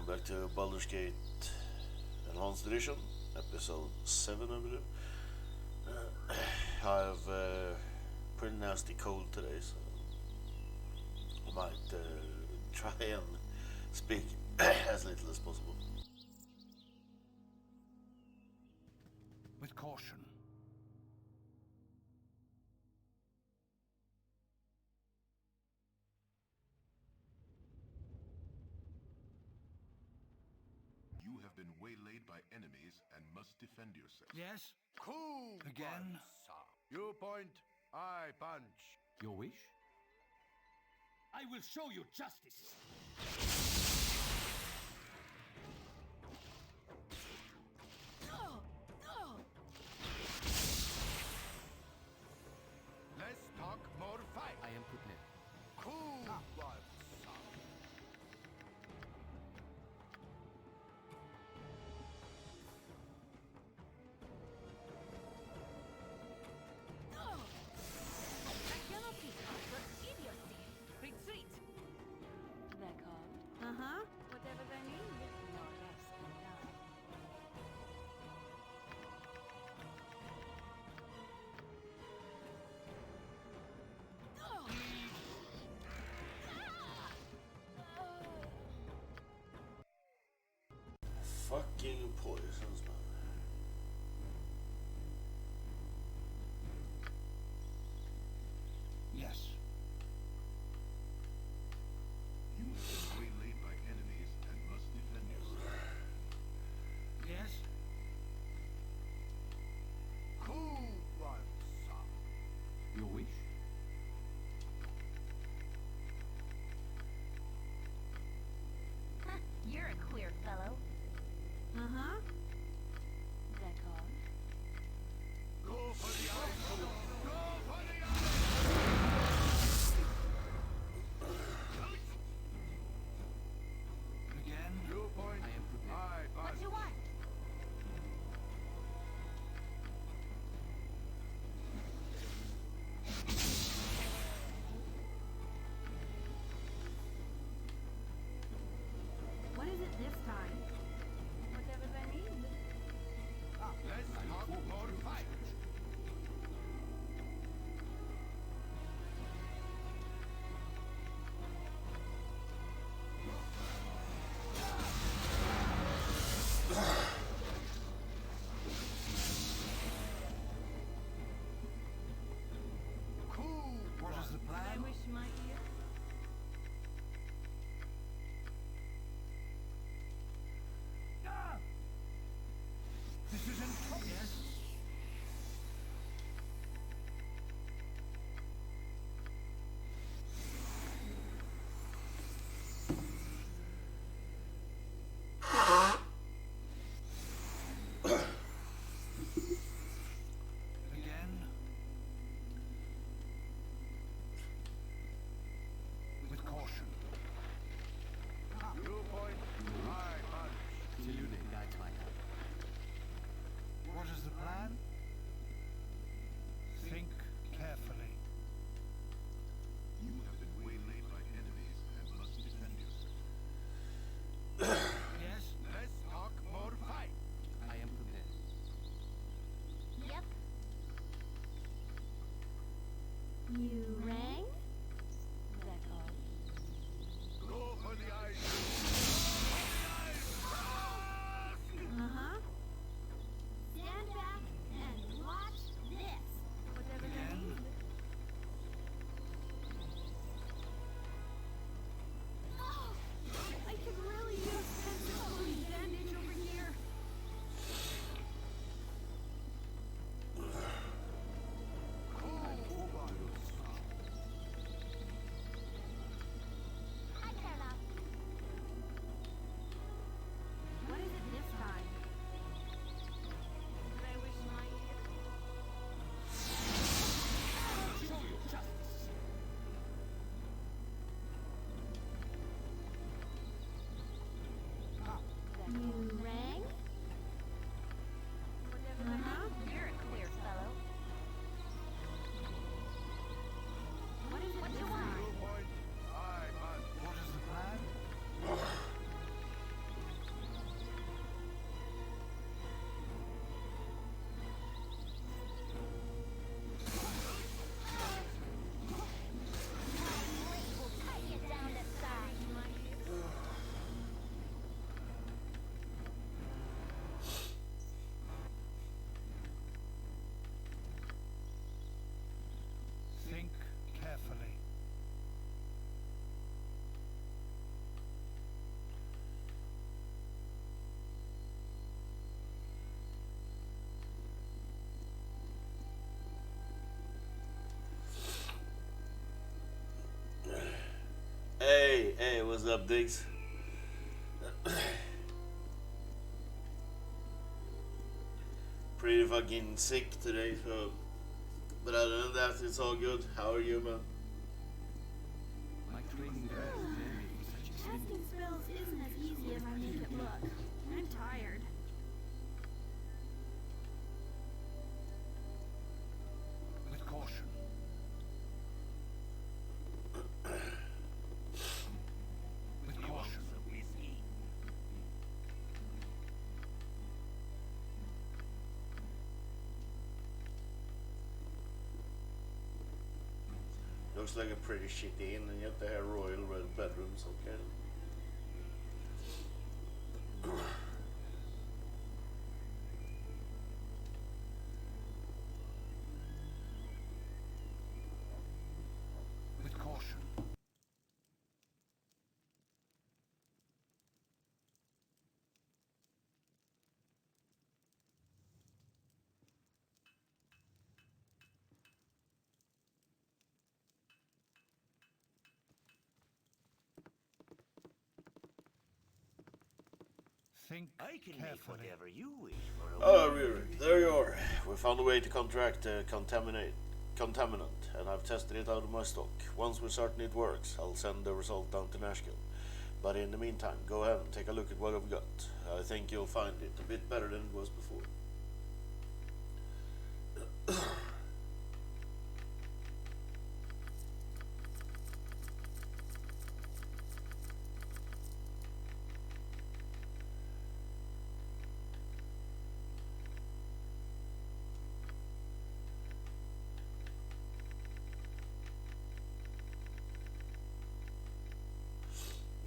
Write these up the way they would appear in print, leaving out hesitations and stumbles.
back to Baldursgate Enhanced Edition, episode 7, I believe. I have pretty nasty cold today, so I might try and speak as little as possible. With caution. You have been waylaid by enemies and must defend yourself. Yes? Cool. Again? You point, I punch. Your wish? I will show you justice! Let's talk more fight. I am prepared. Cool. I cannot be caught for idiocy. Retreat. They're called. Whatever they need. No less than that. Fucking poisons, man. Yes. You have been waylaid by enemies and must defend yourself. Yes? Cool. Your wish? You're a queer fellow. They're called. Go for the eyes. Go for the eyes. Again? You point, I am prepared. I What punch. you want? What is it this time? Whatever they need. Let's talk more fight. Cool. What is the I plan? wish my ear. Ah! This isn't... Yes? Again? With caution. You point, I punch. Tilune guides my hand. What is the plan? Think carefully. You have been waylaid by enemies and must defend yourself. Yes? Let's talk more fight. I am prepared. Yep. You rang? They're called. Go for the eyes. Stand back and watch this. Whatever they Again? need. I could really use some bandage over here. I cannot. What is it this time? I wish my ear. Show you justice! You rang? Whatever they need. You're a queer fellow. What is it this You time? point, I punch. What is the plan? Hey, what's up, Diggs? Pretty fucking sick today, so. But other than that, it's all good. How are you, man? My training there is generating such extreme. Casting spells isn't as easy as I make it look. I'm tired. With caution. With caution. Looks like a pretty shitty inn, and yet they have royal red bedrooms. Okay. With caution. Think I can make carefully. whatever you wish for a Oh, Rurik, there you are. We found a way to counteract the contaminant, and I've tested it out of my stock. Once we're certain it works, I'll send the result down to Nashville. But in the meantime, go ahead and take a look at what I've got. I think you'll find it a bit better than it was before.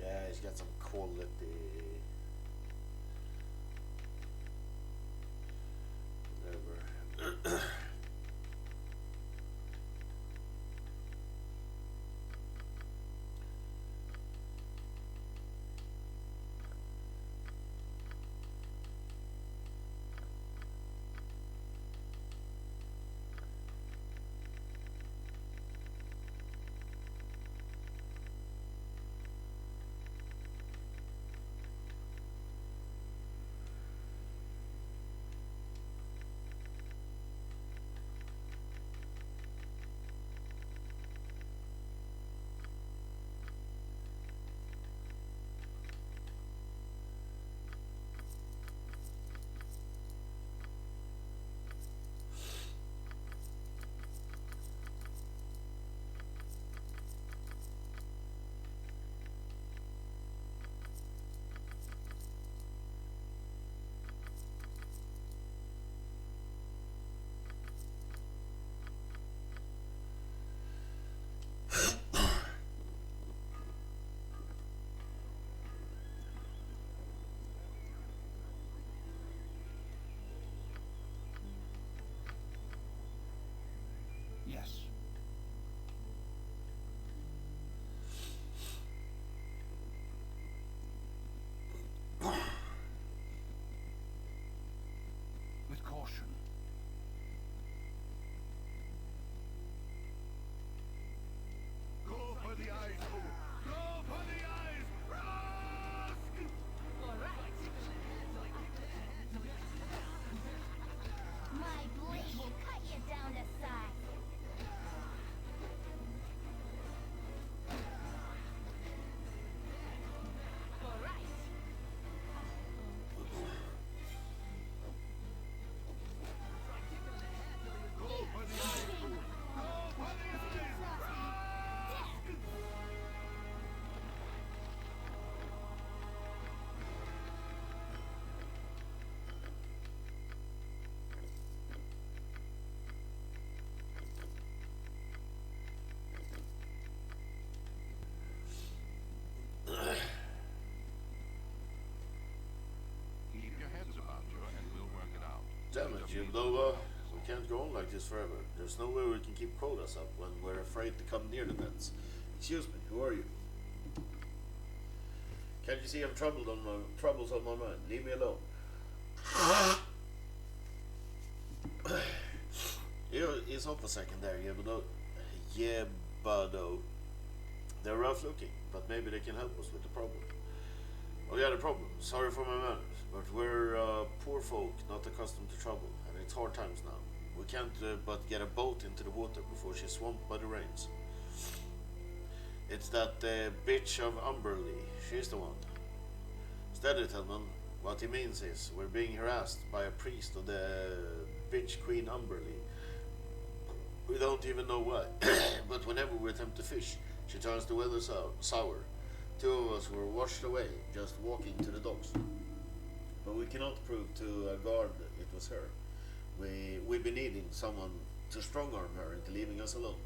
Yeah, he's got some quality. Whatever. Yes. With caution. Go for the eyes, fool. Go for the eyes. Rask! My blade will cut you down to size. Go for the eyes, fool. Go for the eyes. Rask! Keep your heads about you and we'll work it out. Damn it, Jimdova. We can't go on like this forever. There's no way we can keep quotas up when we're afraid to come near the nets. Excuse me, who are you? Can't you see I'm troubles on my mind? Leave me alone. Ease off a second there, Yebado. Yebado. They're rough looking, but maybe they can help us with the problem. Oh yeah, the problem. Sorry for my manners, but we're poor folk, not accustomed to trouble, and it's hard times now. We can't but get a boat into the water before she's swamped by the rains. It's that bitch of Umberlee. She's the one. Steady, Tillman. What he means is we're being harassed by a priest of the bitch Queen Umberlee. We don't even know why, but whenever we attempt to fish, she turns the weather sour. Two of us were washed away just walking to the docks. But we cannot prove to a guard it was her. We've been needing someone to strong-arm her into leaving us alone.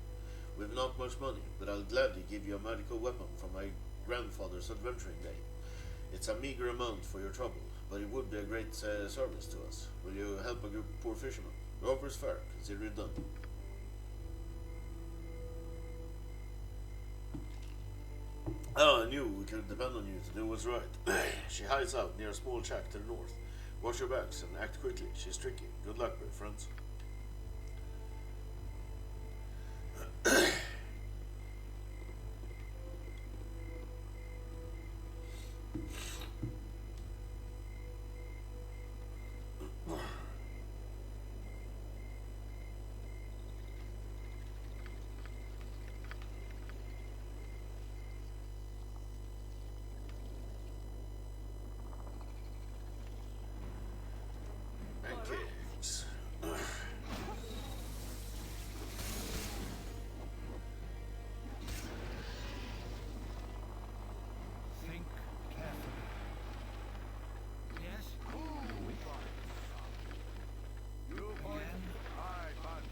We've not much money, but I'll gladly give you a magical weapon from my grandfather's adventuring day. It's a meager amount for your trouble, but it would be a great service to us. Will you help a good poor fisherman? The offer's fair, consider it done. Oh, I knew we could depend on you to do what's right. She hides out near a small shack to the north. Watch your backs and act quickly. She's tricky. Good luck, my friends. Pancakes. Think carefully. Yes? You point, Again? I punch.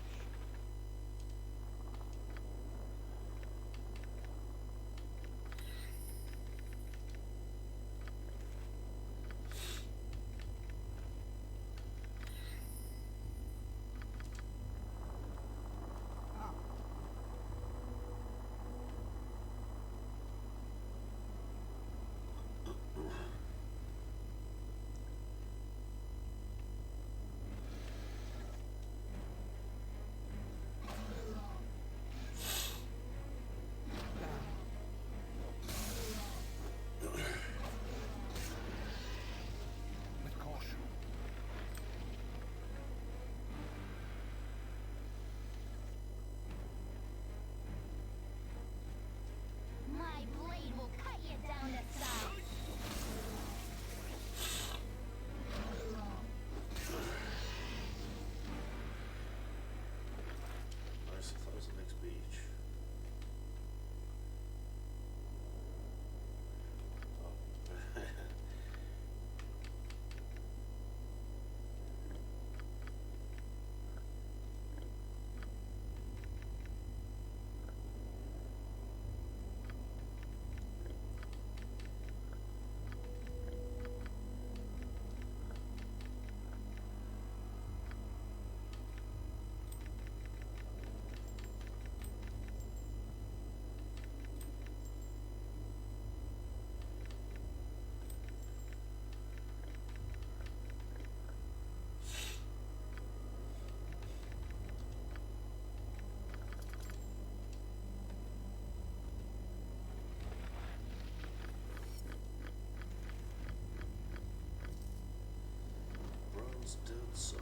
With caution. My blade will cut you down to size. Nice 1,000 XP each. Oh. Bronze dead sun.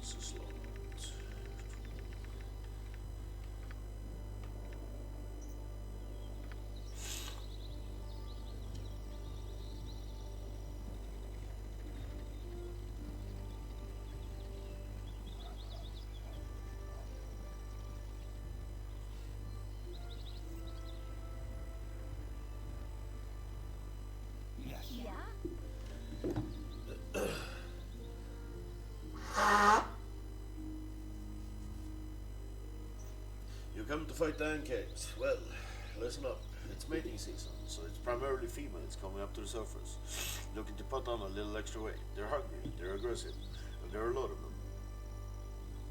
This is locked. Yes. Yeah? You come to fight the Ancaves. Well, listen up. It's mating season, so it's primarily females coming up to the surface, looking to put on a little extra weight. They're hungry, they're aggressive, and there are a lot of them.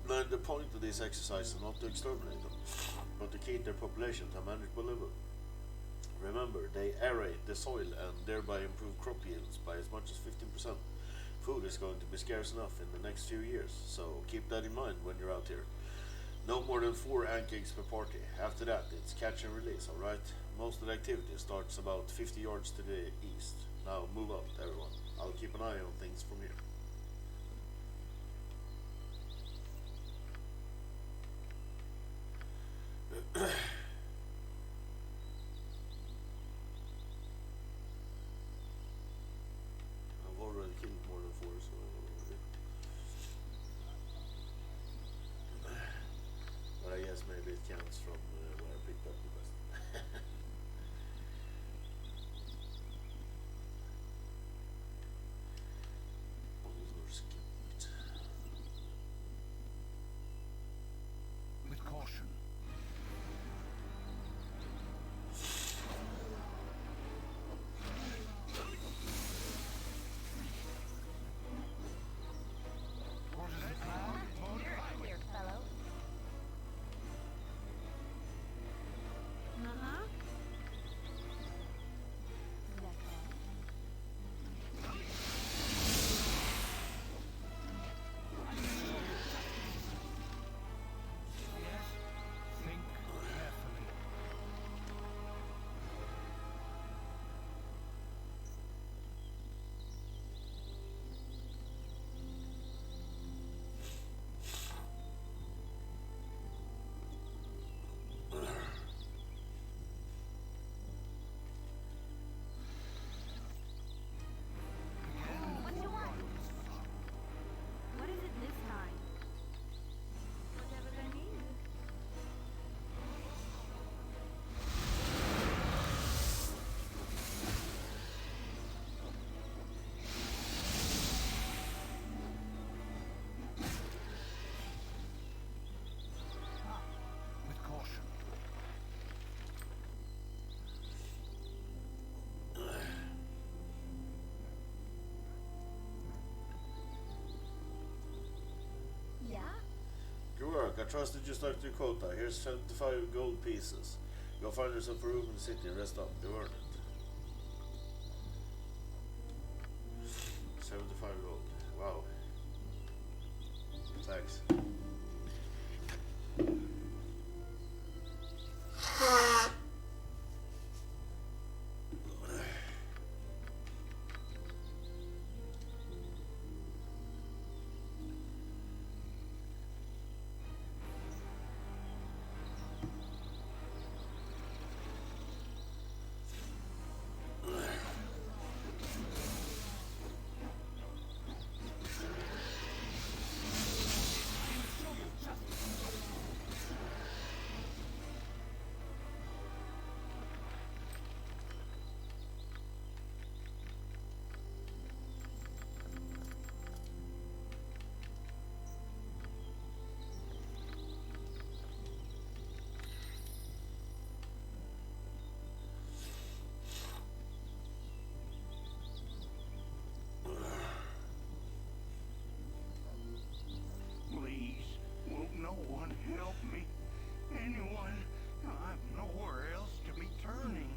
Now, the point of this exercise is not to exterminate them, but to keep their population to a manageable level. Remember, they aerate the soil and thereby improve crop yields by as much as 15%. Food is going to be scarce enough in the next few years, so keep that in mind when you're out here. No more than 4 ankegs per party. After that, it's catch and release, alright? Most of the activity starts about 50 yards to the east. Now move up, everyone. I'll keep an eye on things from here. I've already killed more than 4, so... But I guess maybe it counts from when I picked up the quest. Baldursgate. With caution. What is the plan? Here, fellow. Uh-huh. Yes. Think carefully. What you want? What is it this time? Whatever they need. With caution. Yeah? Good work. I trusted you stuck to your quota. Here's 75 gold pieces. Go find yourself a room in the city and rest up. You earned it. 75 gold. Wow. Thanks. Please, won't no one help me? Anyone? I've nowhere else to be turning.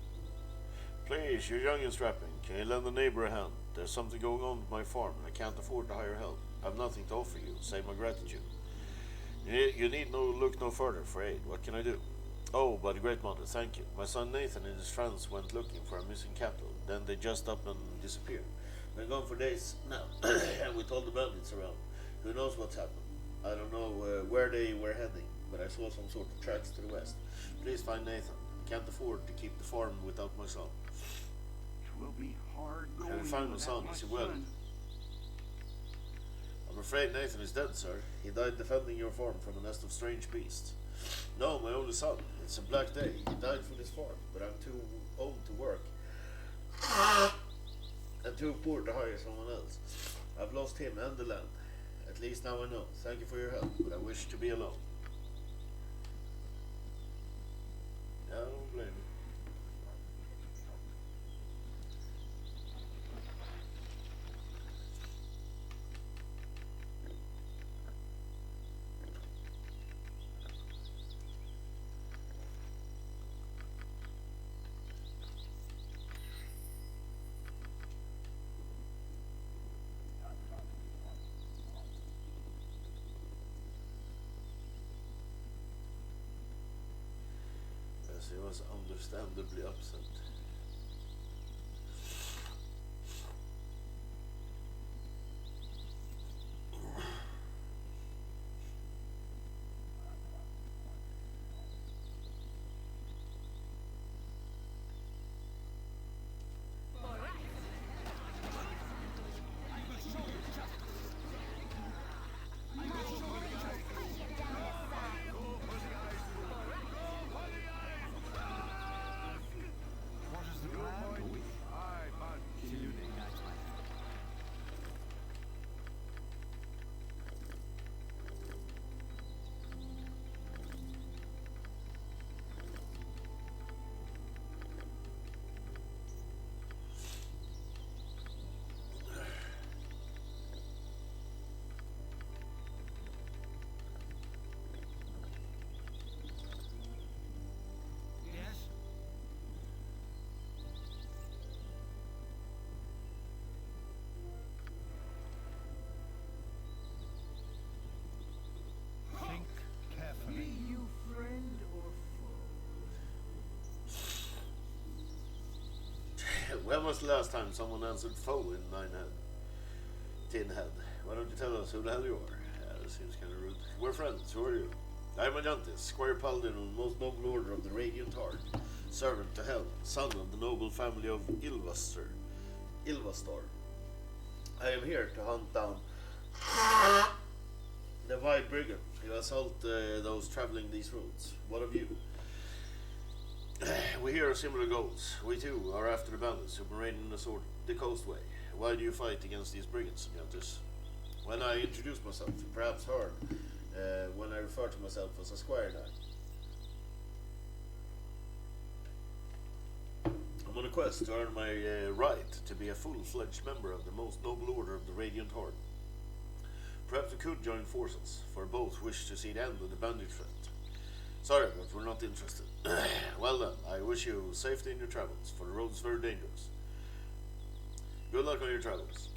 Please, you're young and strapping. Can you lend a neighbor a hand? There's something going on with my farm and I can't afford to hire help. I've nothing to offer you, save my gratitude. You need look no further for aid. What can I do? Oh, by the Great Mother, thank you. My son Nathan and his friends went looking for a missing cattle. Then they just up and disappeared. Been gone for days now, and with all the bandits around, who knows what's happened. I don't know where they were heading, but I saw some sort of tracks to the west. Please find Nathan. Can't afford to keep the farm without my son. Twill be hard going Have you found my without son? my Is he well? son. I'm afraid Nathan is dead, sir. He died defending your farm from a nest of strange beasts. No, my only son. It's a black day. He died for this farm, but I'm too old to work. And too poor to hire someone else. I've lost him and the land. At least now I know. Thank you for your help, but I wish to be alone. Yeah, I don't blame you. Yes, he was understandably upset. What is the plan? Aye, but Yes? Think carefully. you friend or foe? When was the last time someone answered foe in Ninehead? Tinhead. Why don't you tell us who the hell you are? That seems kind of rude. We're friends. Who are you? I'm Ajantis, Squire Paladin of the most noble order of the Radiant Heart, servant to Hell, son of the noble family of Ilvastor. I am here to hunt down the White Brigand who assault those traveling these roads. What of you? We hear similar goals. We too are after the bandits who've been raiding the coastway. Why do you fight against these brigands, Ajantis? When I introduce myself, perhaps heard when I refer to myself as a squire now. I'm on a quest to earn my right to be a full-fledged member of the most noble order of the Radiant Horde. Perhaps we could join forces, for both wish to see the end of the bandit threat. Sorry, but we're not interested. Well then, I wish you safety in your travels, for the road is very dangerous. Good luck on your travels.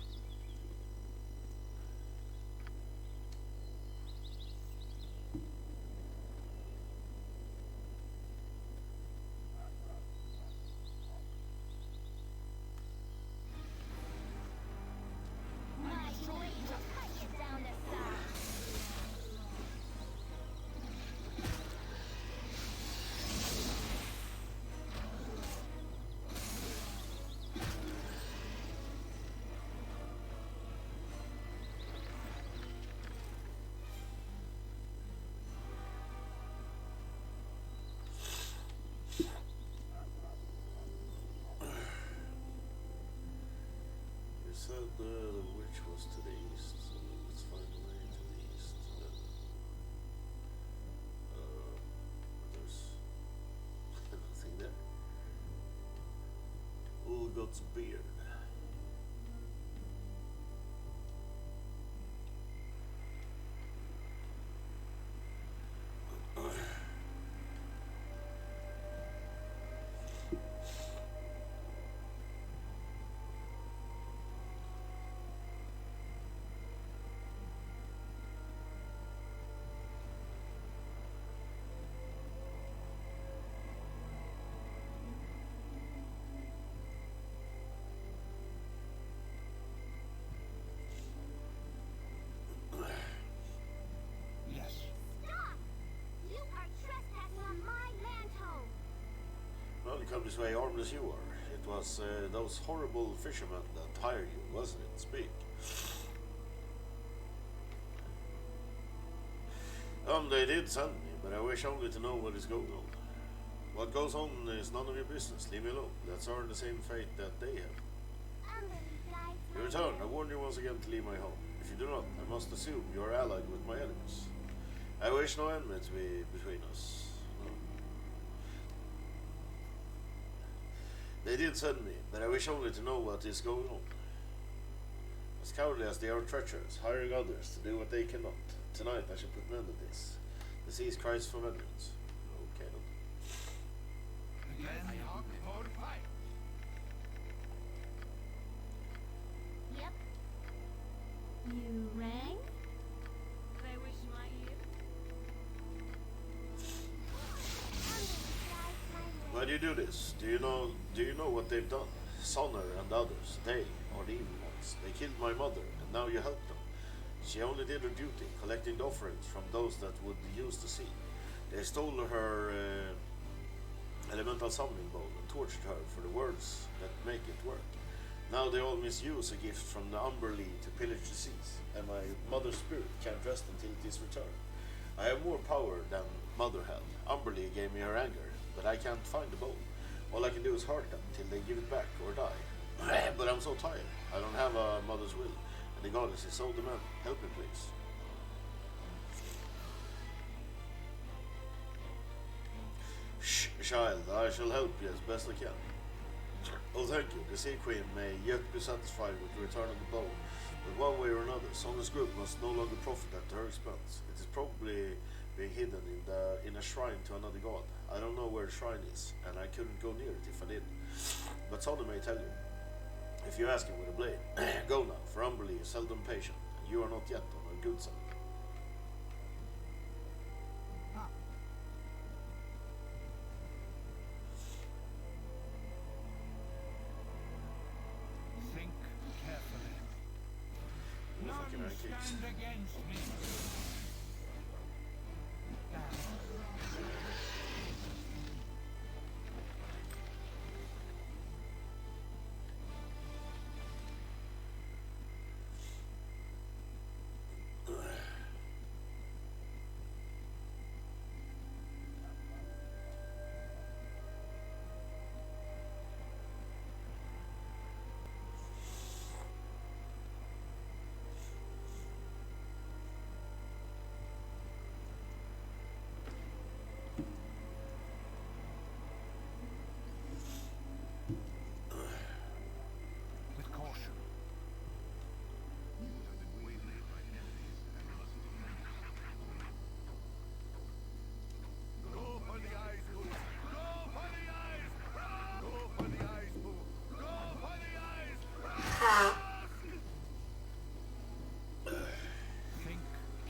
You said the witch was to the east, so let's find a way to the east. There's nothing there. Ulgot's beard. come this way armed as you are. It was those horrible fishermen that hired you, wasn't it? Speak. They did send me, but I wish only to know what is going on. What goes on is none of your business. Leave me alone. Let's earn the same fate that they have. You return. I warn you once again to leave my home. If you do not, I must assume you are allied with my enemies. I wish no enmity be between us. No. They did send me, but I wish only to know what is going on. As cowardly as they are treacherous, hiring others to do what they cannot. Tonight I shall put an end to this. The seas cries for vengeance. Okay then. Again, talk or fight. Yep. You rang? They wish my ear. Why do you do this? Do you know what they've done? Sonner and others, they are the evil ones. They killed my mother, and now you help them. She only did her duty, collecting the offerings from those that would use the sea. They stole her elemental summoning bowl and tortured her for the words that make it work. Now they all misuse a gift from the Umberlee to pillage the seas, and my mother's spirit can't rest until it is returned. I have more power than Mother had. Umberlee gave me her anger, but I can't find the bowl. All I can do is hurt them till they give it back or die. But I'm so tired. I don't have a mother's will. The goddess is so demanding. Help me, please. Shh, child, I shall help you as best I can. Oh, thank you. The Sea Queen may yet be satisfied with the return of the bow, but one way or another, Sonner's group must no longer profit at her expense. It is probably being hidden in a shrine to another god. I don't know where the shrine is, and I couldn't go near it if I did. But Sonner may tell you. If you ask him with a blade, go now, for Umberlee is seldom patient, and you are not yet on her good side. Think carefully. What the fuck can I keep? Stand against me. With caution. You have been waylaid by enemies and must defend yourself. Go for the eyes, Boo! Go for the eyes! Go for the eyes, Boo! Go for the eyes! Think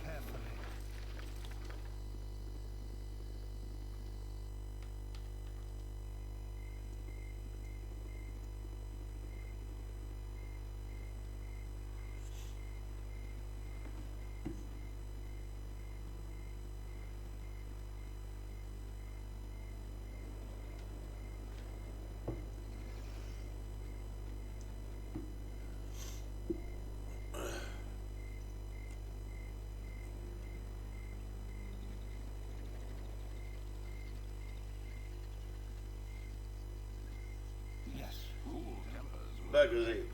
carefully. Yes. Cool tempers will Baldursgate.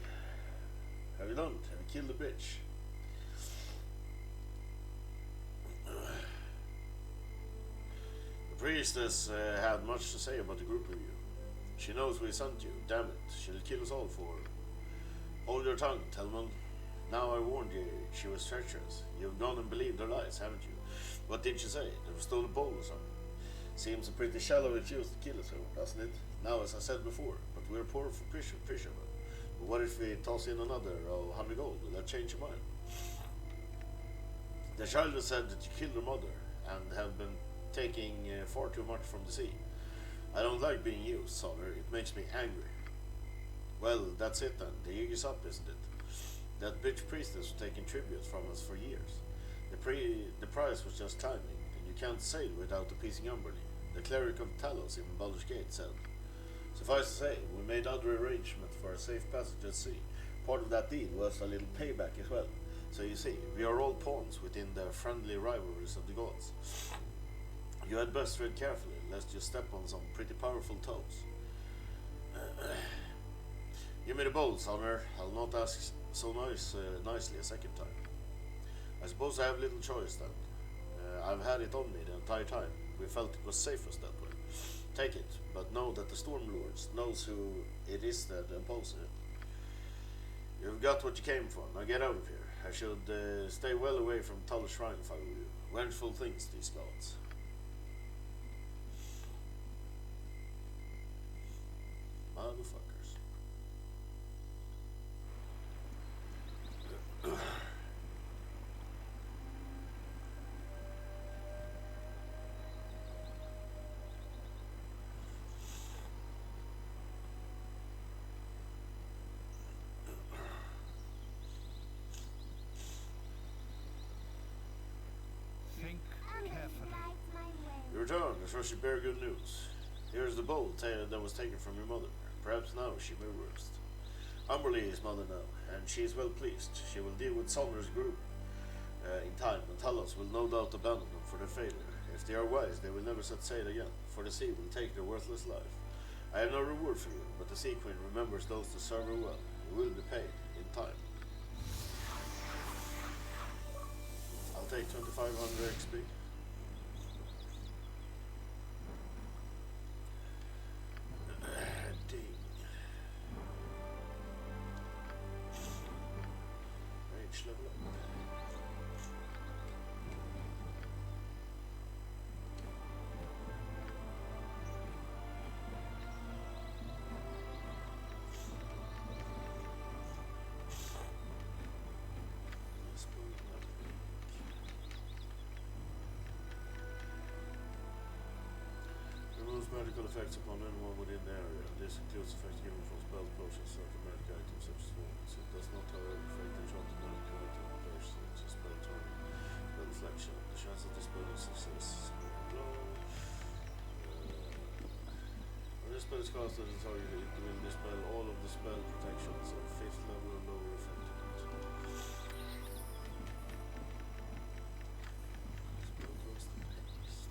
Have you done it? Have you killed the bitch? The priestess had much to say about the group of you. She knows we sent you. Damn it. She'll kill us all for her. Hold your tongue, Telman. Now I warned you, she was treacherous. You've gone and believed her lies, haven't you? What did she say? There was stole a bowl or something. Seems a pretty shallow excuse to kill us over, doesn't it? Now, as I said before, but we're poor fishermen. But what if we toss in another 100 gold? Will that change your mind? The child has said that you killed her mother and have been taking far too much from the sea. I don't like being used, Sonner. It makes me angry. Well, that's it then. The jig is up, isn't it? That bitch priestess was taking tribute from us for years. The price was just climbing, and you can't sail without appeasing Umberlee. The cleric of Talos in Baldursgate said. Suffice to say, we made other arrangements for a safe passage at sea. Part of that deal was a little payback as well. So you see, we are all pawns within the friendly rivalries of the gods. You had best tread carefully, lest you step on some pretty powerful toes. Give me the bowl, Summer. I'll not ask so nicely a second time. I suppose I have little choice then. I've had it on me the entire time. We felt it was safest that way. Take it, but know that the Stormlords knows who it is that imposes it. You've got what you came for. Now get out of here. I should stay well away from Tuller Shrine if I were you. Vengeful things, these gods. Motherfuckers. Think carefully. You return, as well as you bear good news. Here's the bowl that was taken from your mother. Perhaps now she may rest. Amberley is mother now, and she is well pleased. She will deal with Saunders' group in time, and Talos will no doubt abandon them for their failure. If they are wise, they will never set sail again, for the sea will take their worthless life. I have no reward for you, but the Sea Queen remembers those who serve her well. You will be paid in time. I'll take 2500 XP. Ding. Rage level up. Removes medical effects upon anyone within the area. This includes effects given from spells, potions, certain magic items such as wounds. It does not, however, affect the enchanted magic item or page such as spell turning, spell deflection. The chance of the spell is success. When this spell is cast at the target, it will dispel all of the spell protections of 5th level or lower effectiveness. Spellcasting haste.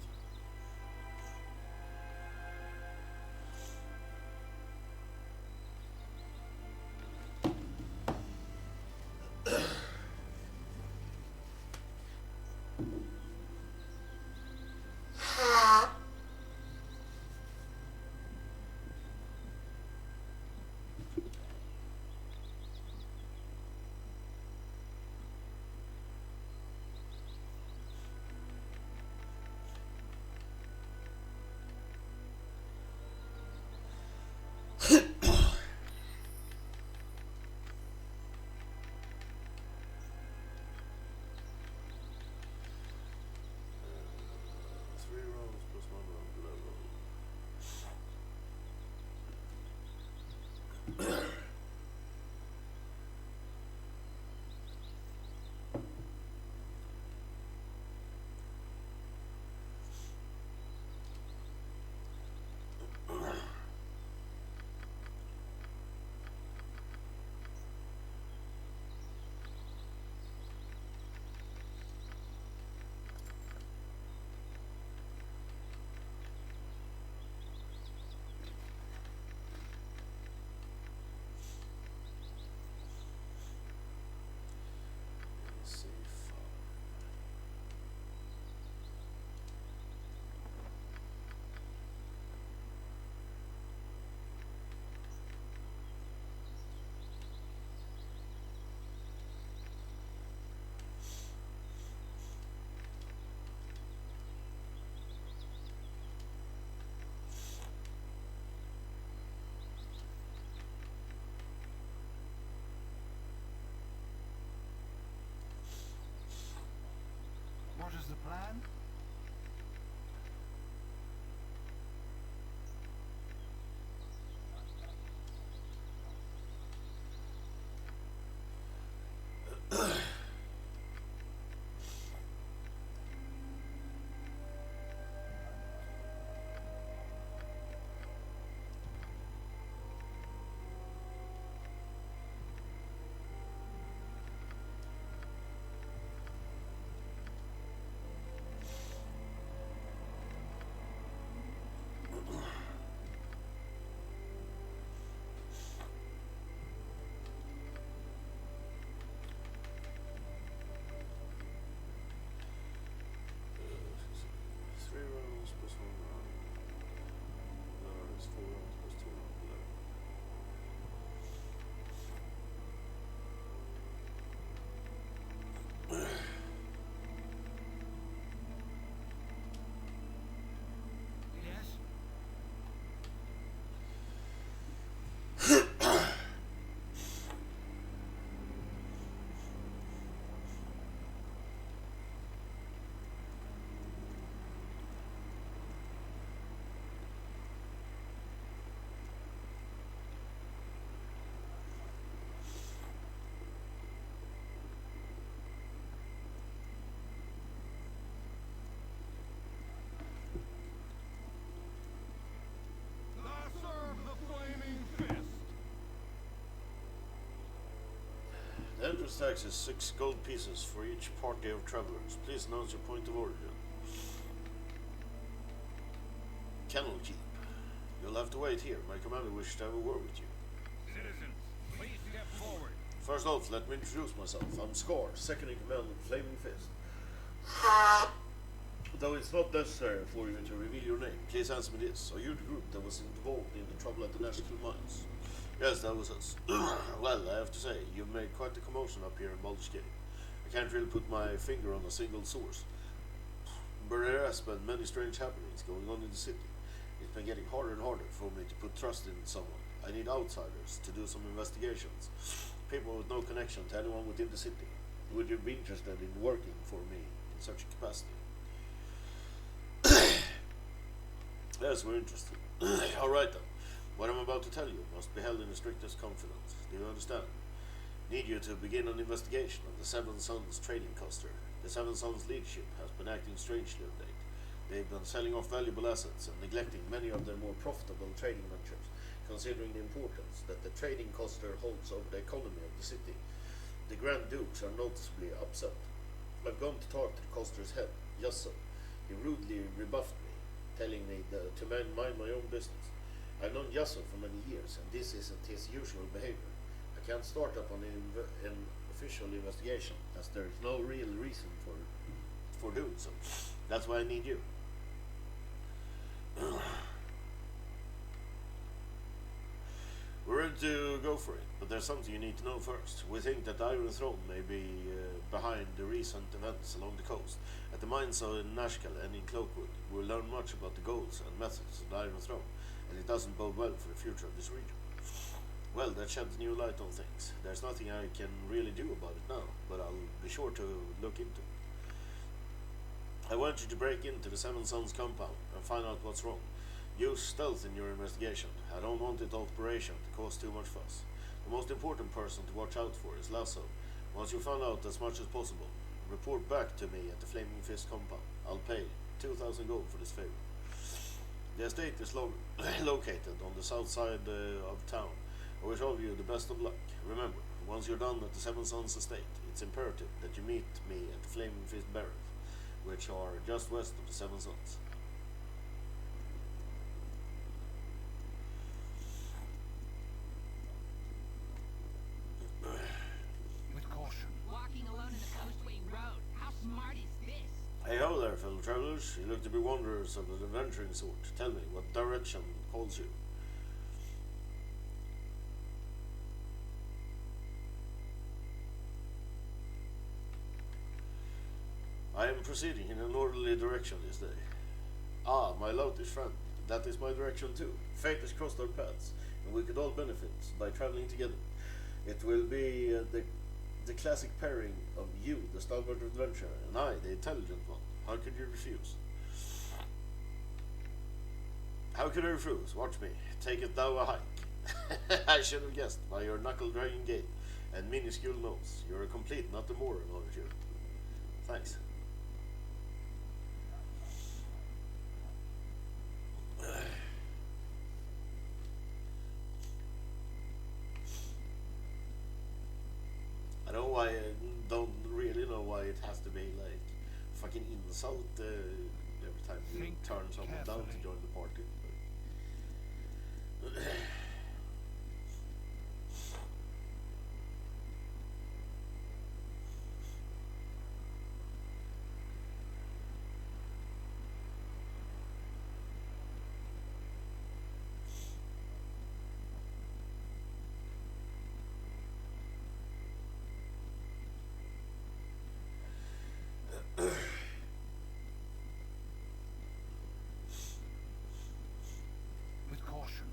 Three rounds plus 1 round level. Safe. What is the plan? entrance tax is 6 gold pieces for each party of travelers. Please announce your point of origin. Kennel Keep. You'll have to wait here. My commander wishes to have a word with you. Citizens, please step forward. First off, let me introduce myself. I'm Scar, second in command of Flaming Fist. Though it's not necessary for you to reveal your name, please answer me this. Are you the group that was involved in the trouble at the National Mines? Yes, that was us. Well, I have to say, you've made quite a commotion up here in Baldursgate. I can't really put my finger on a single source, but there has been many strange happenings going on in the city. It's been getting harder and harder for me to put trust in someone. I need outsiders to do some investigations. People with no connection to anyone within the city. Would you be interested in working for me in such a capacity? Yes, we're interested. Alright then. What I'm about to tell you must be held in the strictest confidence. Do you understand? Need you to begin an investigation of the Seven Sons trading cluster. The Seven Sons leadership has been acting strangely of late. They've been selling off valuable assets and neglecting many of their more profitable trading ventures, considering the importance that the trading cluster holds over the economy of the city. The Grand Dukes are noticeably upset. I've gone to talk to the cluster's head, Yasso. He rudely rebuffed me, telling me to mind my own business. I've known Yasso for many years, and this isn't his usual behavior. I can't start up on an official investigation, as there is no real reason for doing so. That's why I need you. We're ready to go for it, but there's something you need to know first. We think that the Iron Throne may be behind the recent events along the coast. At the mines in Nashkel and in Cloakwood, we'll learn much about the goals and methods of the Iron Throne, and it doesn't bode well for the future of this region. Well, that sheds new light on things. There's nothing I can really do about it now, but I'll be sure to look into it. I want you to break into the Seven Sons compound and find out what's wrong. Use stealth in your investigation. I don't want the operation to cause too much fuss. The most important person to watch out for is Lasso. Once you find out as much as possible, report back to me at the Flaming Fist compound. I'll pay 2,000 gold for this favor. The estate is located on the south side of town. I wish all of you the best of luck. Remember, once you're done at the Seven Sons estate, it's imperative that you meet me at the Flaming Fist barracks, which are just west of the Seven Sons. With caution. Walking alone in a post-wing road. How smart is this? Hey ho there, fellow travelers. You look to be wanderers of an adventuring sort. Tell me, what direction calls you? I am proceeding in a northerly direction this day. Ah, my loutish friend, that is my direction too. Fate has crossed our paths, and we could all benefit by traveling together. It will be the classic pairing of you, the stalwart adventurer, and I, the intelligent one. How could you refuse? How could I refuse? Watch me. Take it thou a hike. I should have guessed by your knuckle-dragging gait and minuscule nose. You're a complete, not a moron, aren't you? Thanks. Don't really know why it has to be like fucking insult every time you Think turn someone down to carefully. join the party. But With caution.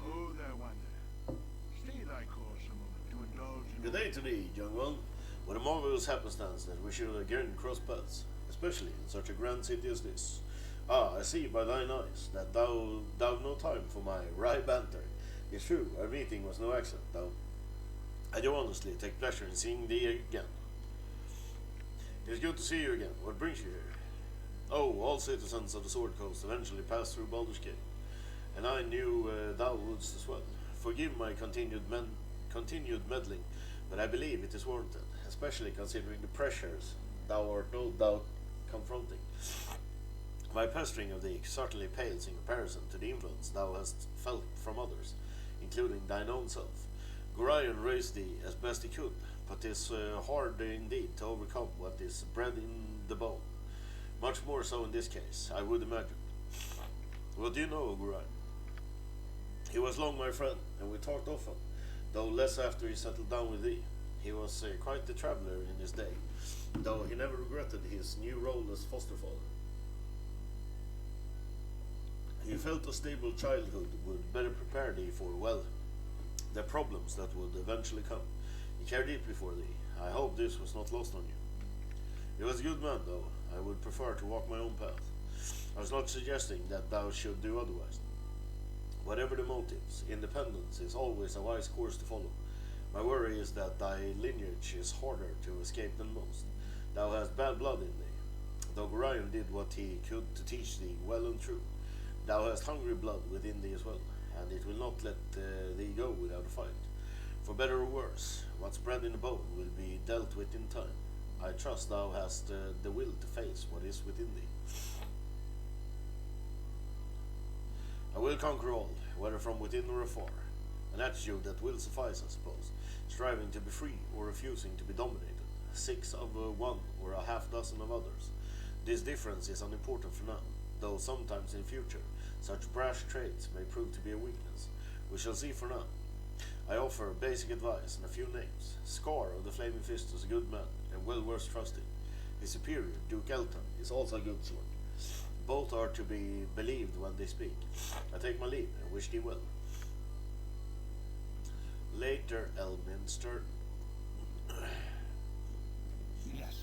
Oh, there, Wander. Stay thy course a moment to indulge in... good day to thee, young one. What a marvelous happenstance that we should again cross paths, especially in such a grand city as this. Ah, I see by thine eyes that thou no time for my wry banter. It's true, our meeting was no accident, though. I do honestly take pleasure in seeing thee again. It's good to see you again. What brings you here? Oh, all citizens of the Sword Coast eventually pass through Baldursgate, and I knew thou wouldst as well. Forgive my continued meddling, but I believe it is warranted, especially considering the pressures thou art no doubt confronting. My pestering of thee certainly pales in comparison to the influence thou hast felt from others, including thine own self. Gorion raised thee as best he could, but 'tis hard indeed to overcome what is bred in the bone. Much more so in this case, I would imagine. What do you know of Gorion? He was long my friend, and we talked often, though less after he settled down with thee. He was quite the traveller in his day, though he never regretted his new role as foster father. He felt a stable childhood would better prepare thee for, well, the problems that would eventually come. He cared deeply for thee. I hope this was not lost on you. He was a good man, though. I would prefer to walk my own path. I was not suggesting that thou should do otherwise. Whatever the motives, independence is always a wise course to follow. My worry is that thy lineage is harder to escape than most. Thou hast bad blood in thee, though Gorion did what he could to teach thee well and true. Thou hast hungry blood within thee as well, and it will not let thee go without a fight. For better or worse, what's bred in the bone will be dealt with in time. I trust thou hast the will to face what is within thee. I will conquer all, whether from within or afar. An attitude that will suffice, I suppose, striving to be free or refusing to be dominated. 6 of one or a half dozen of others. This difference is unimportant for now, though sometimes in future such brash traits may prove to be a weakness. We shall see for now. I offer basic advice and a few names. Scar of the Flaming Fist is a good man and well worth trusting. His superior, Duke Elton, is also a good sort. Both are to be believed when they speak. I take my leave and wish thee well. Later, Elminster. Yes.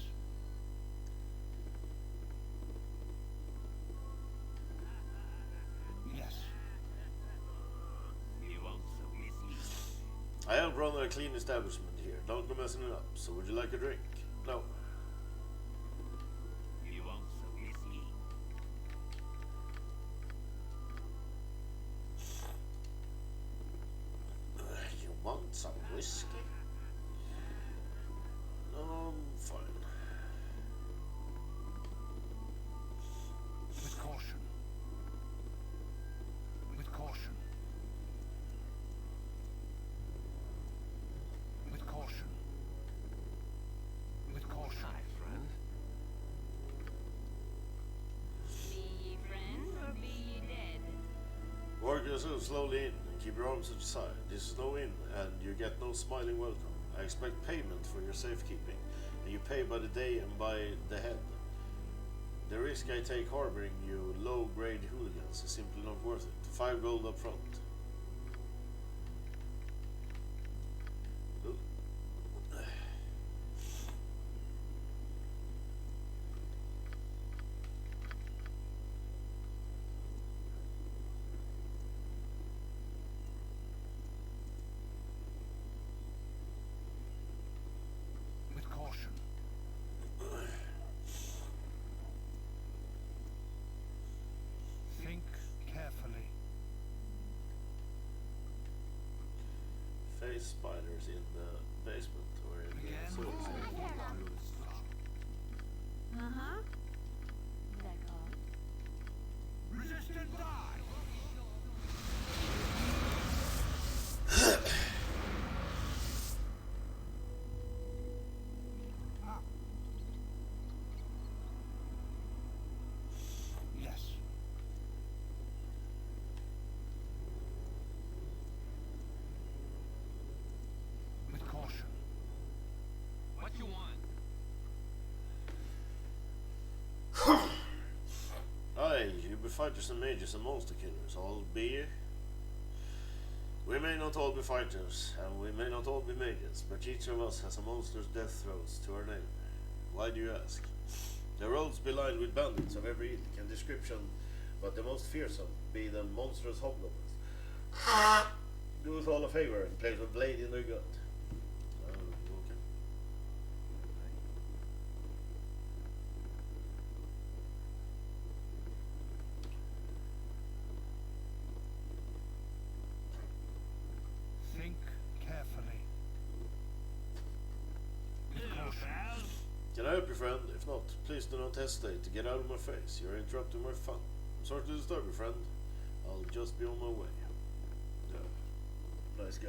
Yes. I help run a clean establishment here. Don't go messing it up. So would you like a drink? No. You want some whiskey? Fine. With caution. With caution. With caution. With caution. Hi, friend. Be ye friends or be ye dead? Work yourself slowly in and keep your arms at your side. This is no inn, and you get no smiling welcome. I expect payment for your safekeeping, and you pay by the day and by the head. The risk I take harboring you low-grade hooligans is simply not worth it. 5 gold up front. Ooh. With caution. Think carefully. Face spiders in the basement or in the Again. sewers. Uh-huh. D'accord. Resist and die! Yes. With caution. What you want? Aye, you be fighters and mages and monster killers, all be ye? We may not all be fighters, and we may not all be mages, but each of us has a monster's death throes to our name. Why do you ask? The roads be lined with bandits of every ilk and description, but the most fearsome be the monstrous hobgoblins. Do us all a favor and place a blade in their gut. Okay. Can I help you, friend? If not, please do not hesitate to get out of my face. You're interrupting my fun. I'm sorry to disturb you, friend. I'll just be on my way. Yeah. Nice guy.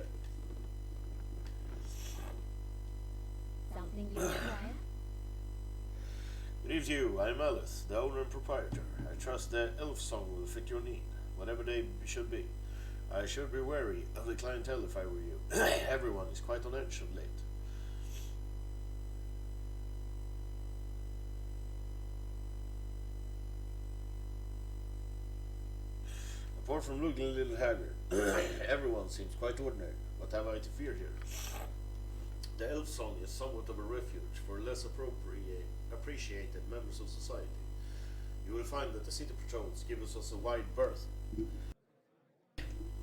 Something you require? Good evening to you. I'm Alice, the owner and proprietor. I trust the elf song will fit your need, whatever they should be. I should be wary of the clientele if I were you. Everyone is quite on edge of late. Apart from looking a little haggard, everyone seems quite ordinary. What have I to fear here? The elf song is somewhat of a refuge for less appreciated members of society. You will find that the city patrols give us a wide berth.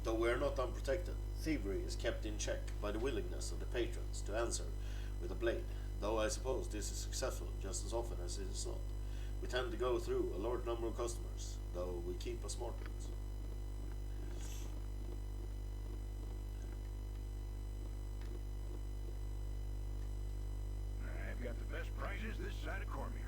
Though we are not unprotected, thievery is kept in check by the willingness of the patrons to answer with a blade, though I suppose this is successful just as often as it is not. We tend to go through a large number of customers, though we keep a smart ones. I've got the best prizes this side of Cormier.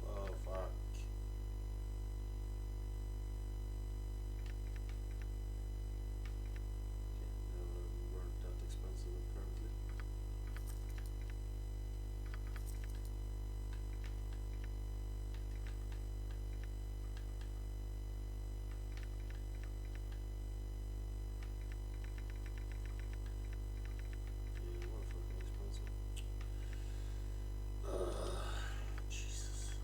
Oh, fuck. Weren't that expensive apparently. Yeah, they were fucking expensive. Jesus.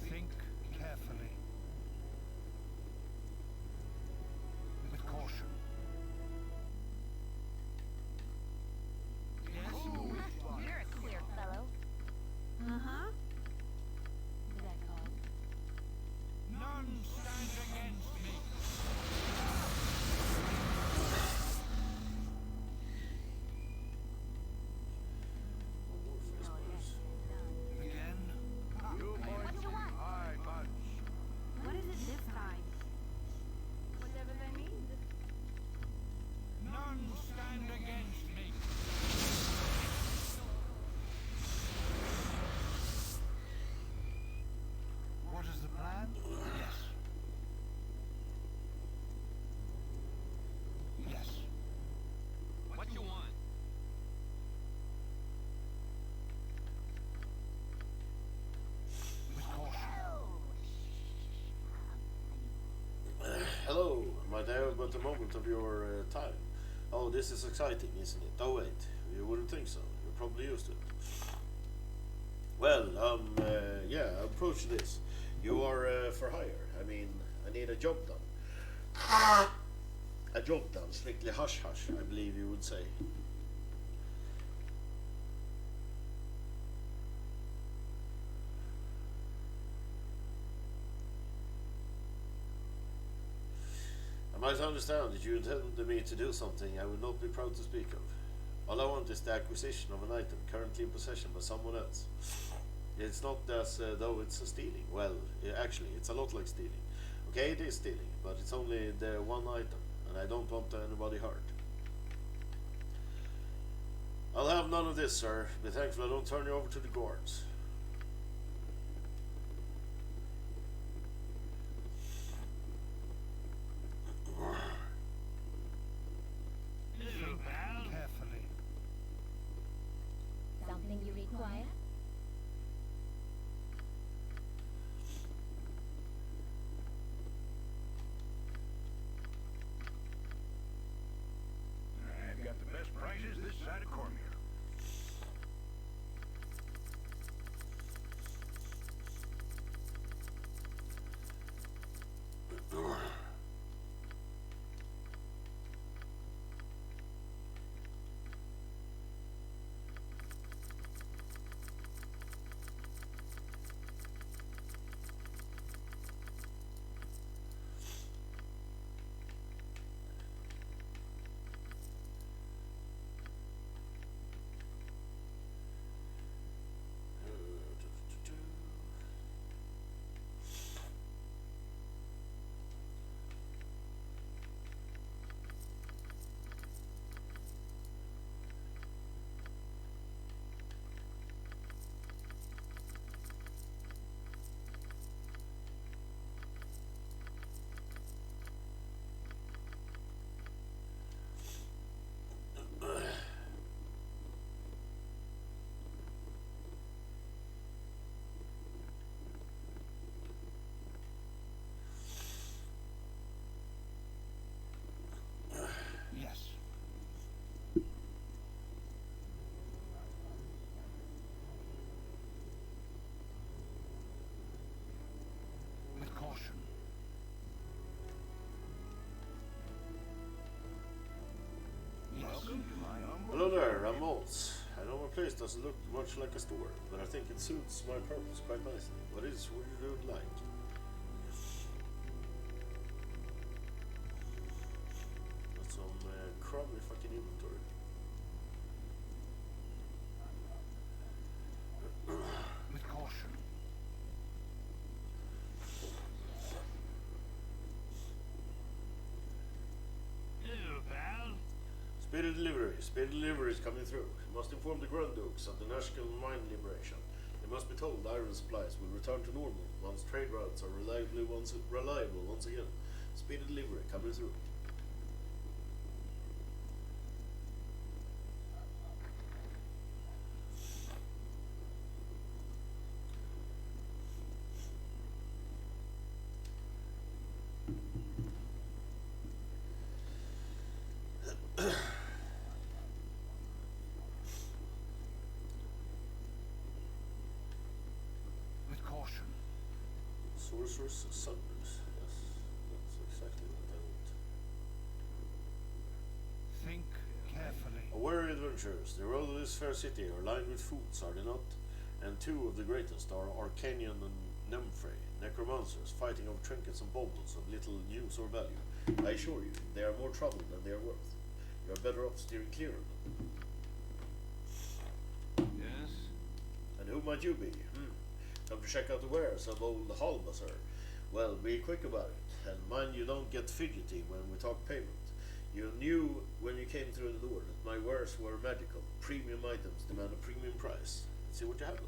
Think carefully. With caution. Yes? You're a queer fellow. Uh-huh. That call? None stand against me. More face bars. Again? You points, I punch. What is it this time? Whatever they need. None stand against me. What is the plan? Yes. Yes. What you want? With caution. Hello, might I have but a moment of your time? Oh, this is exciting, isn't it? Oh wait, you wouldn't think so. You're probably used to it. Well, yeah, approach this. You are for hire. I mean, I need a job done. A job done, strictly hush hush, I believe you would say. I might understand that you intended me to do something I would not be proud to speak of. All I want is the acquisition of an item currently in possession by someone else. It's not as though it's a stealing. Well, actually, it's a lot like stealing. Okay, it is stealing, but it's only the one item, and I don't want anybody hurt. I'll have none of this, sir. Be thankful I don't turn you over to the guards. Little pal. Carefully. Something you require? I've got the best prices this side of Cormier. Yes. With caution. Yes. Welcome to my humble. Hello there, I'm Maltz. I know my place doesn't look much like a store, but I think it suits my purpose quite nicely. What is what you would like? That's some crummy fucking inventory. With caution. Little pal. Speedy delivery. Speedy delivery is coming through. Must inform the Grundukes of the national mine liberation. They must be told iron supplies will return to normal once trade routes are reliable once again. Speedy delivery coming through. With caution. Sorcerer's Sunders. Yes, that's exactly what I want. Think carefully. Aware adventurers, the roads of this fair city are lined with fools, are they not? And two of the greatest are Arcanian and Nemphre, necromancers fighting over trinkets and baubles of little use or value. I assure you, they are more trouble than they are worth. You are better off steering clear of them. Yes? And who might you be? Come to check out the wares of old Halbasar. Well, be quick about it, and mind you don't get fidgety when we talk payment. You knew when you came through the door that my wares were magical. Premium items demand a premium price. Let's see what you have.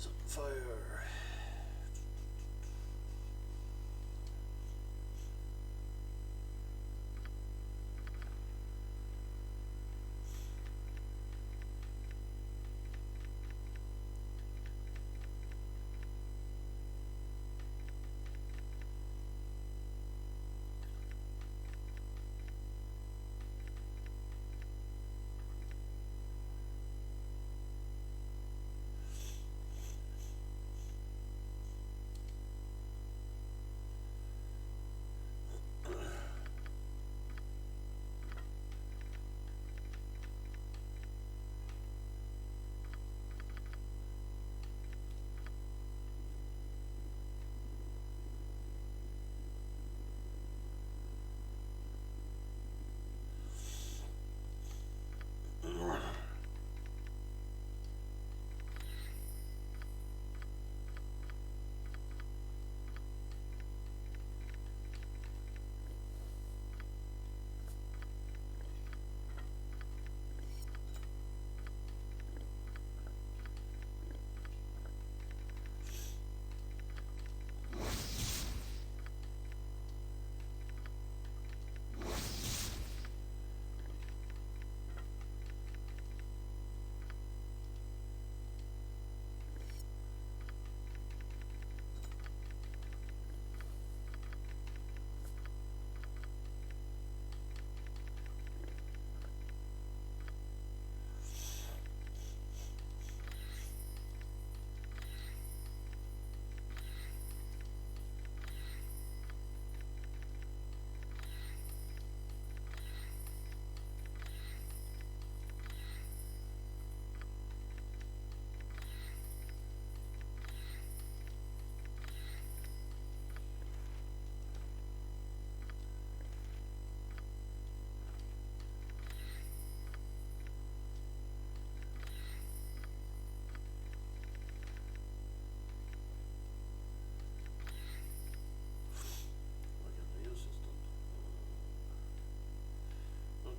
Set fire.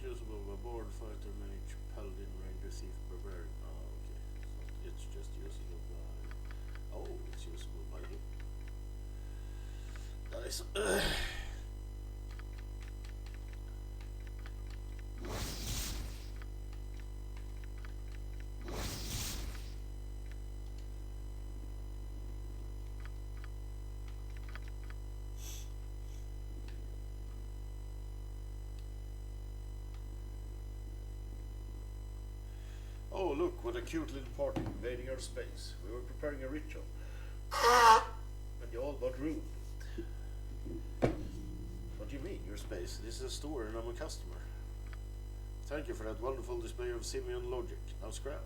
Usable by board fighter, mage, paladin, ranger, thief, barbarian. Oh, okay. So it's just usable by. Oh, it's usable by him. Nice. Oh, look, what a cute little party invading our space. We were preparing a ritual. And you all but ruined it. What do you mean, your space? This is a store and I'm a customer. Thank you for that wonderful display of simian logic. Now scrap.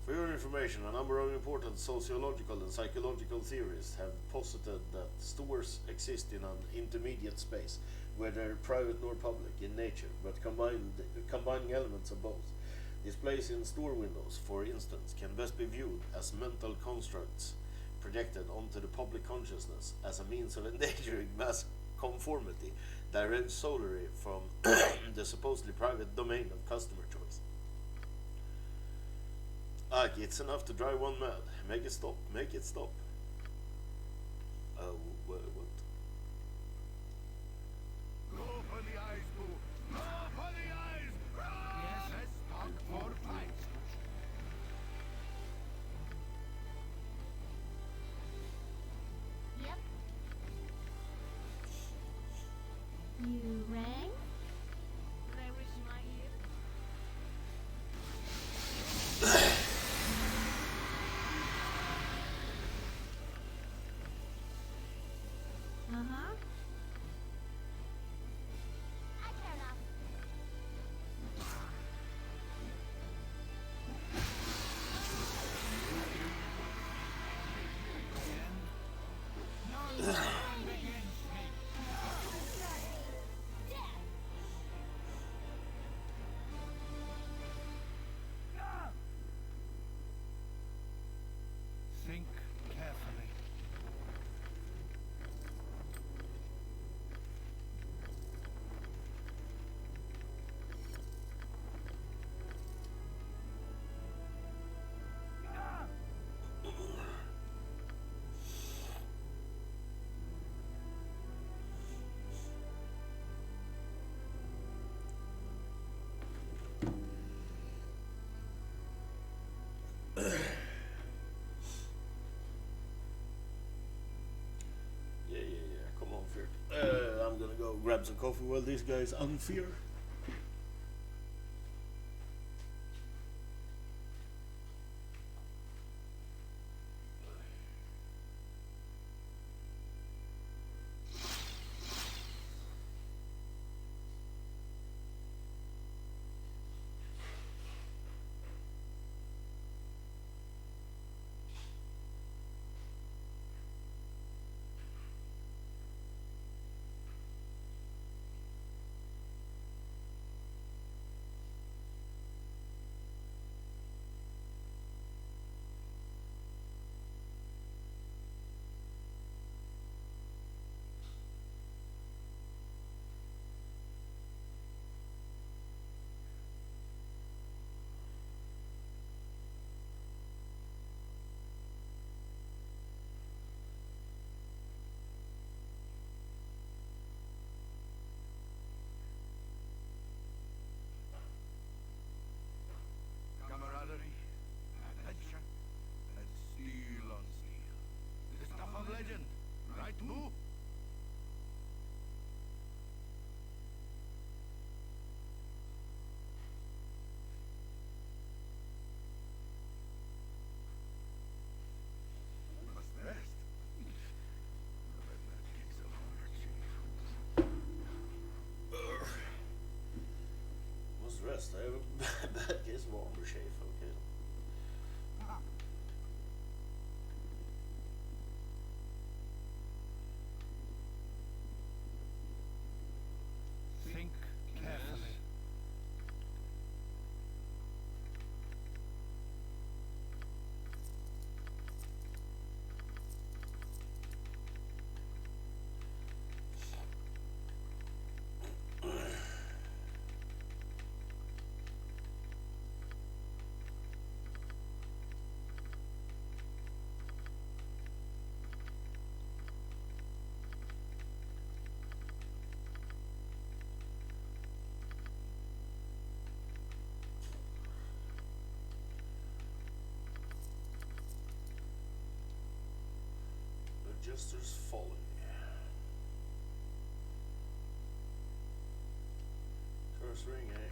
For your information, a number of important sociological and psychological theories have posited that stores exist in an intermediate space, whether private nor public in nature, but combining elements of both. Displays in store windows, for instance, can best be viewed as mental constructs projected onto the public consciousness as a means of endangering mass conformity, derived solely from the supposedly private domain of customer choice. It's enough to drive one mad. Make it stop. Make it stop. What? Go for the eyes, Boo! Go for the eyes! Yes, let's start for fight! Yep. You rang? Did I wish my ear? grab some coffee while these guys unfear. Camaraderie, adventure, and steel on steel. The stuff of legend, right, Moo? Must rest. Let that kicks a hard chief. What's the rest? I have a bad case of armor shave, okay. Think carefully. The Jester's Folly. Curse ring, eh?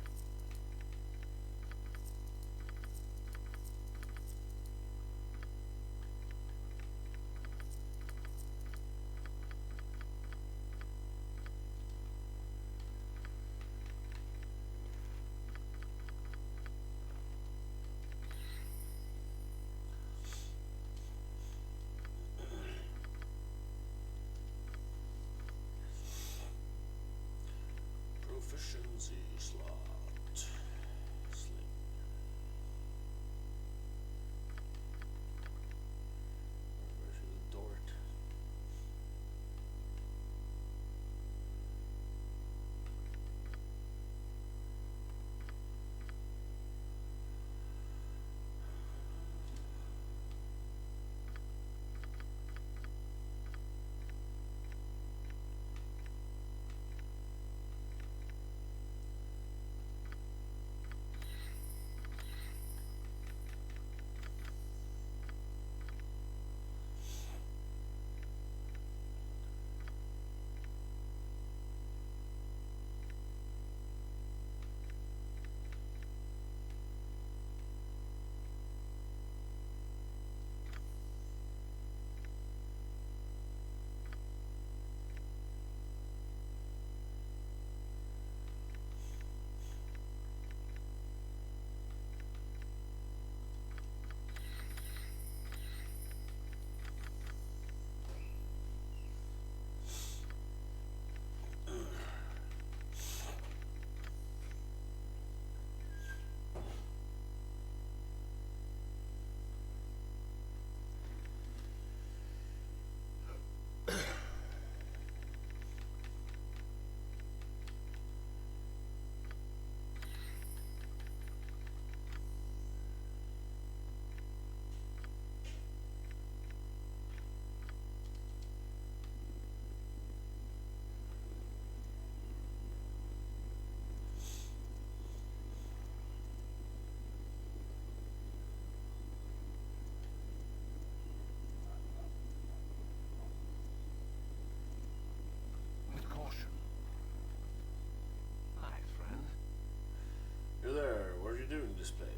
Proficiency slot. Sling. Where's the dart?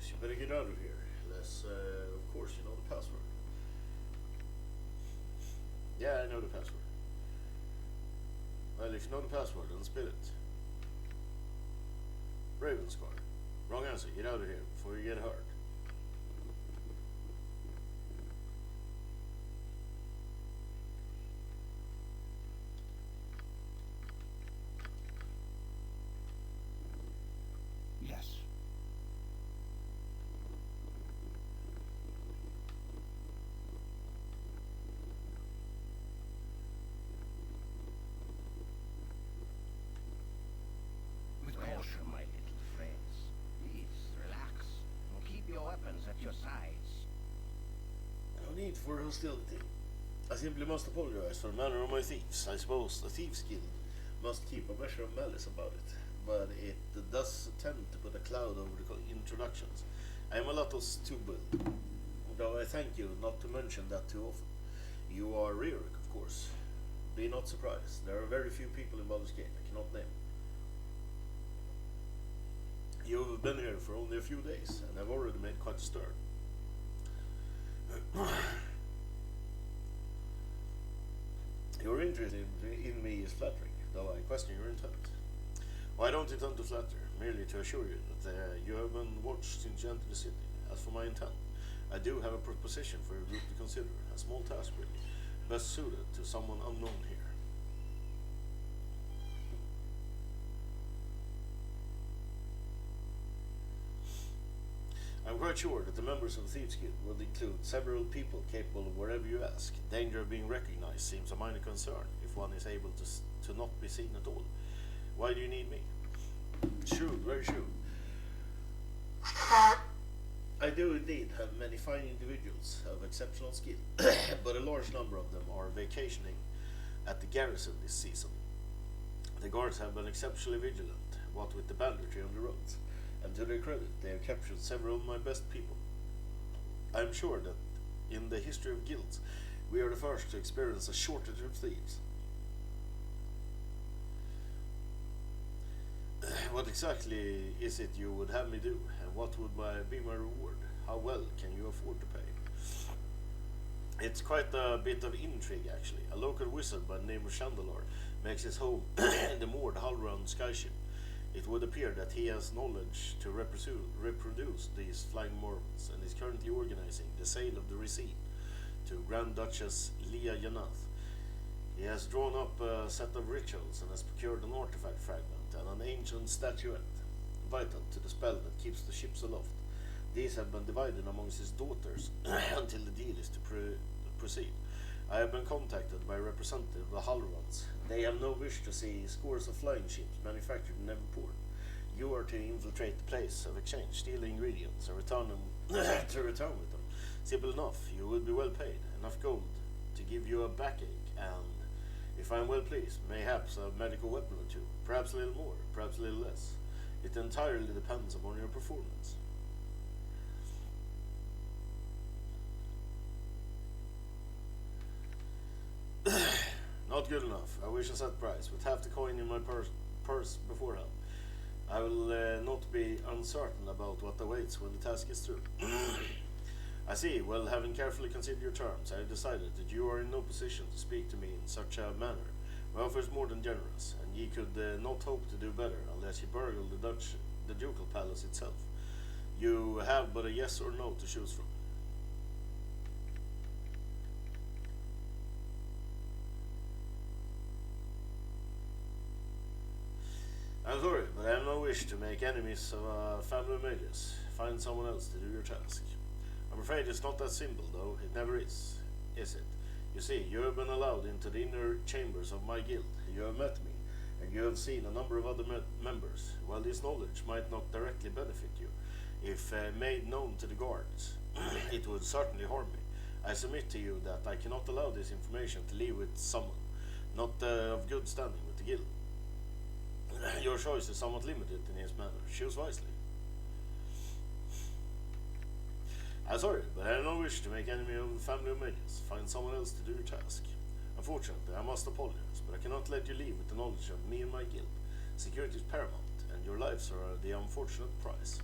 you better get out of here. Unless, of course, you know the password. Yeah, I know the password. Well, if you know the password, then spell it. Ravenscar. Wrong answer. Get out of here before you get hurt. Yes. With caution, my little friends. Please relax and keep your weapons at your sides. No need for hostility. I simply must apologize for the manner of my thieves. I suppose the Thieves Guild must keep a measure of malice about it, but it does tend to put a cloud over the introductions. I am a lot of stupid, though I thank you not to mention that too often. You are Rioric, of course. Be not surprised. There are very few people in Baldursgate I cannot name. You have been here for only a few days and have already made quite a stir. Your interest in me is flattering, though I question your intent. Well, I don't intend to flatter, merely to assure you that you have been watched since you entered the city. As for my intent, I do have a proposition for your group to consider, a small task really, best suited to someone unknown here. I'm quite sure that the members of the Thieves Guild will include several people capable of whatever you ask. Danger of being recognized seems a minor concern if one is able to not be seen at all. Why do you need me? Shrewd, very shrewd. I do indeed have many fine individuals of exceptional skill, but a large number of them are vacationing at the garrison this season. The guards have been exceptionally vigilant, what with the banditry on the roads, and to their credit, they have captured several of my best people. I am sure that in the history of guilds, we are the first to experience a shortage of thieves. What exactly is it you would have me do, and what would be my reward? How well can you afford to pay? It's quite a bit of intrigue, actually. A local wizard by the name of Chandelar makes his home in the moored hull-round skyship. It would appear that he has knowledge to reproduce these flying marvels, and is currently organizing the sale of the receipt to Grand Duchess Leah Yanath. He has drawn up a set of rituals and has procured an artifact fragment and an ancient statuette, vital to the spell that keeps the ships aloft. These have been divided amongst his daughters until the deal is to proceed. I have been contacted by a representative of the Hullruns. They have no wish to see scores of flying ships manufactured in Neverport. You are to infiltrate the place of exchange, steal the ingredients, and return with them. Simple enough. You will be well paid, enough gold to give you a backache, and if I am well pleased, mayhaps a medical weapon or two, perhaps a little more, perhaps a little less. It entirely depends upon your performance. Not good enough. I wish a set price, with half the coin in my purse beforehand. I will not be uncertain about what awaits when the task is through. I see. Well, having carefully considered your terms, I have decided that you are in no position to speak to me in such a manner. My offer is more than generous, and ye could not hope to do better unless ye burgle the ducal palace itself. You have but a yes or no to choose from. I'm sorry, but I have no wish to make enemies of a family of mages. Find someone else to do your task. I'm afraid it's not that simple, though. It never is it? You see, you have been allowed into the inner chambers of my guild. You have met me, and you have seen a number of other members. While this knowledge might not directly benefit you, if made known to the guards, it would certainly harm me. I submit to you that I cannot allow this information to leave with someone not of good standing with the guild. Your choice is somewhat limited in his manner. Choose wisely. I'm sorry, but I have no wish to make enemy of the family of mages. Find someone else to do your task. Unfortunately, I must apologize, but I cannot let you leave with the knowledge of me and my guild. Security is paramount, and your lives are the unfortunate prize.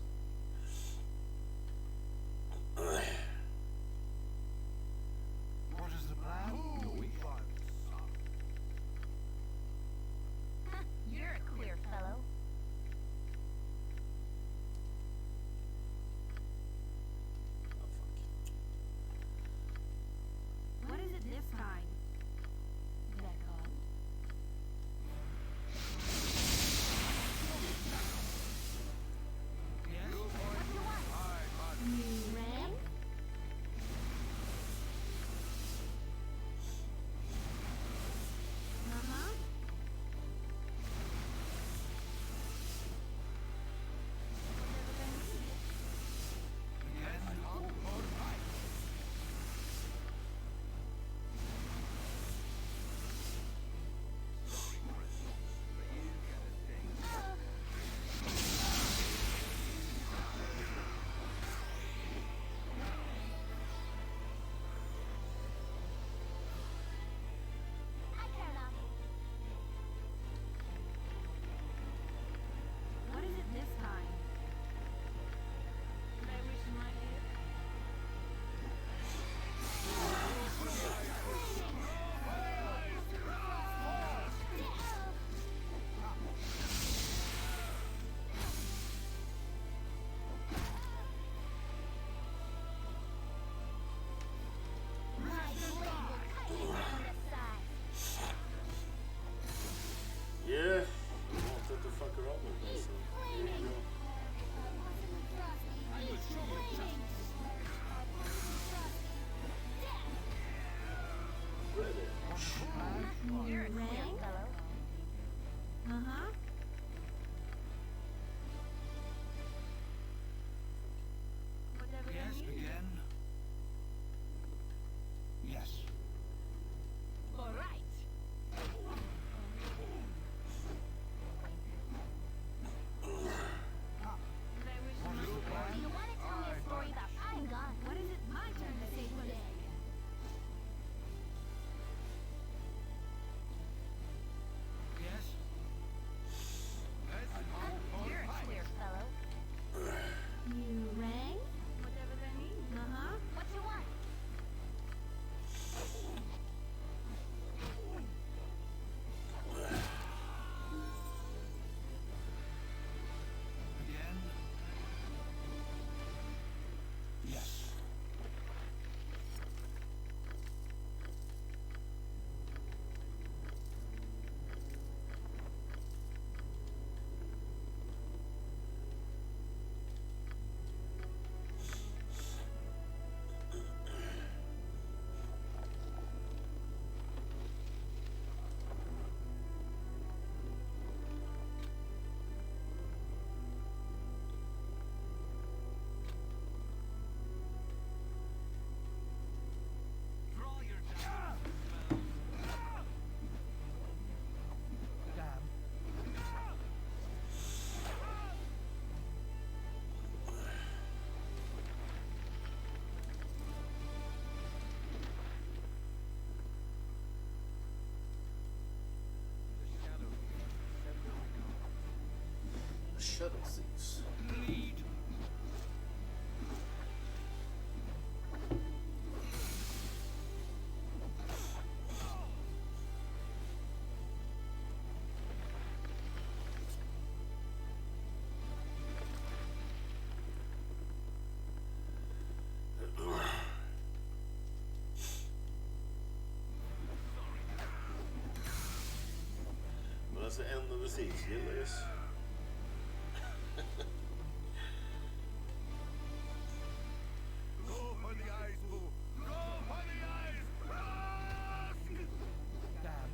Shadow Thieves. Lead. Well, that's the end of the siege, Julius. Go for the eyes, boo. Go for the eyes. Rusk! Damn.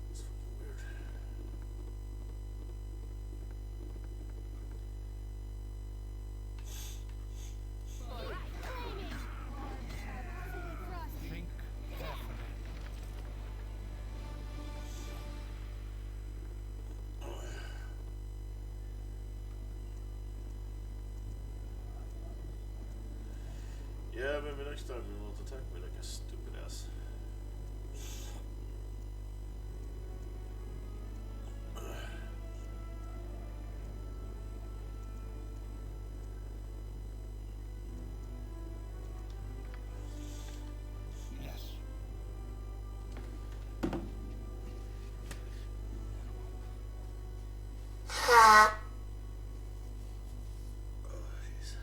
It's fucking weird. Think carefully. Yeah, maybe next time you won't attack me like a stupid ass. Yes. Oh, jeez.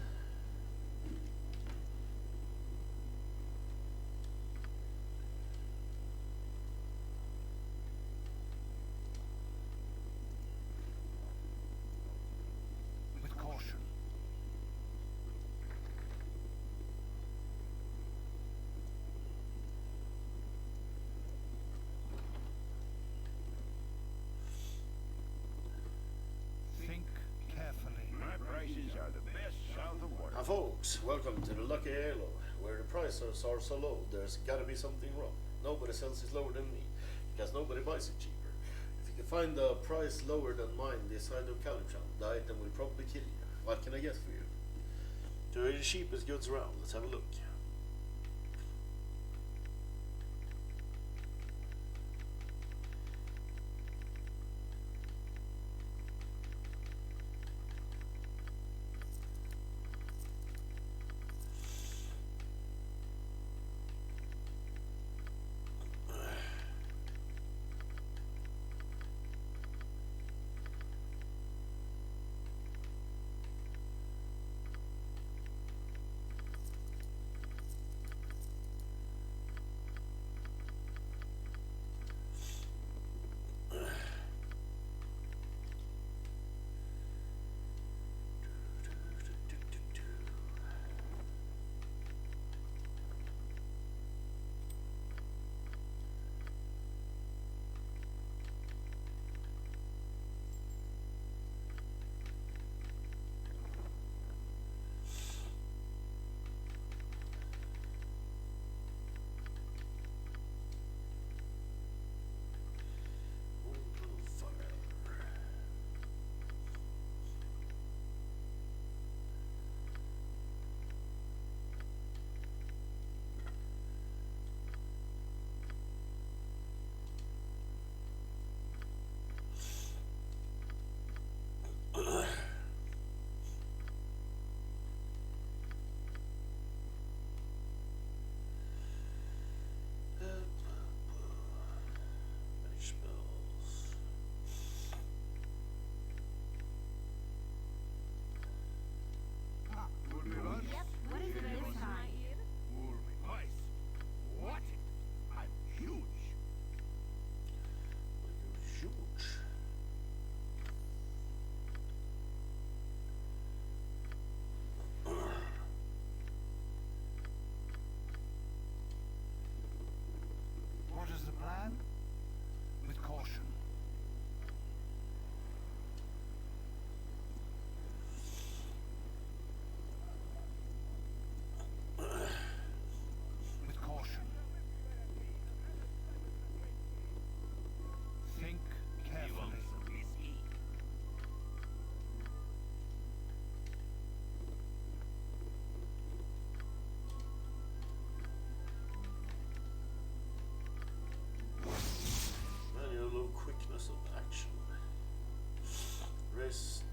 With caution. Think carefully. My prices are the best south of water. Hi folks, welcome to the Lucky Halo, where the prices are so low there's gotta be something wrong. Nobody sells it lower than me, because nobody buys it cheaper. If you can find the price lower than mine this side of Calypso, the item will probably kill you. What can I get for you? To the cheapest goods around, let's have a look.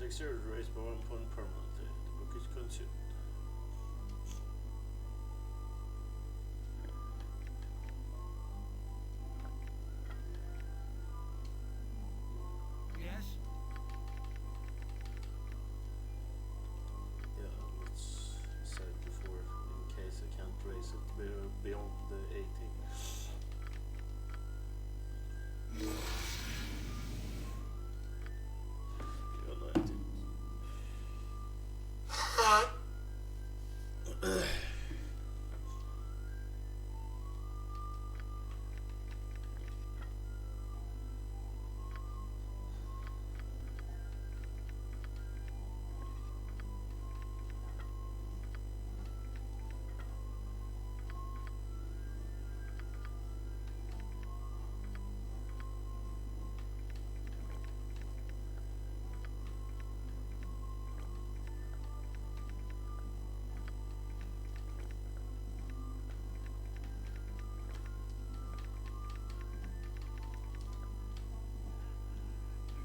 Dexterity raised by 1 point permanently. The book is consumed. Yes? Yeah, let's say it before in case I can't raise it beyond the 18. You're 19.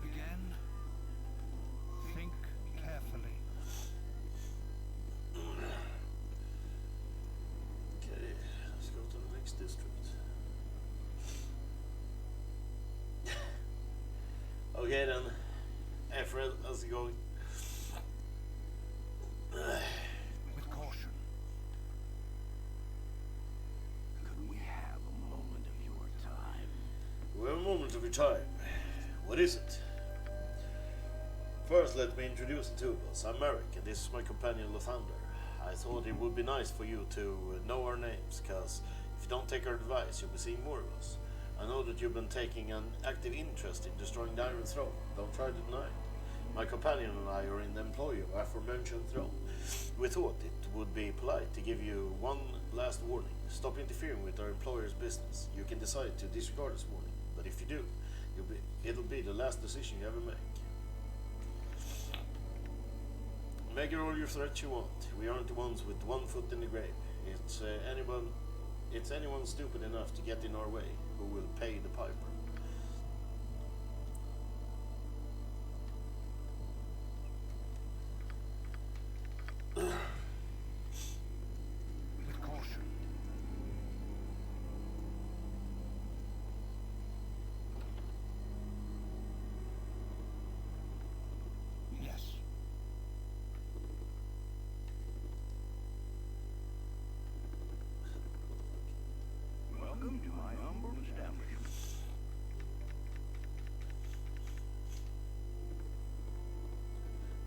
Again, think carefully. Okay, let's go to the next district. Okay then, hey Fred, how's it going? With caution. Could we have a moment of your time? We have a moment of your time. What is it? First, let me introduce the two of us. I'm Merrick, and this is my companion Lathander. I thought it would be nice for you to know our names, because if you don't take our advice, you'll be seeing more of us. I know that you've been taking an active interest in destroying the Iron Throne. Don't try to deny it. My companion and I are in the employ of aforementioned throne. We thought it would be polite to give you one last warning. Stop interfering with our employer's business. You can decide to disregard this warning, but if you do, it'll be the last decision you ever make. Make all your threats you want. We aren't the ones with 1 foot in the grave. It's anyone stupid enough to get in our way who will pay the piper. With caution. Yes. Welcome to my humble establishment.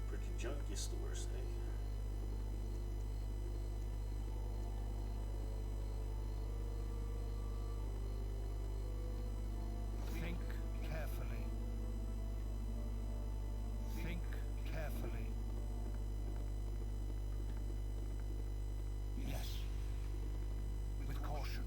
Pretty junky stores, eh? Think carefully. Think carefully. Yes. With caution.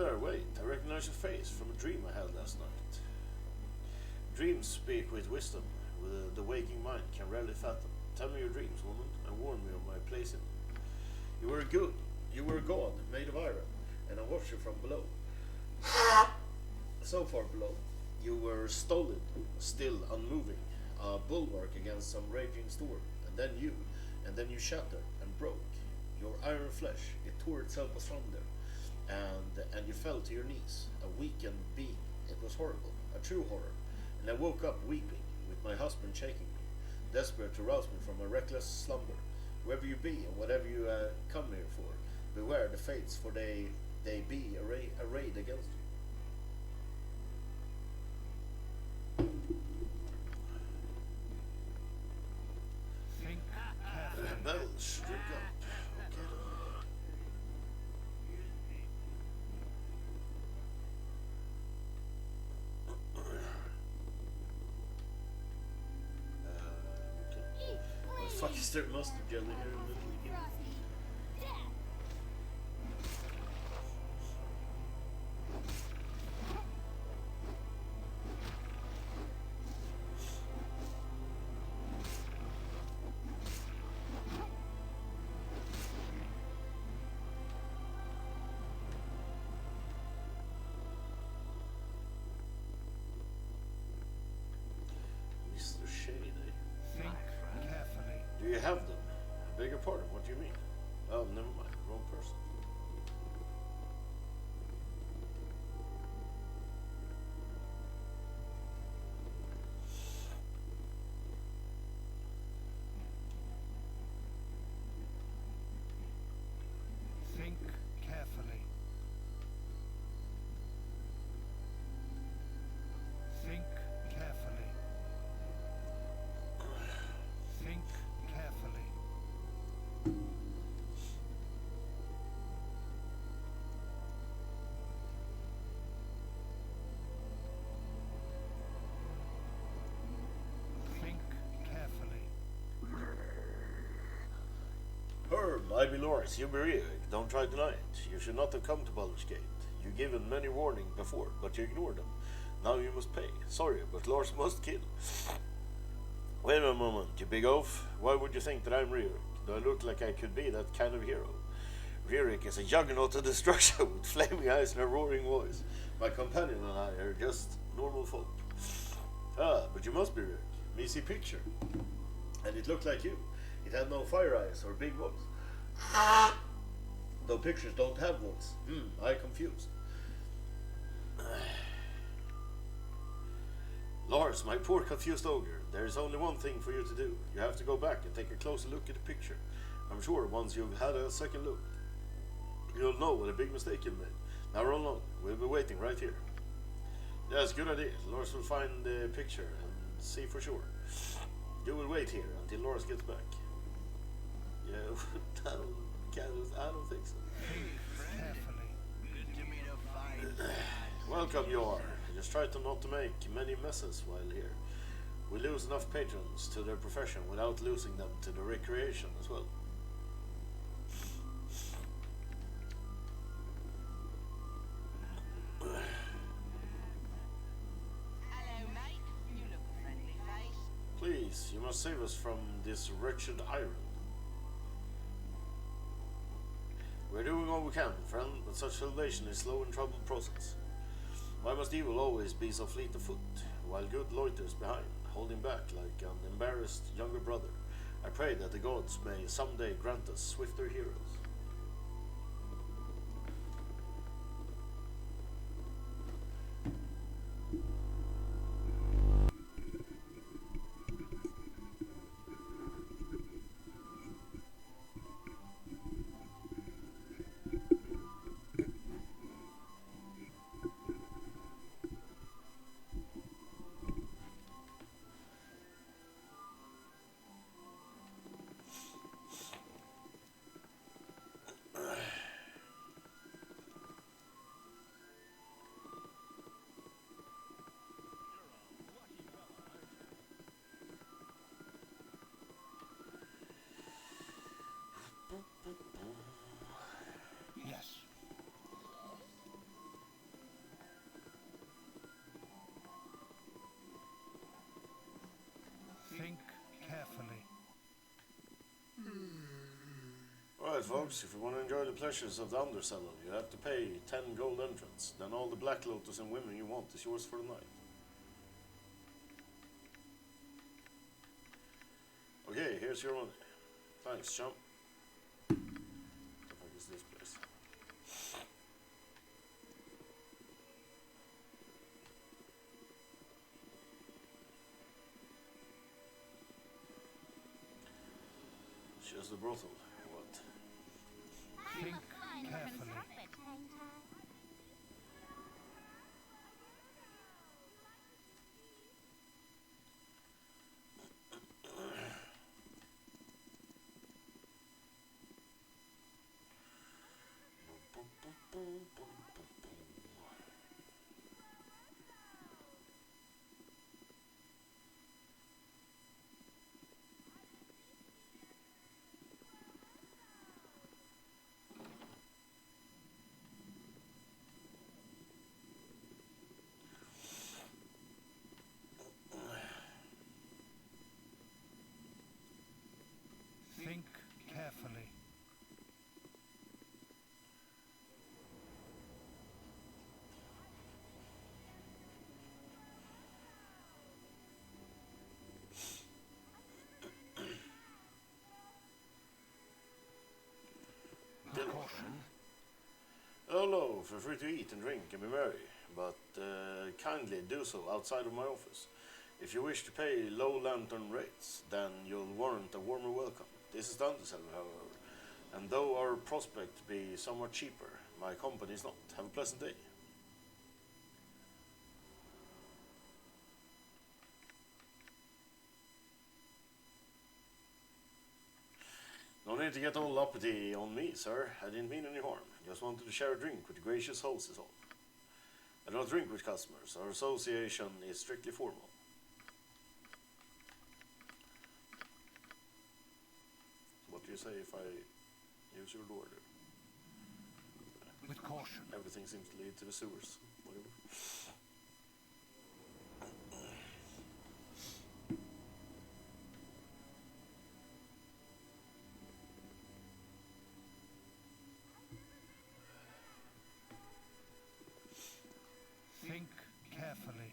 there, wait. I recognize your face from a dream I had last night. Dreams speak with wisdom, with the waking mind can rarely fathom. Tell me your dreams, woman, and warn me of my place in them. You were good. You were a god, made of iron, and I watched you from below. So far below, you were stolid, still unmoving, a bulwark against some raging storm, and then you shattered and broke. Your iron flesh, it tore itself asunder, and you fell to your knees, a weakened being. It was horrible, a true horror, and I woke up weeping, with my husband shaking me, desperate to rouse me from a reckless slumber. Whoever you be, and whatever you come here for, beware the fates, for they be arrayed against you. Think carefully. Bell, struck up. Okay then. Okay. What the fuck is there mustard jelly here in the beginning? Mr. Shade, eh? Think carefully. Do you have them? I beg your pardon, what do you mean? Oh, never mind, wrong person. Think carefully. Think carefully. Think carefully. Think carefully. Herb, I be Loris, you be Riek. Don't try to deny it. You should not have come to Baldursgate. You given many warning before, but you ignored them. Now you must pay. Sorry, but Lars must kill. Wait a moment, you big oaf. Why would you think that I'm Riek? Do I look like I could be that kind of hero? Riek is a juggernaut of destruction with flaming eyes and a roaring voice. My companion and I are just normal folk. Ah, but you must be Riek. Me see picture. And it looked like you. It had no fire eyes or big voice. Though pictures don't have voice. I confused. Lars, my poor confused ogre, there is only one thing for you to do. You have to go back and take a closer look at the picture. I'm sure once you've had a second look, you'll know what a big mistake you made. Now run along. We'll be waiting right here. Yes, good idea. Lars will find the picture and see for sure. You will wait here until Lars gets back. Yeah, I don't think so. Carefully. Welcome you are. Just try to not to make many messes while here. We lose enough patrons to their profession without losing them to the recreation as well. Hello, mate. You look a friendly face. Please, you must save us from this wretched iron. We're doing all we can, friend, but such salvation is slow and troubled process. Why must evil always be so fleet of foot, while good loiters behind, holding back like an embarrassed younger brother? I pray that the gods may someday grant us swifter heroes. Alright folks, if you want to enjoy the pleasures of the Undercellar, you have to pay 10 gold entrance. Then all the Black Lotus and women you want is yours for the night. Okay, here's your money. Thanks, chump. What the fuck is this place? It's just a brothel. What? Think carefully. Think carefully. Hello, feel free to eat and drink and be merry, but kindly do so outside of my office. If you wish to pay low lantern rates, then you'll warrant a warmer welcome. This is the Undercellar, however, and though our prospect be somewhat cheaper, my company is not. Have a pleasant day. No need to get all uppity on me, sir. I didn't mean any harm. Just wanted to share a drink with the gracious host is all. I don't drink with customers. Our association is strictly formal. What do you say if I use your door there? With caution. Everything seems to lead to the sewers. Whatever. Think carefully.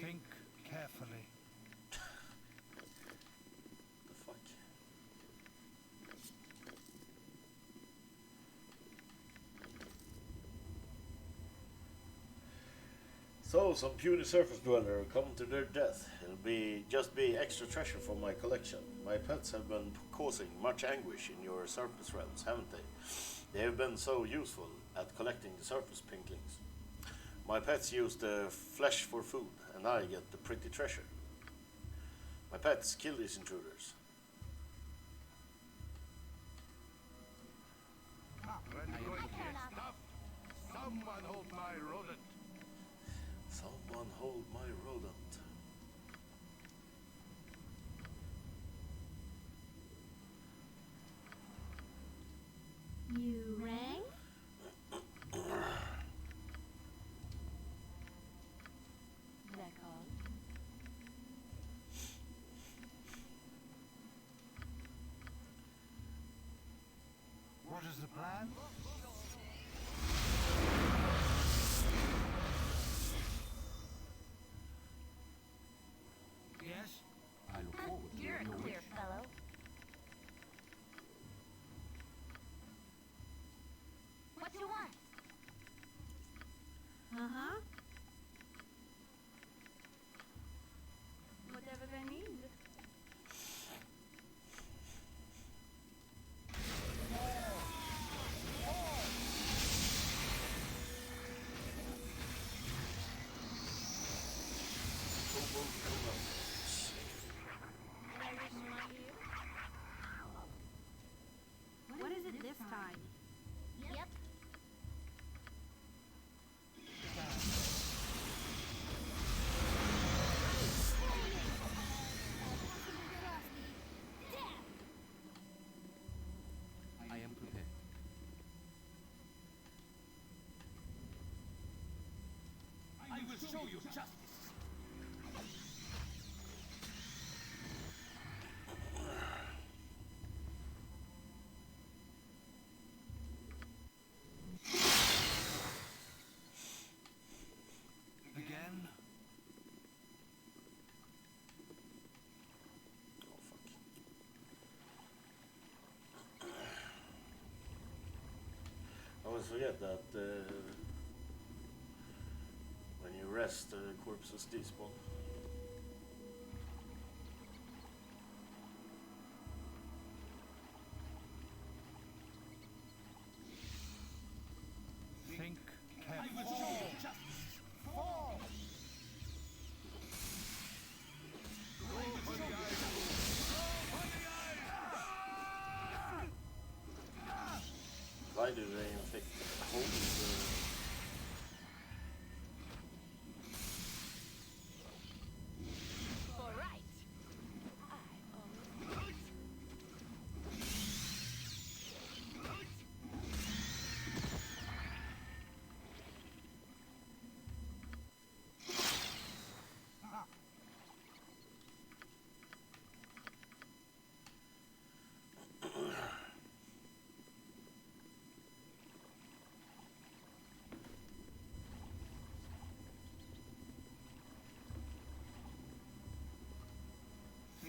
Think carefully. The fuck? So, some puny surface dweller come to their death. It'll just be extra treasure for my collection. My pets have been causing much anguish in your surface realms, haven't they? They have been so useful at collecting the surface pinklings. My pets use the flesh for food, and I get the pretty treasure. My pets kill these intruders. Ready to get stuffed? Someone hold my rodent. Someone hold my rodent. You rang? That all? What is the plan? Yes? I look forward to You're a your queer wish. fellow. What you want? Uh-huh. Whatever they need. What is it this time? Yep. I am prepared. I will show you justice. forget that when you rest, corpses despawn. Think carefully. Fall! Why do they inflict holes? All right. I almost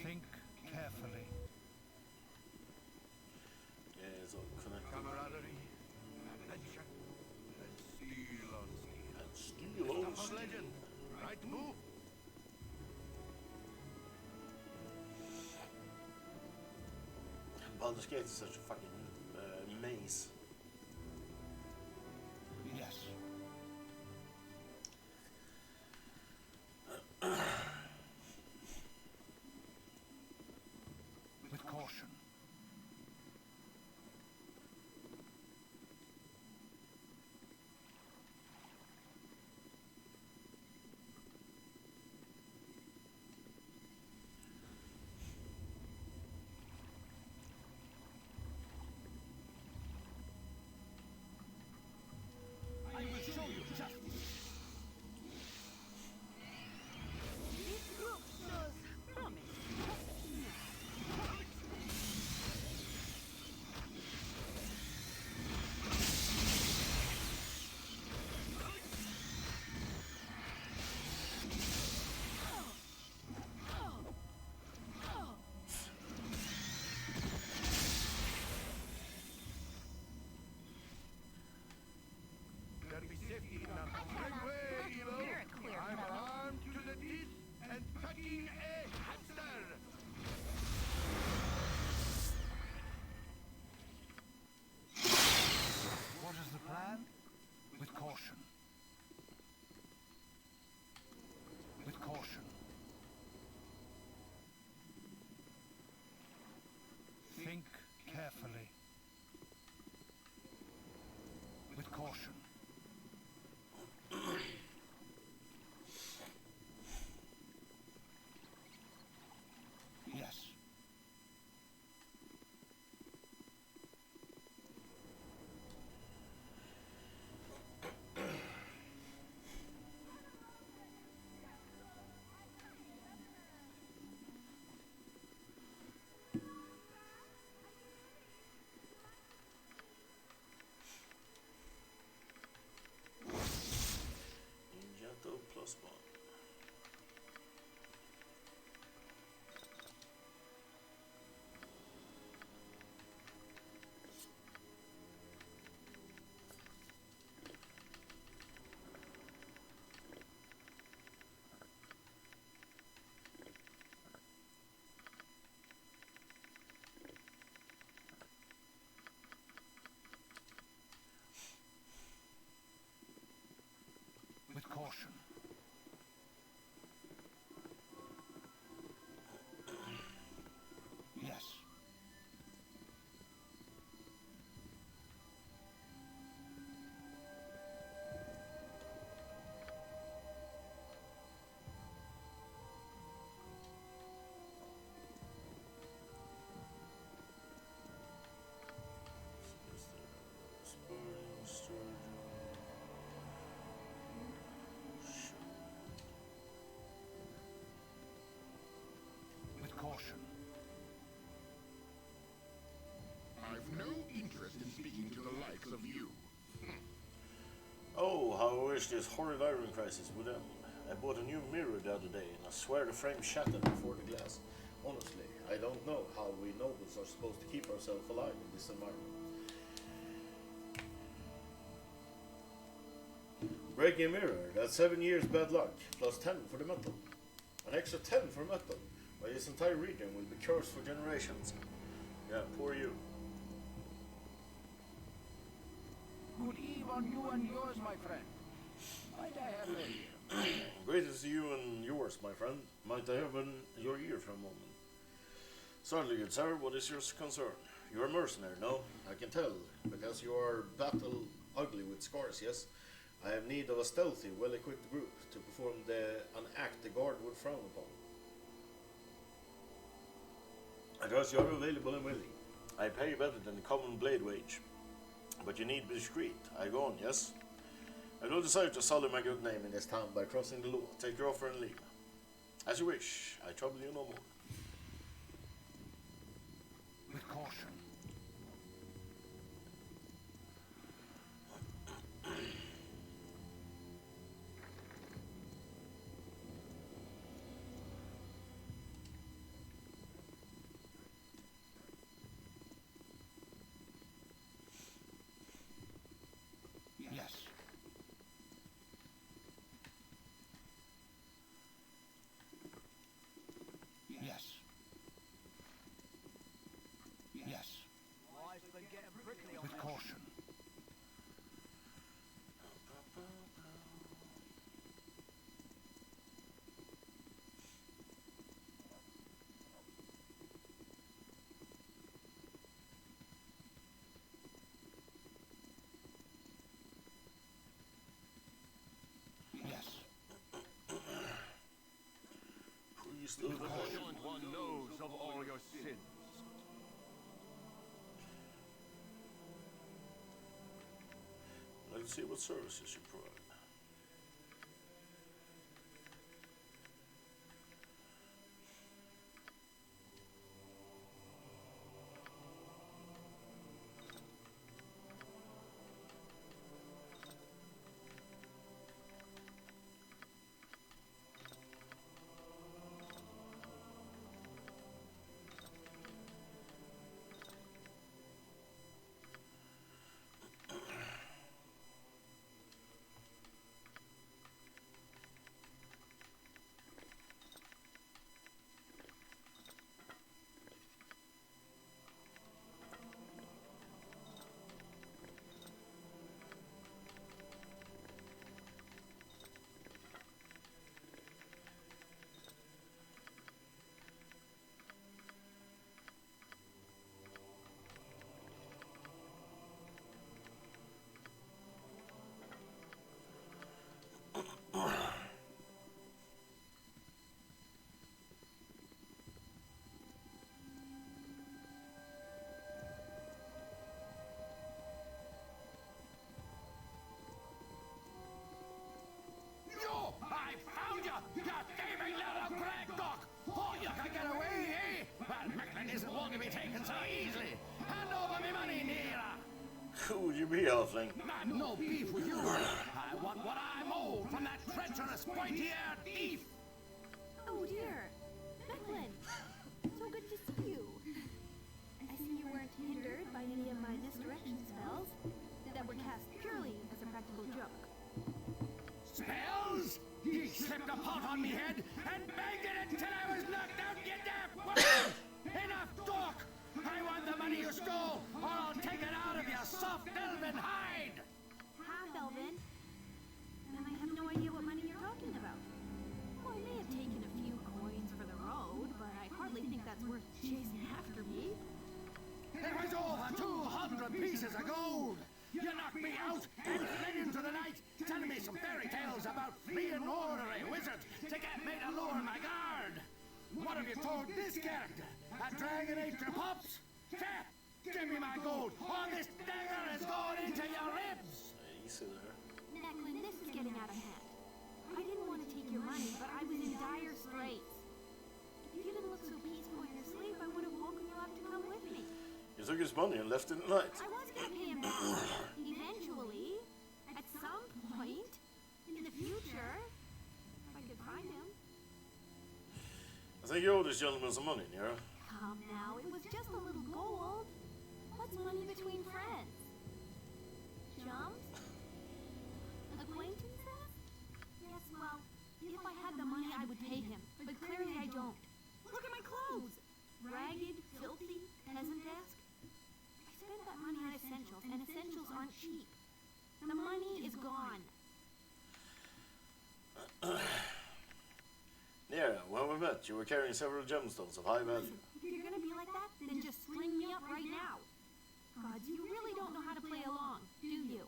Think carefully. Yeah, it's all connected. Camaraderie, adventure, and steel on steel. And steel on Stuff of steel. legend. Right move. Baldursgate is such a fucking maze. Yes. With caution. I will show you justice. This group shows promise. There'll be safety in numbers. Give way, evil. You're a clear I'm fellow. armed to the teeth and packing a hamster. What is the plan? With caution. With caution. Think carefully. With caution. Yes. Ninjato +1. With caution. Yes. With caution. I've no interest in speaking to the likes of you. Oh, how I wish this horrid iron crisis would end. I bought a new mirror the other day, and I swear the frame shattered before the glass. Honestly, I don't know how we nobles are supposed to keep ourselves alive in this environment. Breaking a mirror, that's 7 years bad luck, plus 10 for the metal. An extra 10 for metal, while this entire region will be cursed for generations. Yeah, poor you. Good eve on you and yours, my friend. Might I have your ear? Greatest to you and yours, my friend. Might I have your ear for a moment? Certainly, good sir. What is your concern? You are a mercenary, no? I can tell, because you are battle ugly with scars, yes? I have need of a stealthy, well-equipped group to perform an act the guard would frown upon. I trust you are available and willing. I pay you better than the common blade wage. But you need be discreet. I go on, yes? I have no desire to sully my good name in this town by crossing the law. Take your offer and leave. As you wish. I trouble you no more. With caution. Yes. Yes. Yes. With caution. Yes. Who you still the Vigilant one knows of all your sins. Let's see what services you provide. You! I found you! You thieving little Greg Duck! Oh, you can get away, eh? Well, Macklin isn't one to be taken so easily. Hand over me money, Nira! Who would you be, Halfling? I'm no beef with you. I want what I'm owed from that treacherous, pointy-eared thief! Oh dear. Becklin, so good to see you. I see you weren't hindered by any of my misdirection spells that were cast purely as a practical joke. Spells? He slipped a pot on me head and banged it until I was knocked out, you damn woman! Enough talk! I want the money you stole, or I'll take it out of your soft elven hide! Half Elvin? And I have no idea what money you're talking about. Well, I may have taken a few coins for the road, but I hardly think that's worth chasing after me. It was over 200 pieces of gold! You knocked me out and fled into the night, telling me some fairy tales about fleeing ordinary wizards to get me to lower my guard! What have you told this character? A dragon ate your pups? Fat! Give me my gold, or this dagger is going into your ribs! Easy there. Becklin, this is getting out of hand. I didn't want to take your money, but I was in dire straits. If you didn't look so peaceful in your sleep, I would have woken you up to come with me. You took his money and left in the night. I was going to pay him back. Eventually. At some point. In the future. If I could find him. I think you owe this gentleman some money, Nira. Come now, it was just a little gold. What's money between friends? Jumps? Acquaintances? You were carrying several gemstones of high value. Listen, if you're gonna be like that, then just sling me up right now. Gods, you really don't know how to play along, do you?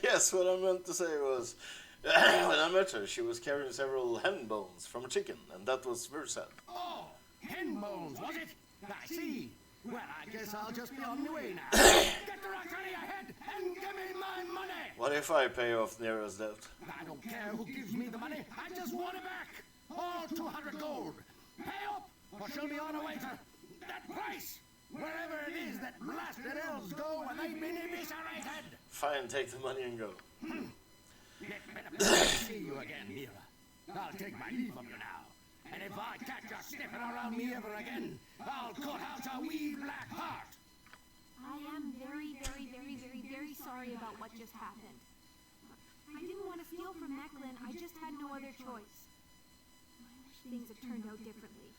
Yes, what I meant to say was, when I met her, she was carrying several hen bones from a chicken, and that was very sad. Oh, hen bones, was it? I see. Well, I guess I'll just be on the way now. Get the rock out of your head and give me my money! What if I pay off Nera's debt? I don't care who gives me the money. I just want it back. All 200 gold. Pay up, or she'll be on her way to that price. Wherever it is that blasted elves go when they've been eviscerated. Fine, take the money and go. It's been a pleasure to see you again, Mira. I'll take my leave of you now. And if I catch you sniffing around me ever again, I'll cut out a wee black heart. I am very, very, very, very, very sorry about what just happened. I didn't want to steal from Mechlin. I just had no other choice. I wish things had turned out differently.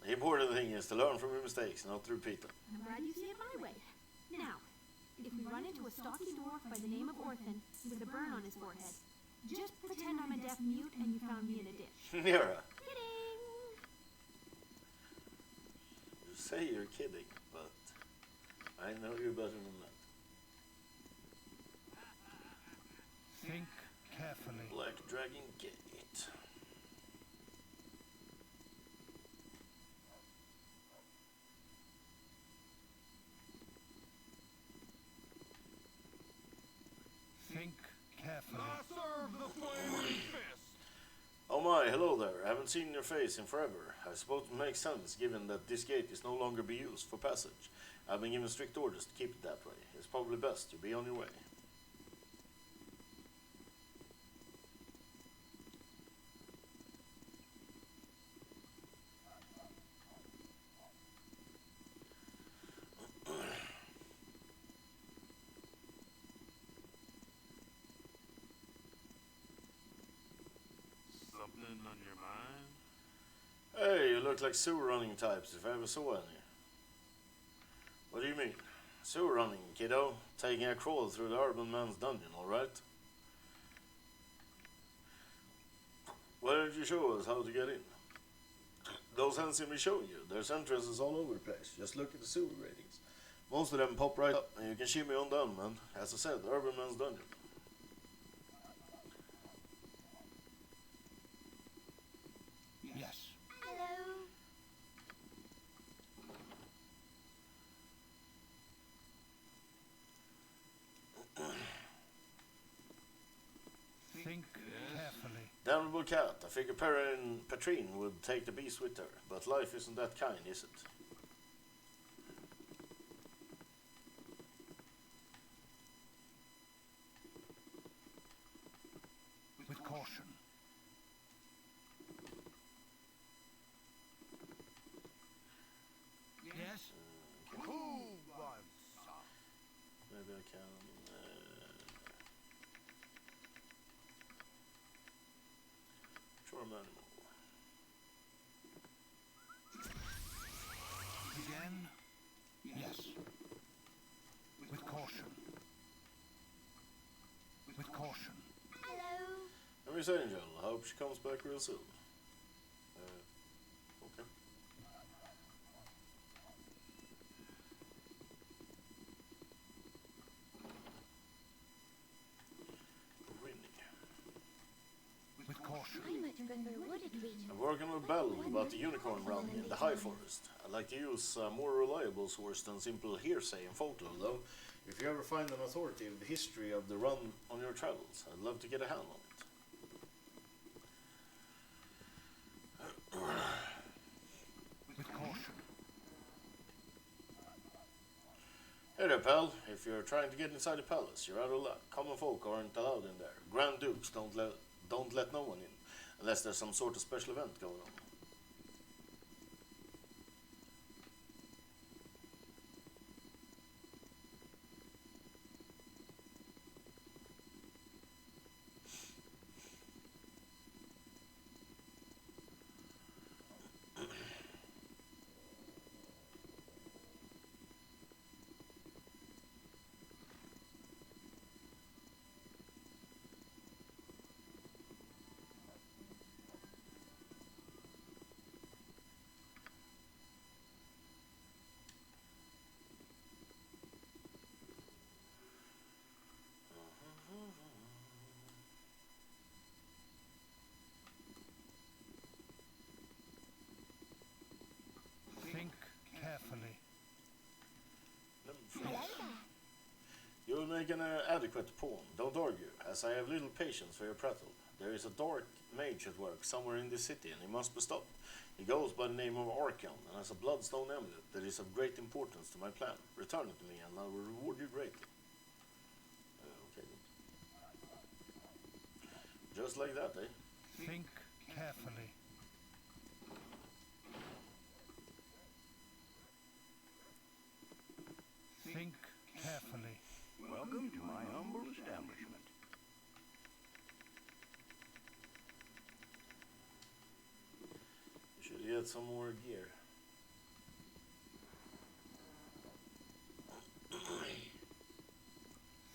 The important thing is to learn from your mistakes, not to repeat them. I'm glad you see it my way. Now, if we run into a stocky dwarf by the name of Orphan with a burn on his forehead, just pretend I'm a deaf mute and you found me in a ditch. Nera, Kidding! you say you're kidding, but I know you better than that. Think carefully. Black Dragon Gate. Think carefully. Serve the flaming fist! Oh my, hello there. I haven't seen your face in forever. I suppose it makes sense, given that this gate is no longer be used for passage. I've been given strict orders to keep it that way. It's probably best you be on your way. Something on your mind? Hey, you look like sewer running types if I ever saw any. What do you mean? Sewer running, kiddo. Taking a crawl through the urban man's dungeon, alright? Why don't you show us how to get in? Those hands seem to be showing you. There's entrances all over the place. Just look at the sewer ratings. Most of them pop right up, and you can shimmy on down, man. As I said, the urban man's dungeon. Yes. Hello? Think carefully. Damnable cat. I figure Petrine would take the beast with her, but life isn't that kind, is it? With caution. Yes. Who wants some? Maybe I can. Charm animal. Again. Yes. With caution. With caution. Hello? Miss Angel, I hope she comes back real soon. Okay. With caution. I much prefer wooded regions. I'm working with Bell about the unicorn realm in the High Forest. I'd like to use a more reliable source than simple hearsay and folklore, though. If you ever find an authoritative history of the run on your travels, I'd love to get a hand on it. With caution. Hey there, pal. If you're trying to get inside the palace, you're out of luck. Common folk aren't allowed in there. Grand Dukes don't let no one in, unless there's some sort of special event going on. make an adequate pawn. Don't argue, as I have little patience for your prattle. There is a dark mage at work somewhere in this city, and he must be stopped. He goes by the name of Archon, and has a bloodstone amulet that is of great importance to my plan. Return it to me, and I will reward you greatly. Okay. Just like that, eh? Think carefully. Think carefully. Welcome to my humble establishment. You should get some more gear.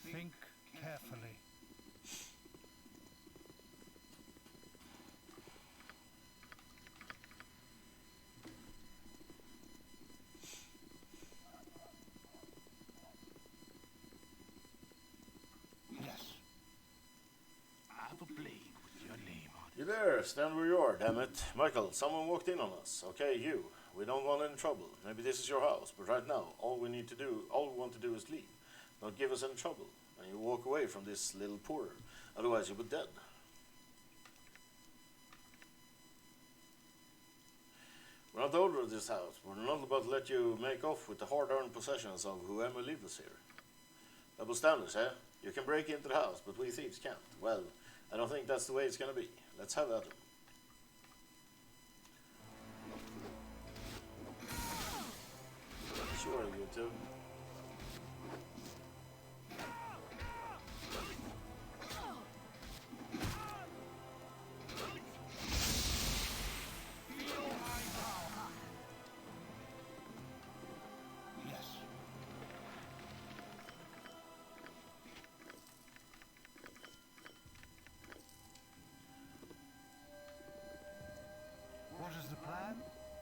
Think carefully. Yes. I have a blade with your name on it. You there, stand where you are, damn it. Michael, someone walked in on us. Okay, you. We don't want any trouble. Maybe this is your house, but right now, all we want to do is leave. Not give us any trouble. And you walk away from this little porter. Otherwise you'll be dead. We're not the owner of this house. We're not about to let you make off with the hard-earned possessions of whoever lives here. Double standards, eh? You can break into the house, but we thieves can't. Well, I don't think that's the way it's gonna be. Let's have at it. Sure, you two. Yes. What is the plan?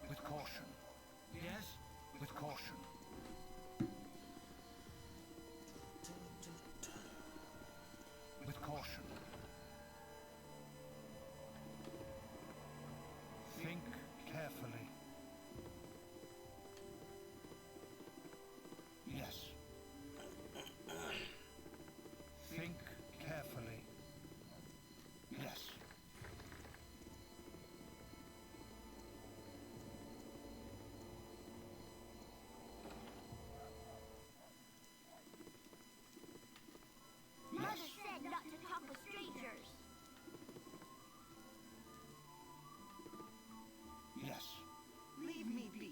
With caution. Yes? With caution. With caution. Think carefully. Yes. Think carefully. Yes. Mother said not to talk with strangers. Yes. Leave me be,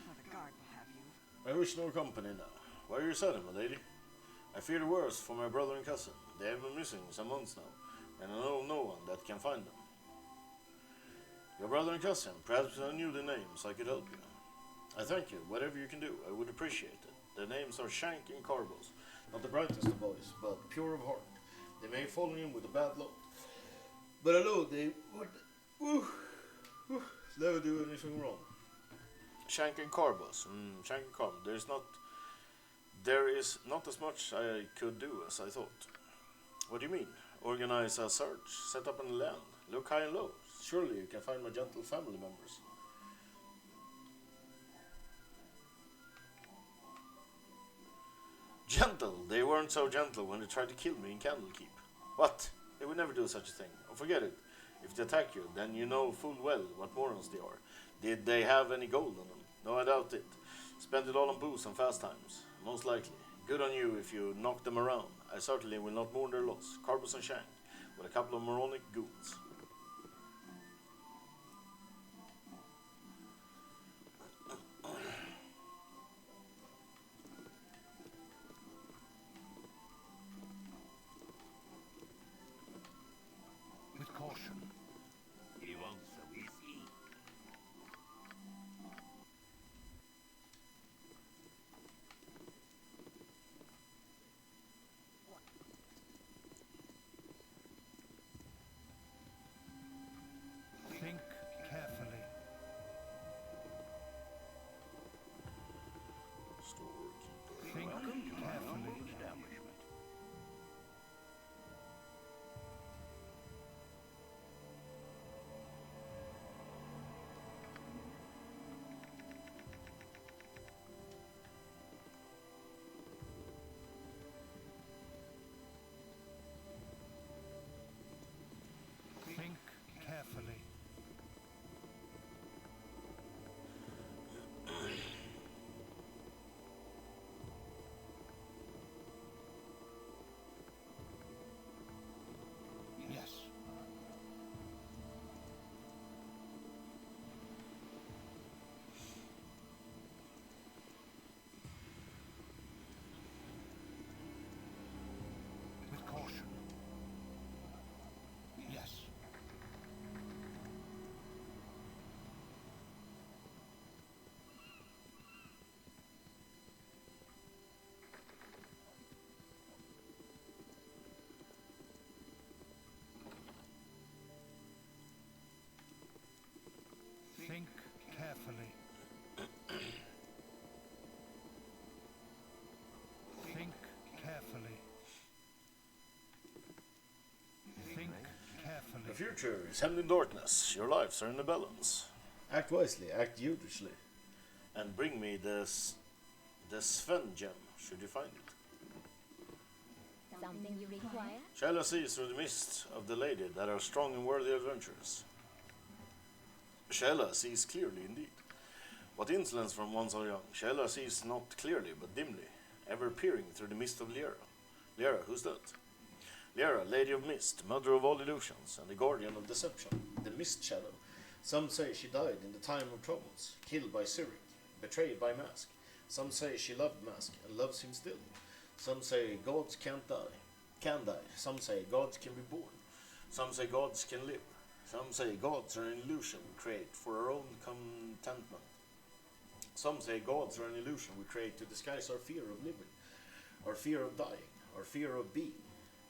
or the guard will have you. I wish no company now. Where are you settled, my lady? I fear the worst for my brother and cousin. They have been missing some months now, and I know of no one that can find them. Your brother and cousin, perhaps I knew the names, I could help you. I thank you, whatever you can do, I would appreciate it. Their names are Shank and Carbos, not the brightest of boys, but pure of heart. They may have fallen in with a bad lot, but I know they would never do anything wrong. Shank and Carbos, Shank and Carbos, there is not as much I could do as I thought. What do you mean? Organize a search, set up on the land, look high and low. Surely you can find my gentle family members. Gentle? They weren't so gentle when they tried to kill me in Candlekeep. What? They would never do such a thing. Oh, forget it. If they attack you, then you know full well what morons they are. Did they have any gold on them? No, I doubt it. Spent it all on booze and fast times. Most likely. Good on you if you knock them around. I certainly will not mourn their loss. Carbos and Shank, with a couple of moronic goons. With caution. He wants a whiskey. future is hemmed in darkness. Your lives are in the balance. Act wisely, act judiciously. And bring me the Sven gem, should you find it. Something you require? Shayla sees through the mist of the lady that are strong and worthy adventurers. Shayla sees clearly indeed. What insolence from one so young. Shayla sees not clearly, but dimly, ever peering through the mist of Lyra. Lyra, who's that? Lyra, Lady of Mist, Mother of all illusions, and the guardian of deception, the Mist Shadow. Some say she died in the time of troubles, killed by Cyric, betrayed by Mask. Some say she loved Mask and loves him still. Some say gods can die. Some say gods can be born. Some say gods can live. Some say gods are an illusion we create for our own contentment. Some say gods are an illusion we create to disguise our fear of living, our fear of dying, our fear of being.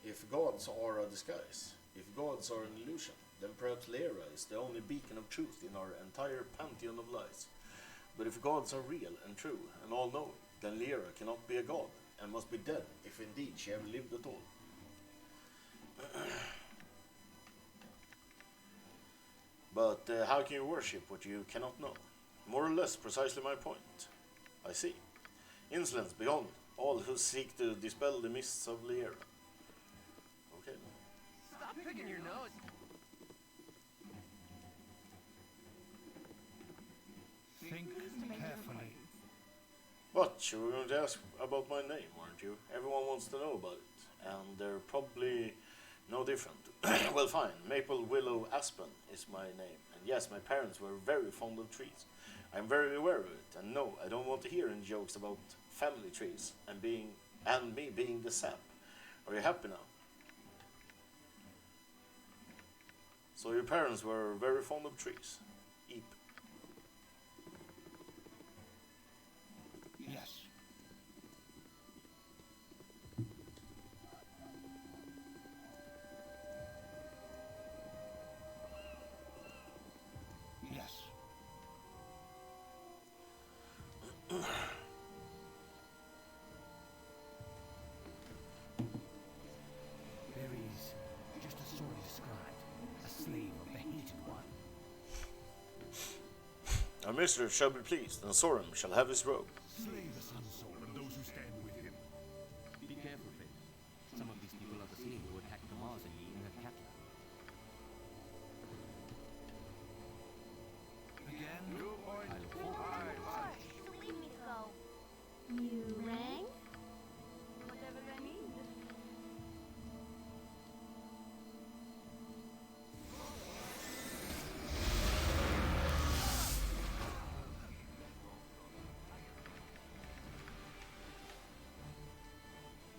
If gods are a disguise, if gods are an illusion, then perhaps Lyra is the only beacon of truth in our entire pantheon of lies. But if gods are real and true and all-knowing, then Lyra cannot be a god, and must be dead if indeed she ever lived at all. But how can you worship what you cannot know? More or less precisely my point. I see. Insolence beyond all who seek to dispel the mists of Lyra. Okay. Stop picking your nose. Think carefully. What? You were going to ask about my name, weren't you? Everyone wants to know about it, and they're probably no different. Well, fine. Maple, Willow, Aspen is my name. And yes, my parents were very fond of trees. I'm very aware of it, and no, I don't want to hear any jokes about family trees and me being the sap. Are you happy now? So your parents were very fond of trees. Eep. Yes. Yes. There is, just as sorely described, a slave of the hated one. Our mistress shall be pleased, and Sorum shall have his robe. Slay the Sun Soul and those who stand with him. Be careful, Finn. Some of these people are the same who attacked the Mars and Yin at Katla. Again? I look forward to it. So leave me to go. You rang? Whatever they need.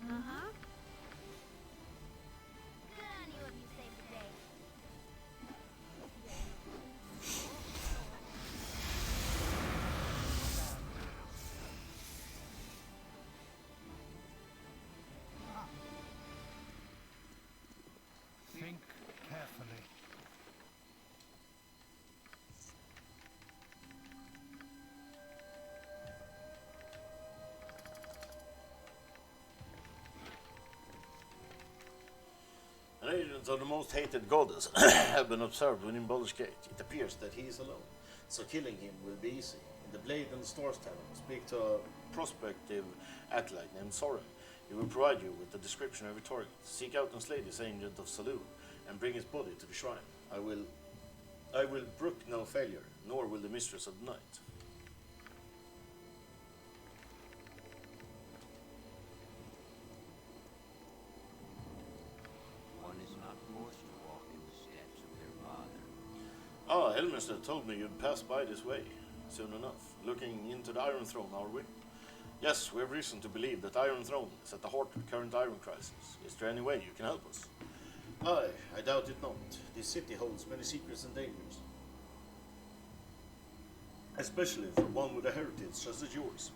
Uh-huh. Good on you if you save the day. Think carefully. An agent of the most hated goddess have been observed within Baldursgate. It appears that he is alone, so killing him will be easy. In the Blade and the Stars Tavern, speak to a prospective acolyte named Soren. He will provide you with a description of every target. Seek out and slay this agent of Saloon, and bring his body to the shrine. I will brook no failure, nor will the mistress of the night. One is not forced to walk in the steps of their father. Ah, Helmester told me you'd pass by this way soon enough. Looking into the Iron Throne, are we? Yes, we have reason to believe that Iron Throne is at the heart of the current Iron Crisis. Is there any way you can help us? Aye, I doubt it not. This city holds many secrets and dangers. Especially for one with a heritage such as yours.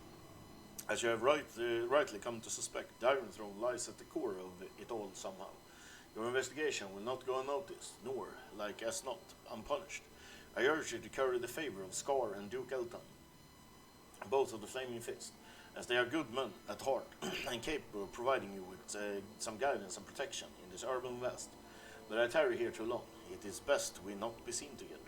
As you have rightly come to suspect, the Iron Throne lies at the core of it all somehow. Your investigation will not go unnoticed, nor, like as not, unpunished. I urge you to curry the favor of Scar and Duke Elton, both of the Flaming Fist, as they are good men at heart and capable of providing you with some guidance and protection in this urban west. But I tarry here too long. It is best we not be seen together.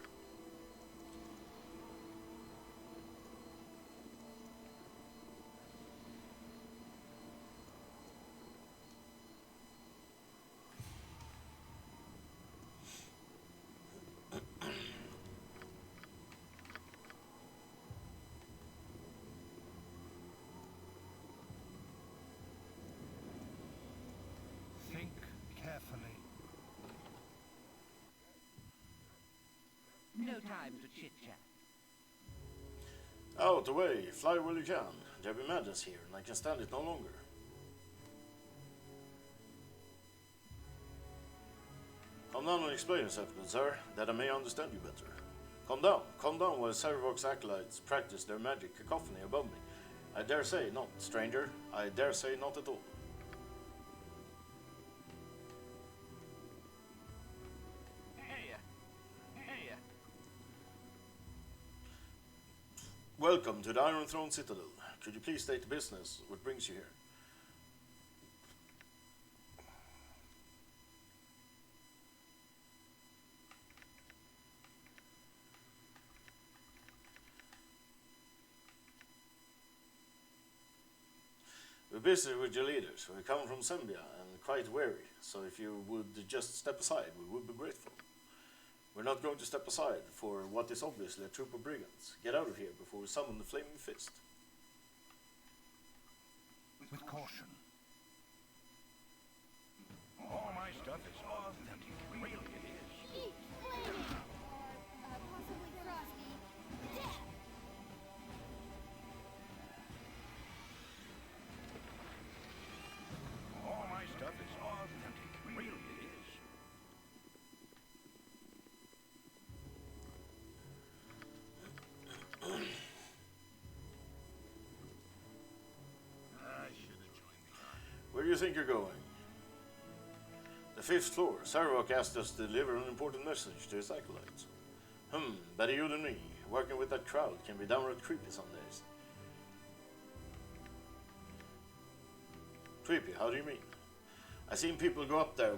Think carefully. No time to chit-chat. Out away, fly while you can. There be madness here, and I can stand it no longer. Come down and explain yourself, good sir, that I may understand you better. Come down while Sarevok's acolytes practice their magic cacophony above me. I dare say not, stranger. I dare say not at all. Hey, Welcome to the Iron Throne Citadel. Could you please state the business? What brings you here? We're busy with your leaders. We come from Zambia and quite weary, so if you would just step aside, we would be grateful. We're not going to step aside for what is obviously a troop of brigands. Get out of here before we summon the Flaming Fist. With caution. All my stuff is authentic. Really, it is. Eat flaming! Or, possibly frosty. Death! All my stuff is authentic. Really, it is. I should have joined the army. Where do you think you're going? The 5th floor. Sarevok asked us to deliver an important message to his acolytes. Better you than me. Working with that crowd can be downright creepy some days. Creepy, how do you mean? I've seen people go up there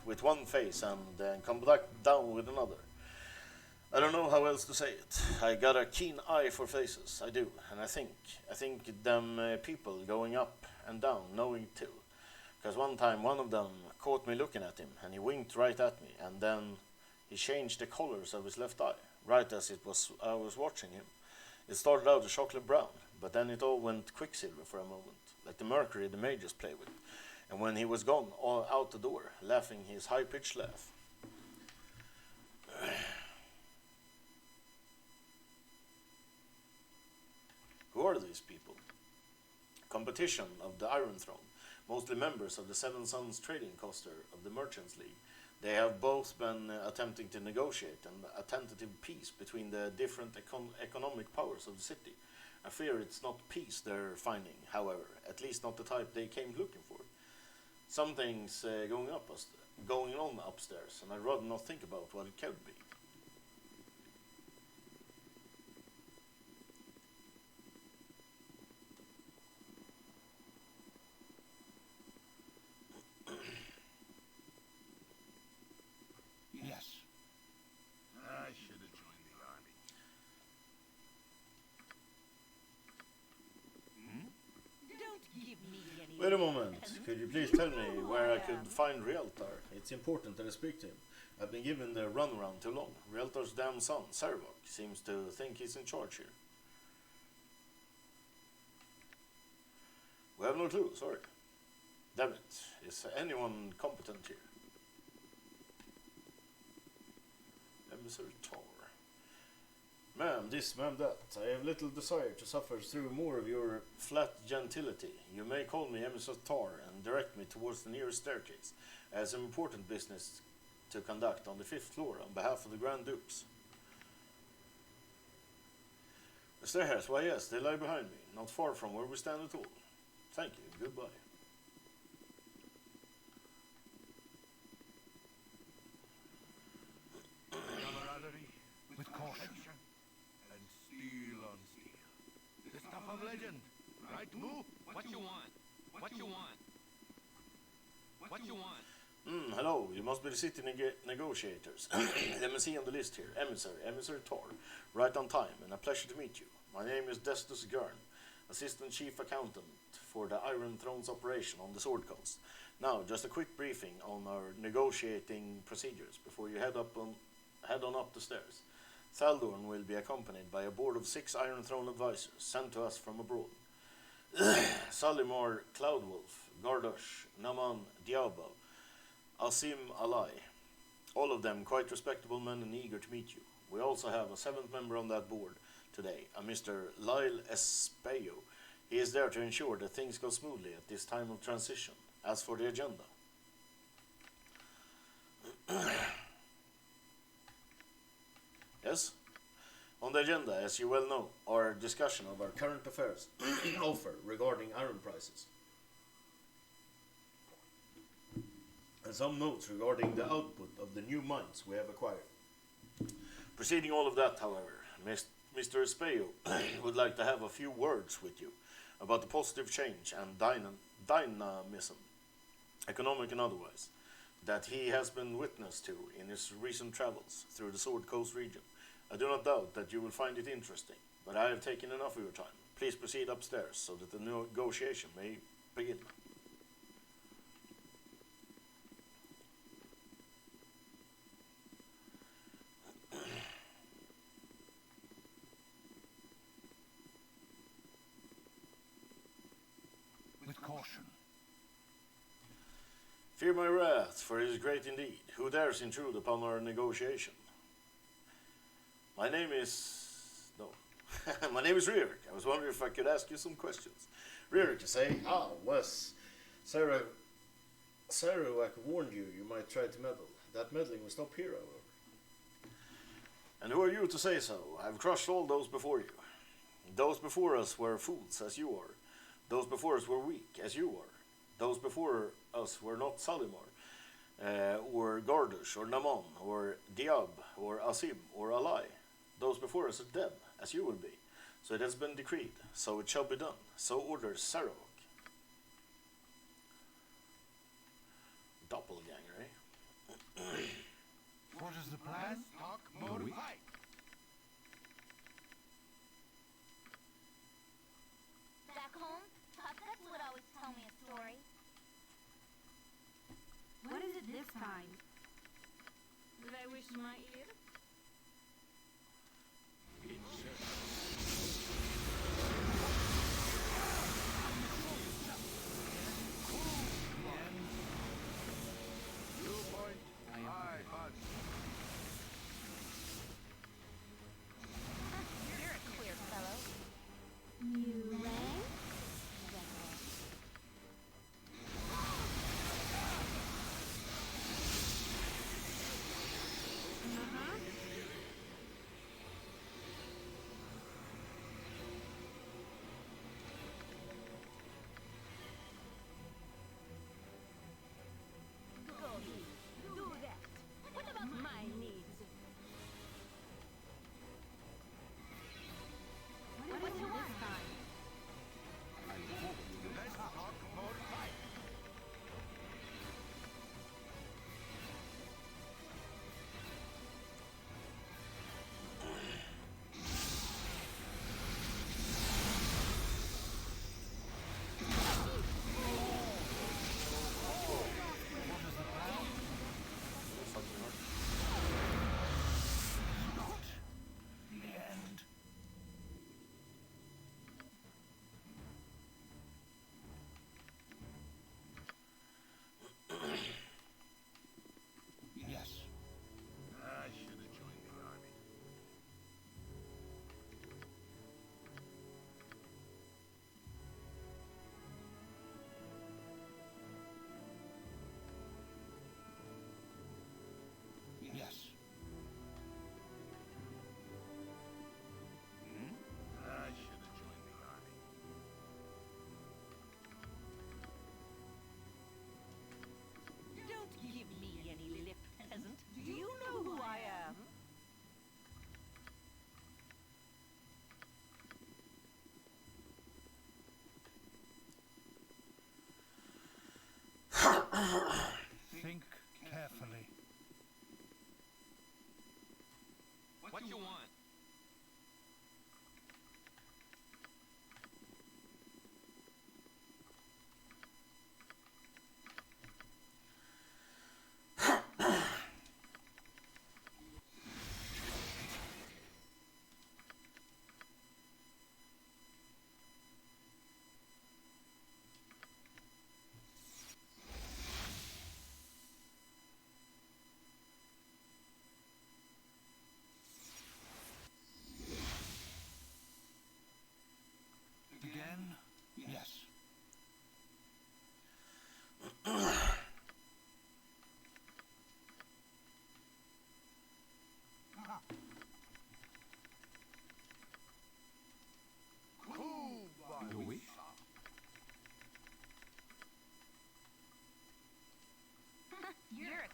with one face and then come back down with another. I don't know how else to say it. I got a keen eye for faces, I do, and I think them people going up and down knowing too. Because one time one of them caught me looking at him and he winked right at me and then he changed the colors of his left eye, right as I was watching him. It started out a chocolate brown, but then it all went quicksilver for a moment, like the mercury the mages play with. And when he was gone, all out the door, laughing his high-pitched laugh. Who are these people? Competition of the Iron Throne, mostly members of the Seven Sons Trading Coster of the Merchants League. They have both been attempting to negotiate a tentative peace between the different economic powers of the city. I fear it's not peace they're finding, however, at least not the type they came looking for. Something's going on upstairs, and I'd rather not think about what it could be. Yes. I should have joined the army. Don't give me any... Wait a moment. Could you please tell me where I could find Rialtar? It's important that I speak to him. I've been given the runaround too long. Rialtar's damn son, Sarevok, seems to think he's in charge here. We have no clue, sorry. Damn it. Is anyone competent here? Emissary Tar. Ma'am, this, ma'am, that. I have little desire to suffer through more of your flat gentility. You may call me Emissary Tar and direct me towards the nearest staircase. I have some important business to conduct on the 5th floor on behalf of the Grand Dukes. The stairs, why yes, they lie behind me, not far from where we stand at all. Thank you, goodbye. Camaraderie with caution. And steel on steel. The stuff of legend. Right, Moo? What you want? What you want? What you want? Hello, you must be the city negotiators. Let me see on the list here. Emissary Tor. Right on time, and a pleasure to meet you. My name is Baldursgate, Assistant Chief Accountant for the Iron Throne's operation on the Sword Coast. Now, just a quick briefing on our negotiating procedures before you head on up the stairs. Thaldorn will be accompanied by a board of 6 Iron Throne advisors sent to us from abroad. Salimar Cloudwolf, Gardosh, Naman Diabo, Asim Alai, all of them quite respectable men and eager to meet you. We also have a 7th member on that board today, a Mr. Lyle Espejo. He is there to ensure that things go smoothly at this time of transition. As for the agenda, yes? On the agenda, as you well know, are a discussion of our current affairs offer regarding iron prices, and some notes regarding the output of the new mines we have acquired. Preceding all of that, however, Mr. Espejo would like to have a few words with you about the positive change and dynamism, economic and otherwise, that he has been witness to in his recent travels through the Sword Coast region. I do not doubt that you will find it interesting, but I have taken enough of your time. Please proceed upstairs so that the negotiation may begin. With caution. Fear my wrath, for it is great indeed. Who dares intrude upon our negotiation? My name is... no. My name is Ririk. I was wondering if I could ask you some questions. Ririk, you say? Ah, was Saruak warned you might try to meddle. That meddling will stop here, however. And who are you to say so? I've crushed all those before you. Those before us were fools, as you are. Those before us were weak, as you are. Those before us were not Salimar, or Gardush, or Naman, or Diab, or Asim, or Alai. Those before us are dead, as you will be. So it has been decreed, so it shall be done. So orders Sarawak. Doppelganger, eh? What is the plan? Talk, mode, fight. Back home, Pop Guts would always tell me a story. What is it this time? They wish my ear. You're a queer fellow. You rang? Uh-huh.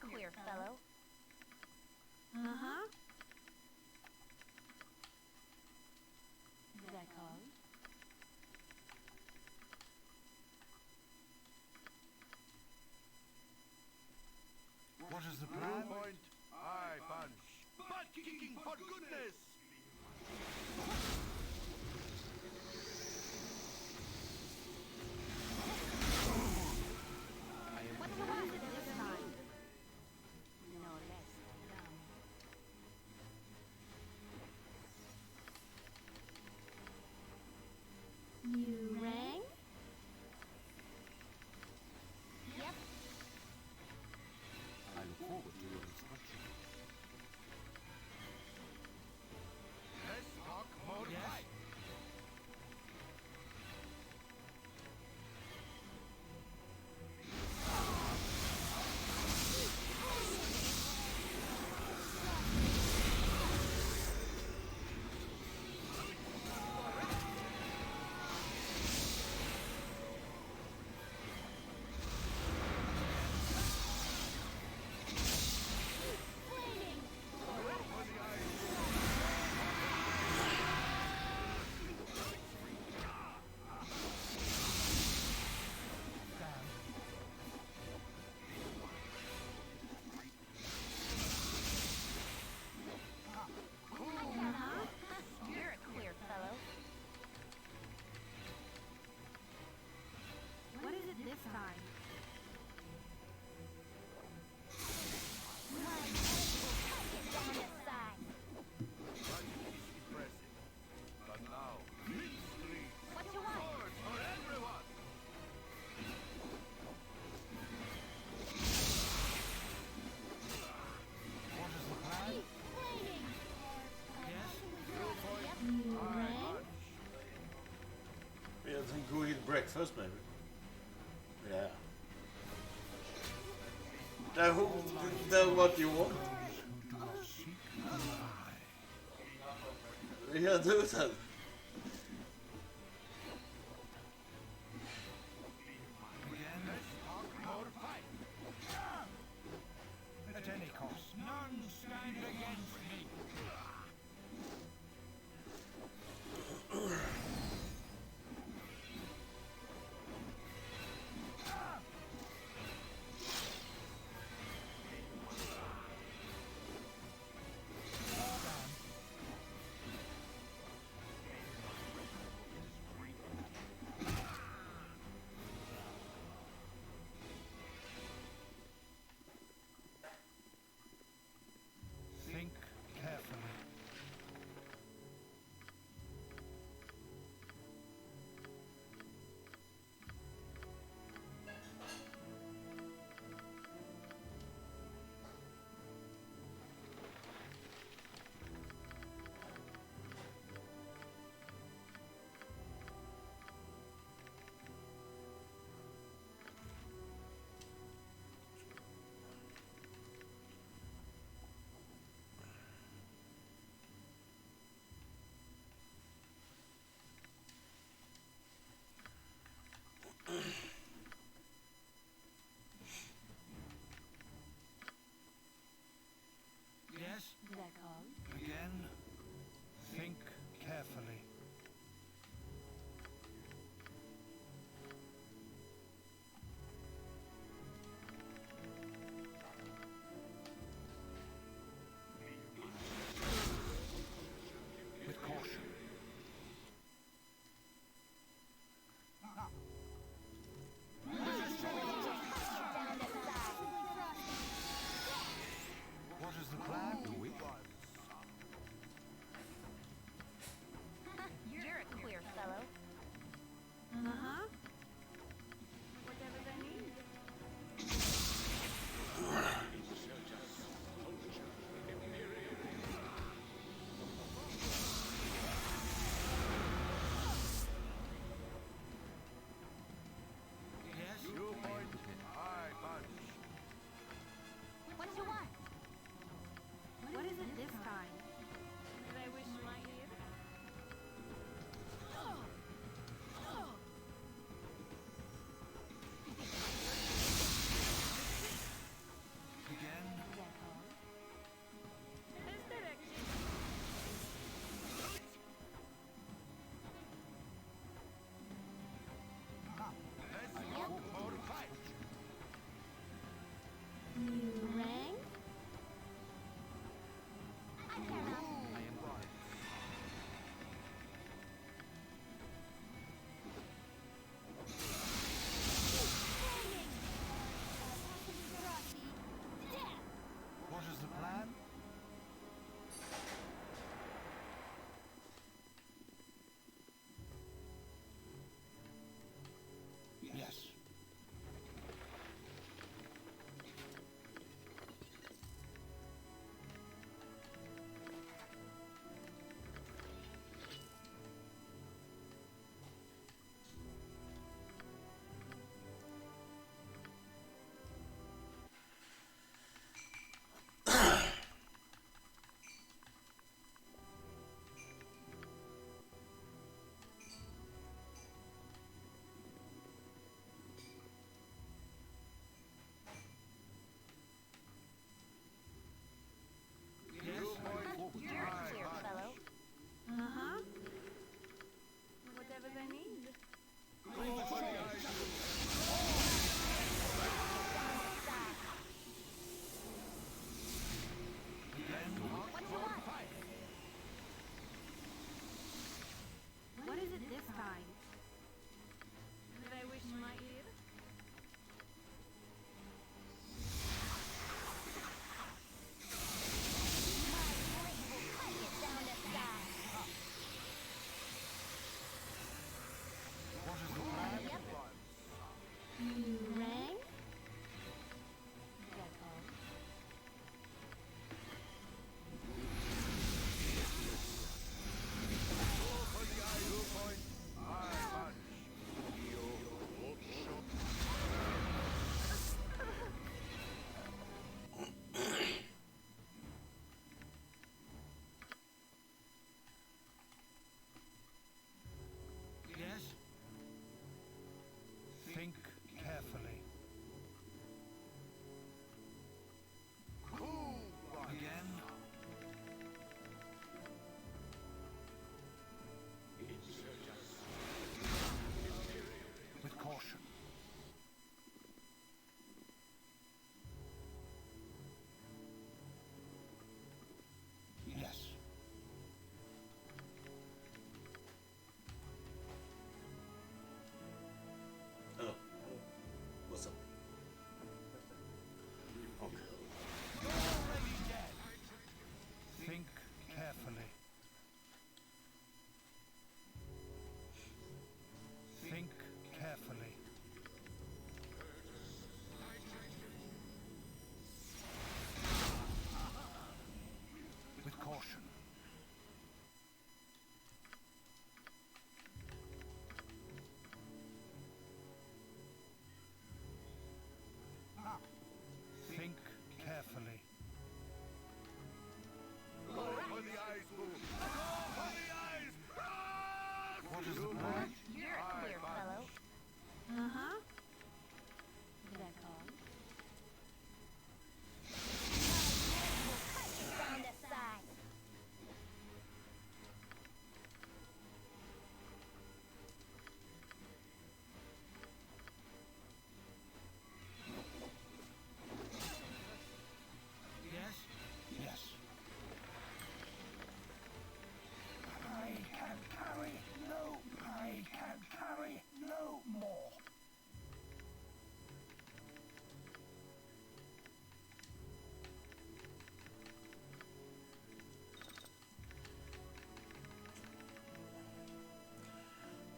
queer fellow. Uh-huh. That all? What is the plan? Point. Aye, punch. Butt kicking for goodness! What was it this time? No less dumb. You rang? Yep. I look forward to your instruction. Let's talk more fight. You're a queer fellow. What is it this time? My head will cut it down the side. That is impressive. But now, Fleet Street. What you want? Swords for everyone! What is the plan? Flaming! Yes? You Aye, rang? punch. Yeah, then go eat breakfast, maybe. Yeah. Then what do you want? Who do not seek the lie. Yeah, do that. Again, Let's talk more fight. at any cost. None stand against me.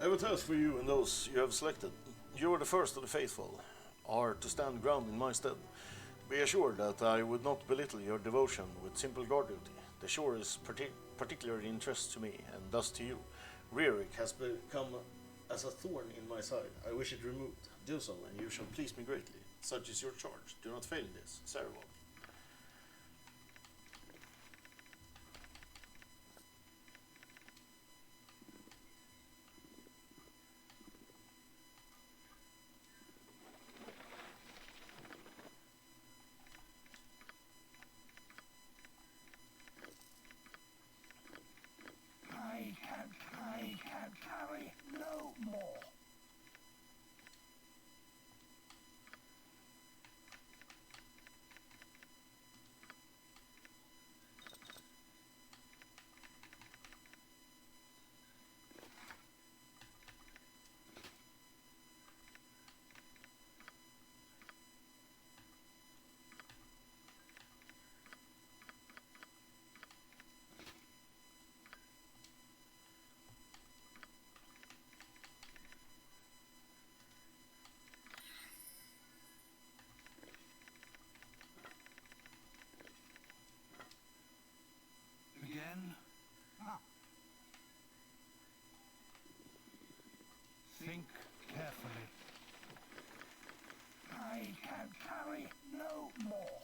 I have a task for you and those you have selected. You are the first of the faithful, are to stand ground in my stead. Be assured that I would not belittle your devotion with simple guard duty. The shore is particularly interest to me, and thus to you. Rierick has become as a thorn in my side. I wish it removed. Do so, and you shall please me greatly. Such is your charge. Do not fail in this. Sarevon. I can carry no more. Again? Think carefully. I can carry no more.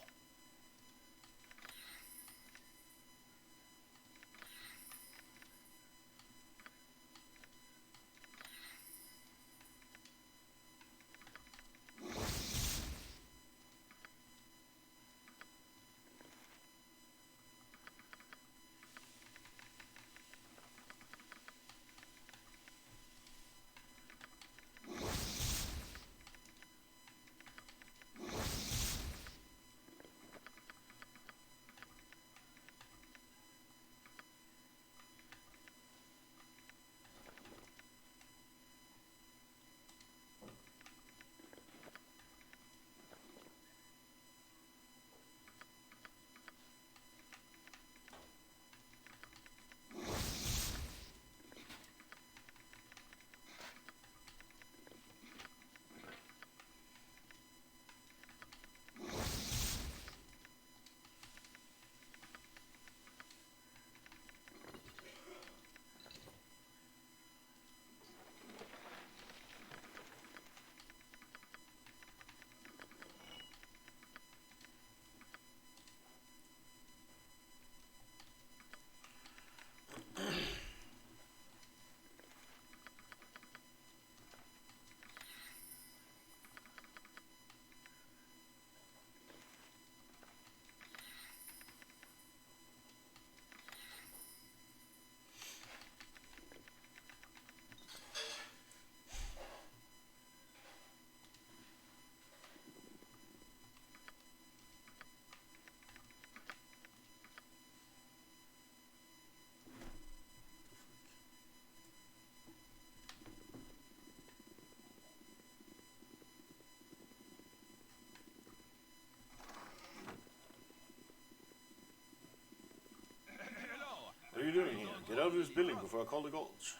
What are you doing here? Get out of this building before I call the guards.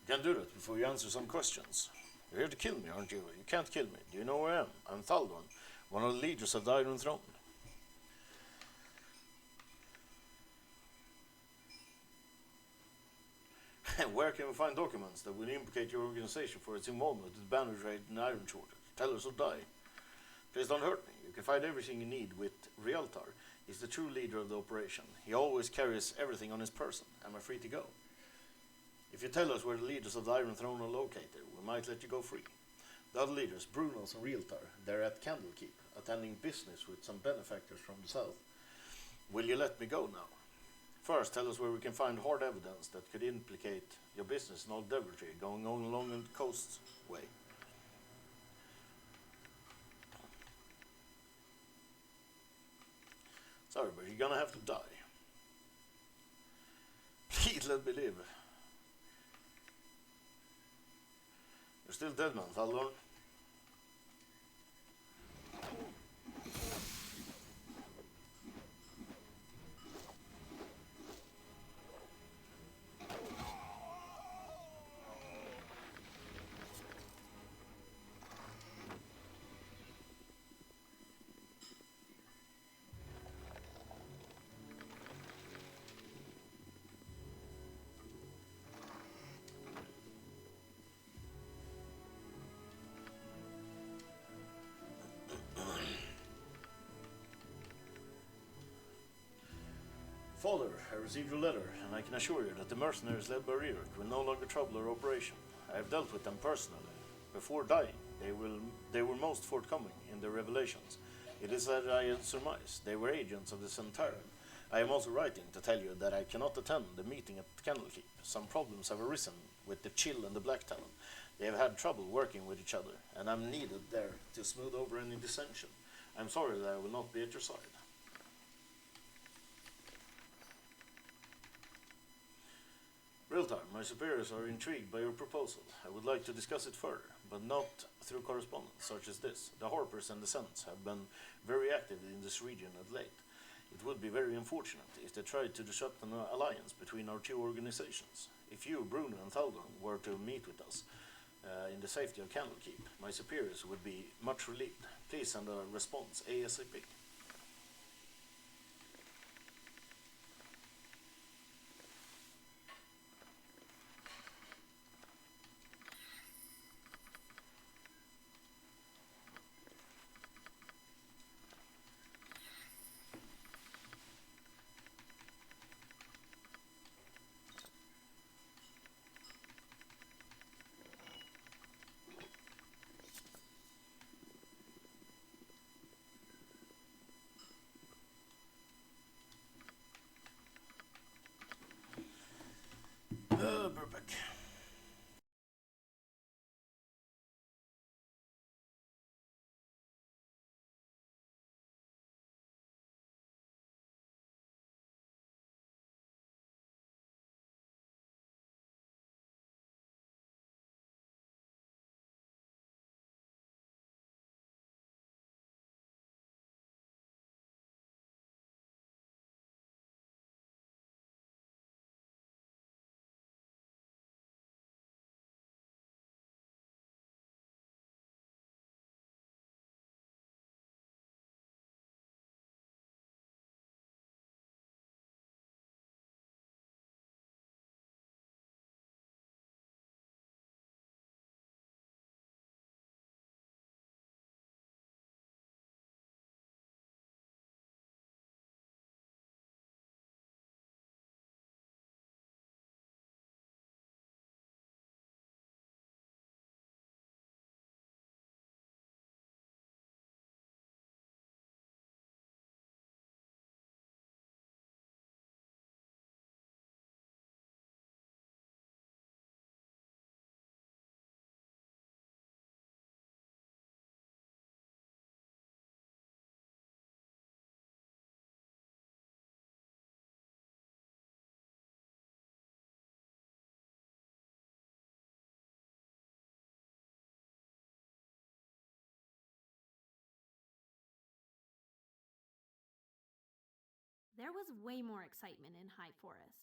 You can't do that before you answer some questions. You're here to kill me, aren't you? You can't kill me. Do you know where I am? I'm Thaldorn, one of the leaders of the Iron Throne. Where can we find documents that will implicate your organization for its involvement with the banner trade and iron shortage? Tell us or die. Please don't hurt me. You can find everything you need with Rialtar. He's the true leader of the operation. He always carries everything on his person. Am I free to go? If you tell us where the leaders of the Iron Throne are located, we might let you go free. The other leaders, Brunos and Rialtar, they're at Candlekeep, attending business with some benefactors from the south. Will you let me go now? First, tell us where we can find hard evidence that could implicate your business in all devilry going on along the coast way. Sorry, but you're gonna have to die. Please let me live. You're still dead, man, Thaldorn. Father, I received your letter, and I can assure you that the mercenaries led by Ririk will no longer trouble our operation. I have dealt with them personally. Before dying, they were most forthcoming in their revelations. It is as I had surmised, they were agents of the Centaurian. I am also writing to tell you that I cannot attend the meeting at Candlekeep. Some problems have arisen with the Chill and the Black Talon. They have had trouble working with each other, and I'm needed there to smooth over any dissension. I'm sorry that I will not be at your side. Realtime, my superiors are intrigued by your proposal. I would like to discuss it further, but not through correspondence such as this. The Harpers and the Sens have been very active in this region of late. It would be very unfortunate if they tried to disrupt an alliance between our two organizations. If you, Bruno, and Thaldon were to meet with us in the safety of Candlekeep, my superiors would be much relieved. Please send a response ASAP. Burbeck. There was way more excitement in High Forest.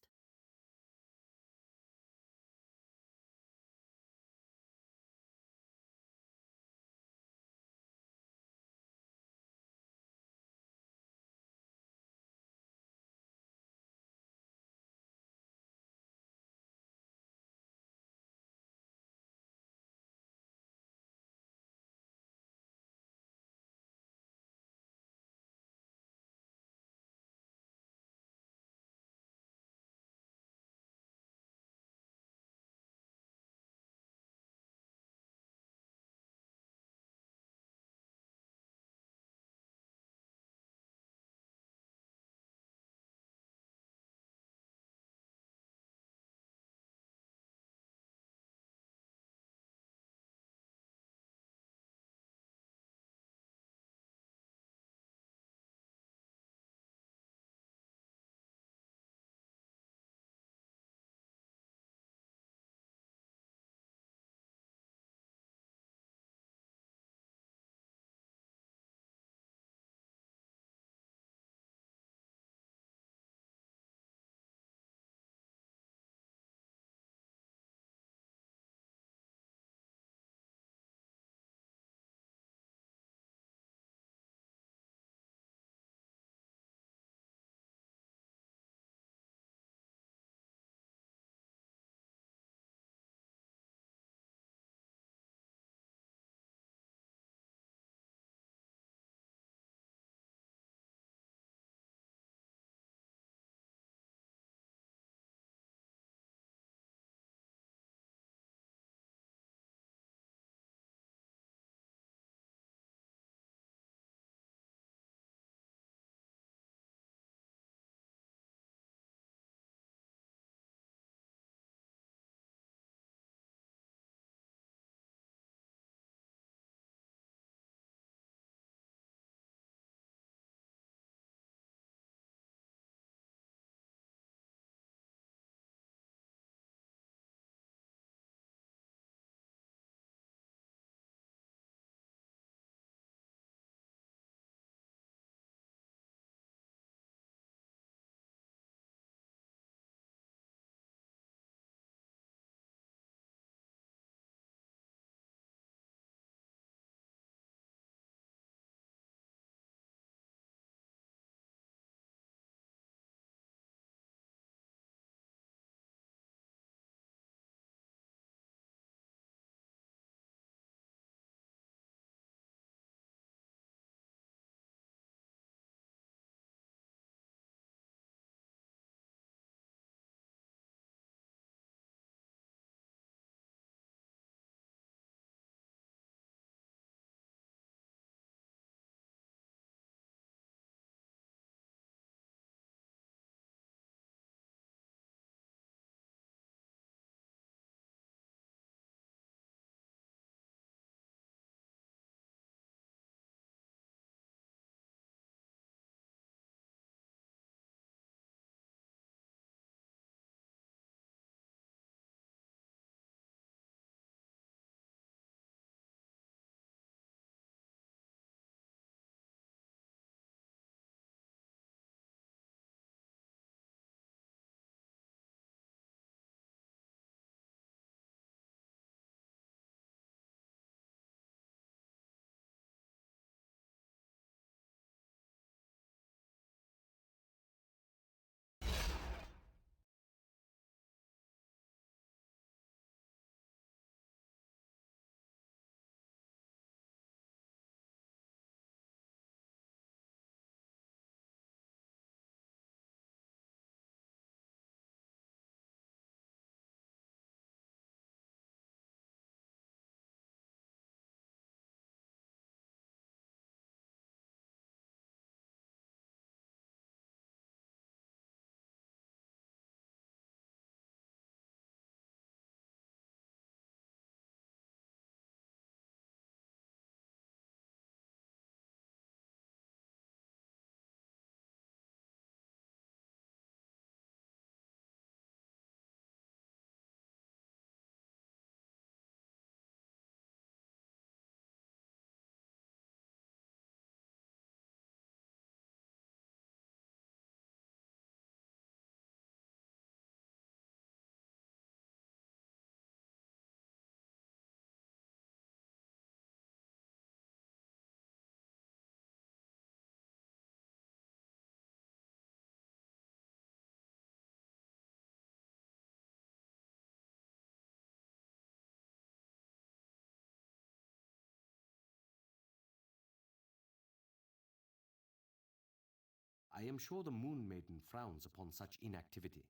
I am sure the Moon Maiden frowns upon such inactivity.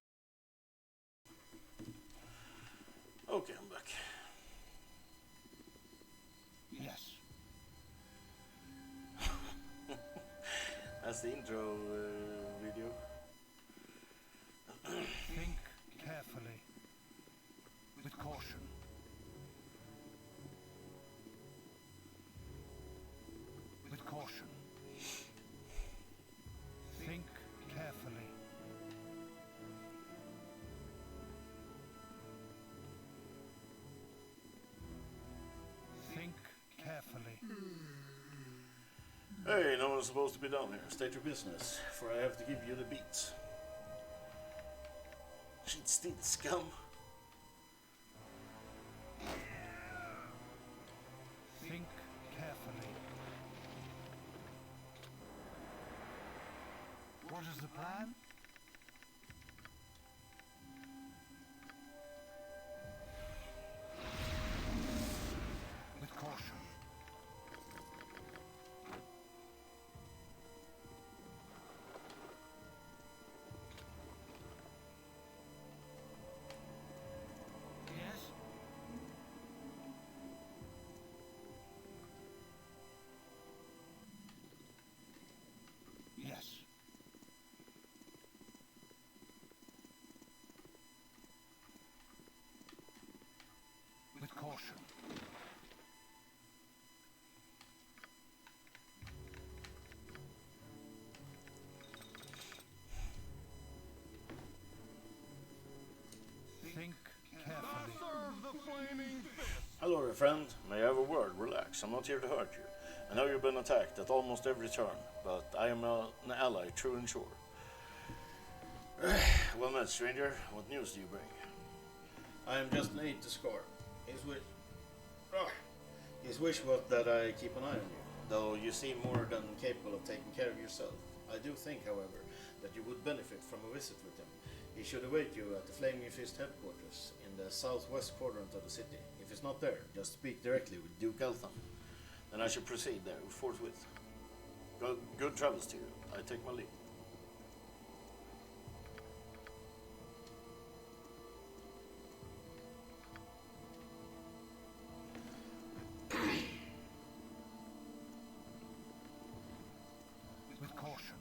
Okay, I'm back. Yes. That's the intro video. Think carefully. With caution. With caution. Think carefully. Think carefully. Hey, no one's supposed to be down here. State your business, for I have to give you the beats. Cheat steal scum. Think carefully. What is the plan? With caution. Yes? Yes. With caution. Think carefully. Serve the flaming fist! Hello there, friend. May I have a word? Relax. I'm not here to hurt you. I know you've been attacked at almost every turn, but I am an ally, true and sure. Well met, stranger. What news do you bring? I am just an aide to Scar. His wish was that I keep an eye on you, though you seem more than capable of taking care of yourself. I do think, however, that you would benefit from a visit with him. He should await you at the Flaming Fist headquarters in the southwest quadrant of the city. If he's not there, just speak directly with Duke Eltham. Then I should proceed there forthwith. Good travels to you. I take my leave. With caution.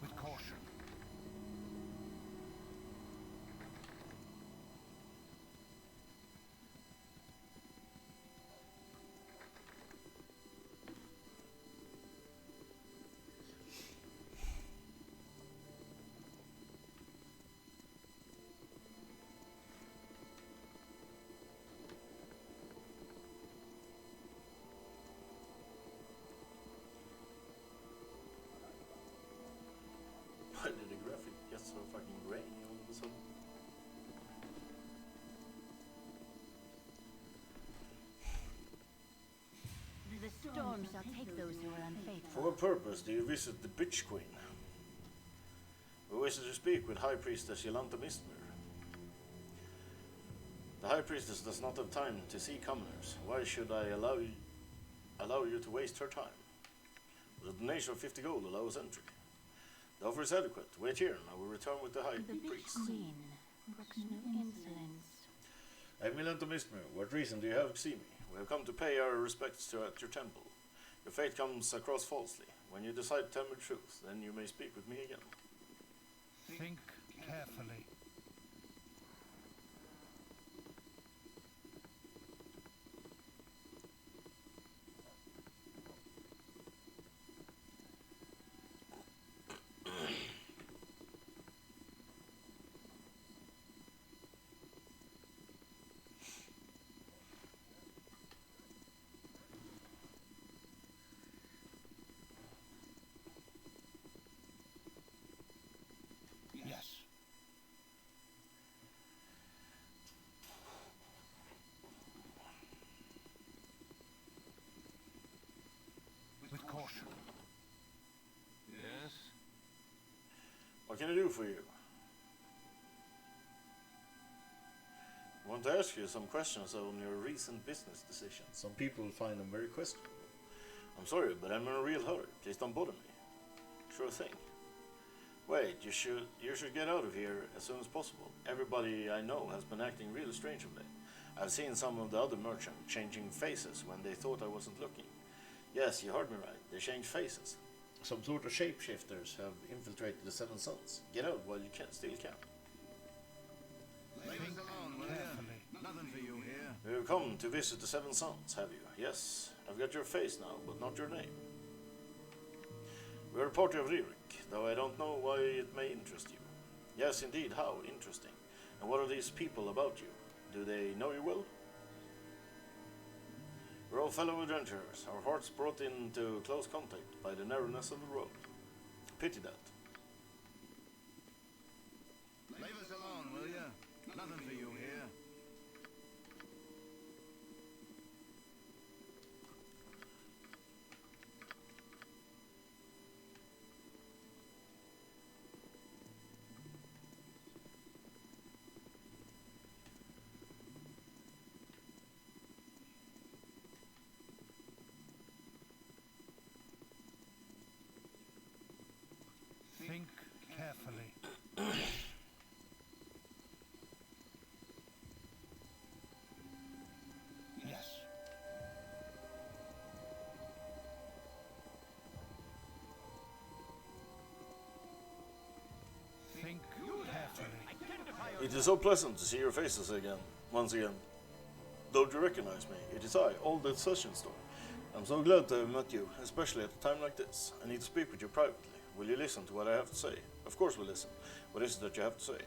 With caution. Why did the graphic get so fucking grainy all of a sudden? The storm shall take those who are unfaithful. For what purpose do you visit the Bitch Queen? We wish to speak with High Priestess Yolanta Mistmer. The High Priestess does not have time to see commoners. Why should I allow you to waste her time? With a donation of 50 gold allows entry. The offer is adequate. Wait here, and I will return with the High The bitch Priest. queen brooks no insolence. I'm Yolanta Mistmer. What reason do you have to see me? We have come to pay our respects at your temple. Your fate comes across falsely. When you decide to tell me the truth, then you may speak with me again. Think carefully. Yes. With caution. Yes? What can I do for you? I want to ask you some questions on your recent business decisions. Some people find them very questionable. I'm sorry, but I'm in a real hurry. Please don't bother me. Sure thing. Wait, you should get out of here as soon as possible. Everybody I know has been acting really strange of late. I've seen some of the other merchants changing faces when they thought I wasn't looking. Yes, you heard me right. They change faces. Some sort of shapeshifters have infiltrated the Seven Sons. Get out while you still can. Leave us alone, will you? Nothing for you here. You've come to visit the Seven Sons, have you? Yes, I've got your face now, but not your name. We're a party of Ririk, though I don't know why it may interest you. Yes, indeed, how interesting. And what are these people about you? Do they know you well? We're all fellow adventurers, our hearts brought into close contact by the narrowness of the road. Pity that. Leave us alone, will you? Nothing for you here. Think carefully. Yes. Think carefully. It is so pleasant to see your faces again, once again. Don't you recognize me? It is I, Old Dead Session Store. I'm so glad to have met you, especially at a time like this. I need to speak with you privately. Will you listen to what I have to say? Of course we'll listen. What is it that you have to say?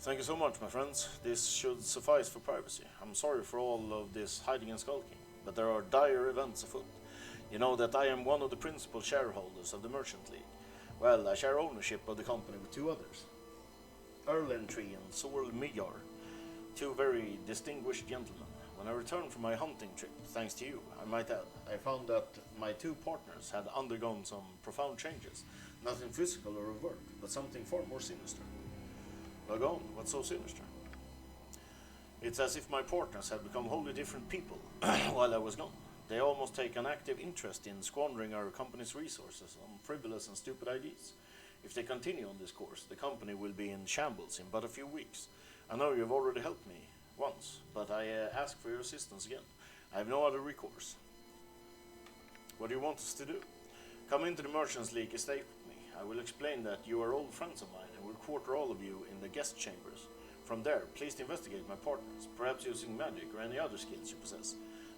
Thank you so much, my friends. This should suffice for privacy. I'm sorry for all of this hiding and skulking, but there are dire events afoot. You know that I am one of the principal shareholders of the Merchant League. Well, I share ownership of the company with two others. Erlentree and Sorl Migar, two very distinguished gentlemen. When I returned from my hunting trip, thanks to you, I might add, I found that my two partners had undergone some profound changes. Nothing physical or overt, but something far more sinister. Well, go on, what's so sinister? It's as if my partners had become wholly different people while I was gone. They almost take an active interest in squandering our company's resources on frivolous and stupid ideas. If they continue on this course, the company will be in shambles in but a few weeks. I know you've already helped me once, but I ask for your assistance again. I have no other recourse. What do you want us to do? Come into the Merchants League estate with me. I will explain that you are old friends of mine and will quarter all of you in the guest chambers. From there, please investigate my partners, perhaps using magic or any other skills you possess.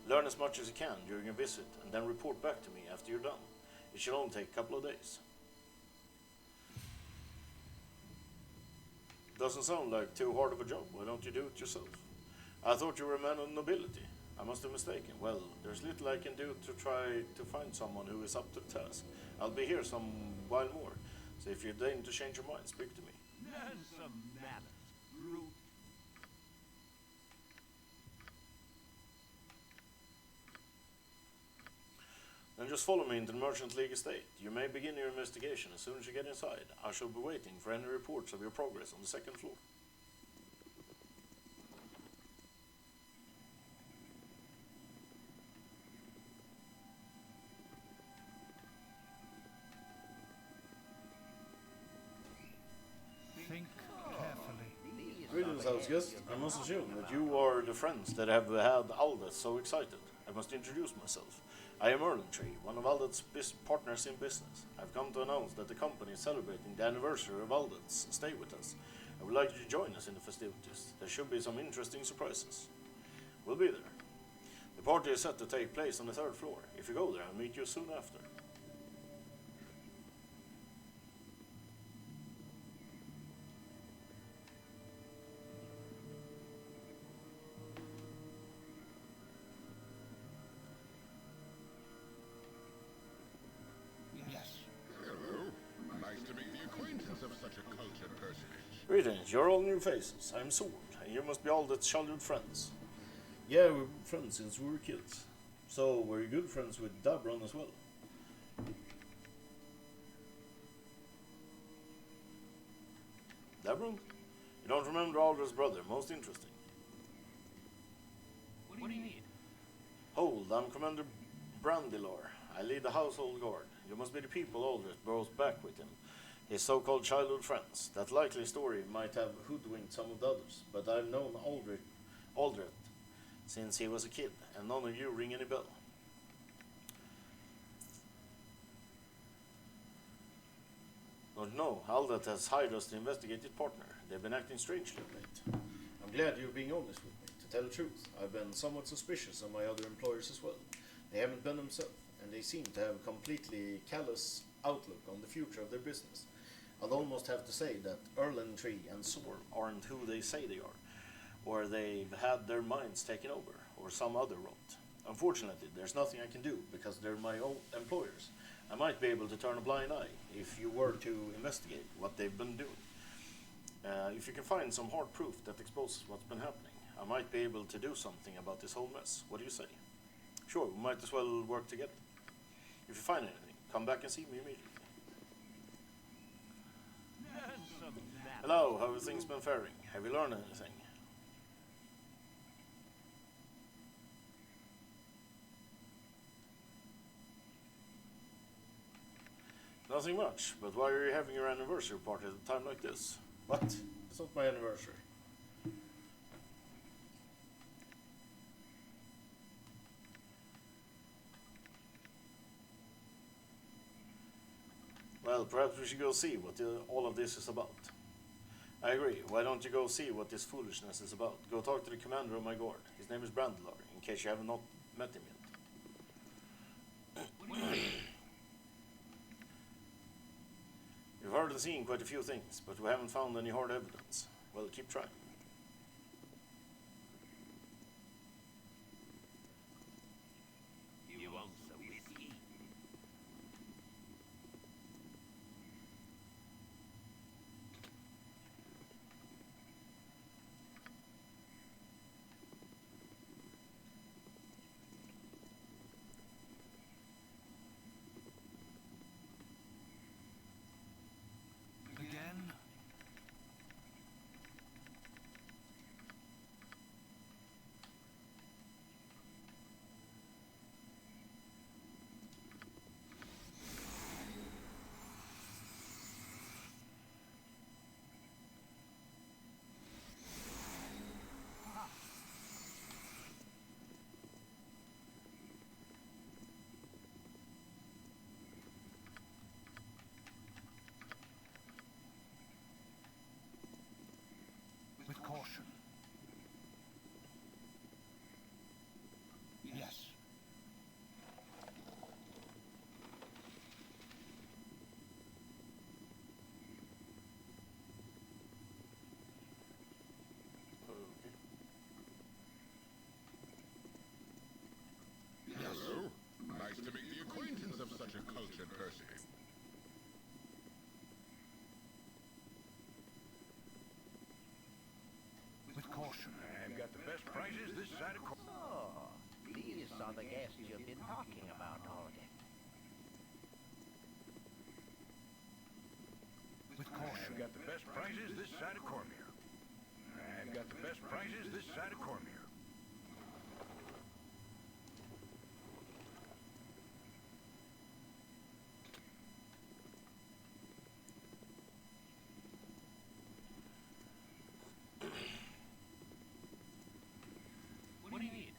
Learn as much as you can during a visit, and then report back to me after you're done. It should only take a couple of days. Doesn't sound like too hard of a job. Why don't you do it yourself? I thought you were a man of nobility. I must have mistaken. Well, there's little I can do to try to find someone who is up to the task. I'll be here some while more, so if you deign to change your mind, speak to me. Learn some manners, brute. Then just follow me into the Merchant League estate. You may begin your investigation as soon as you get inside. I shall be waiting for any reports of your progress on the second floor. Think carefully. Greetings, house guest. I must assume that you are the friends that have had Aldous so excited. I must introduce myself. I am Erlentree, one of Aldous' partners in business. I've come to announce that the company is celebrating the anniversary of Aldous' stay with us. I would like you to join us in the festivities. There should be some interesting surprises. We'll be there. The party is set to take place on the third floor. If you go there, I'll meet you soon after. Yes. Hello. Nice to make the acquaintance of such a cultured personage. Greetings, you're all new faces. I'm Sword, and you must be all that's childhood friends. Yeah, we're friends since we were kids. So, were you good friends with Dabron as well? Dabron? You don't remember Alder's brother, most interesting. Behold, I'm Commander Brandilor. I lead the household guard. You must be the people Aldrich brought back with him. His so-called childhood friends. That likely story might have hoodwinked some of the others, but I've known Aldrich since he was a kid, and none of you ring any bell. Don't know, Aldrich has hired us to investigate his partner. They've been acting strangely of late. I'm glad you're being honest with me. To tell the truth, I've been somewhat suspicious of my other employers as well. They haven't been themselves, and they seem to have a completely callous outlook on the future of their business. I'd almost have to say that Erlentree and Sor aren't who they say they are, or they've had their minds taken over, or some other rot. Unfortunately, there's nothing I can do because they're my own employers. I might be able to turn a blind eye if you were to investigate what they've been doing. If you can find some hard proof that exposes what's been happening, I might be able to do something about this whole mess. What do you say? Sure, we might as well work together. If you find anything, come back and see me immediately. Hello, how have things been faring? Have you learned anything? Nothing much, but why are you having your anniversary party at a time like this? What? It's not my anniversary. Well, perhaps we should go see what all of this is about. I agree. Why don't you go see what this foolishness is about? Go talk to the commander of my guard. His name is Brandlar, in case you have not met him yet. We've heard and seen quite a few things, but we haven't found any hard evidence. Well, keep trying. You want some whiskey? Again? With caution. Yes. Hello. Nice to make the acquaintance of such a cultured person. With caution. I've got the best prices this side of Oh, these are the guests you've been talking about all day. With caution. I've got the best prices this side of Cormier. I've got the best prices this side of Cormier. What do you need?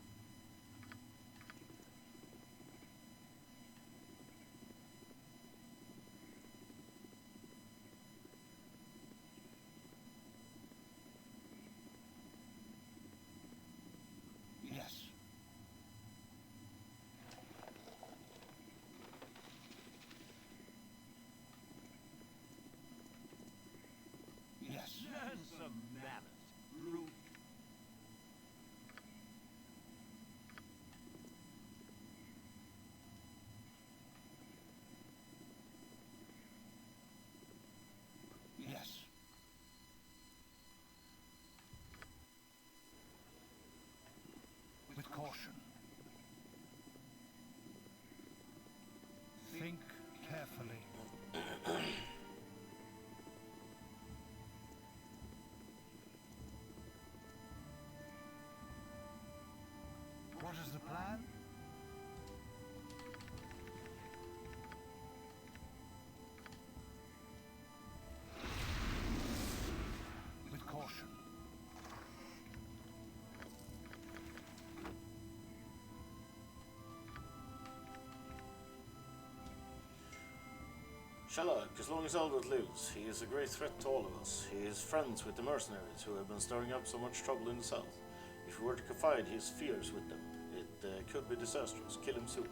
Sherlock, as long as Albert lives, he is a great threat to all of us. He is friends with the mercenaries who have been stirring up so much trouble in the south. If we were to confide his fears with them, it could be disastrous. Kill him soon.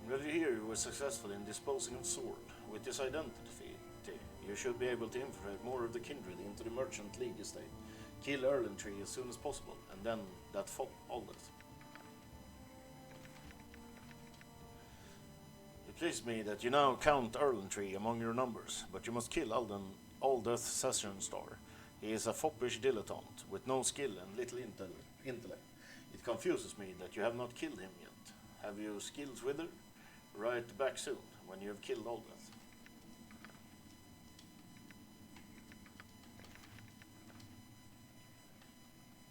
I'm glad to hear you were successful in disposing of the sword. With this identity, you should be able to infiltrate more of the kindred into the Merchant League estate. Kill Erlentree as soon as possible, and then that Aldeth. It pleases me that you now count Erlentree among your numbers, but you must kill Aldeth Sessionstar. He is a foppish dilettante, with no skill and little intellect. It confuses me that you have not killed him yet. Have you skills with her? Write back soon, when you have killed Aldeth.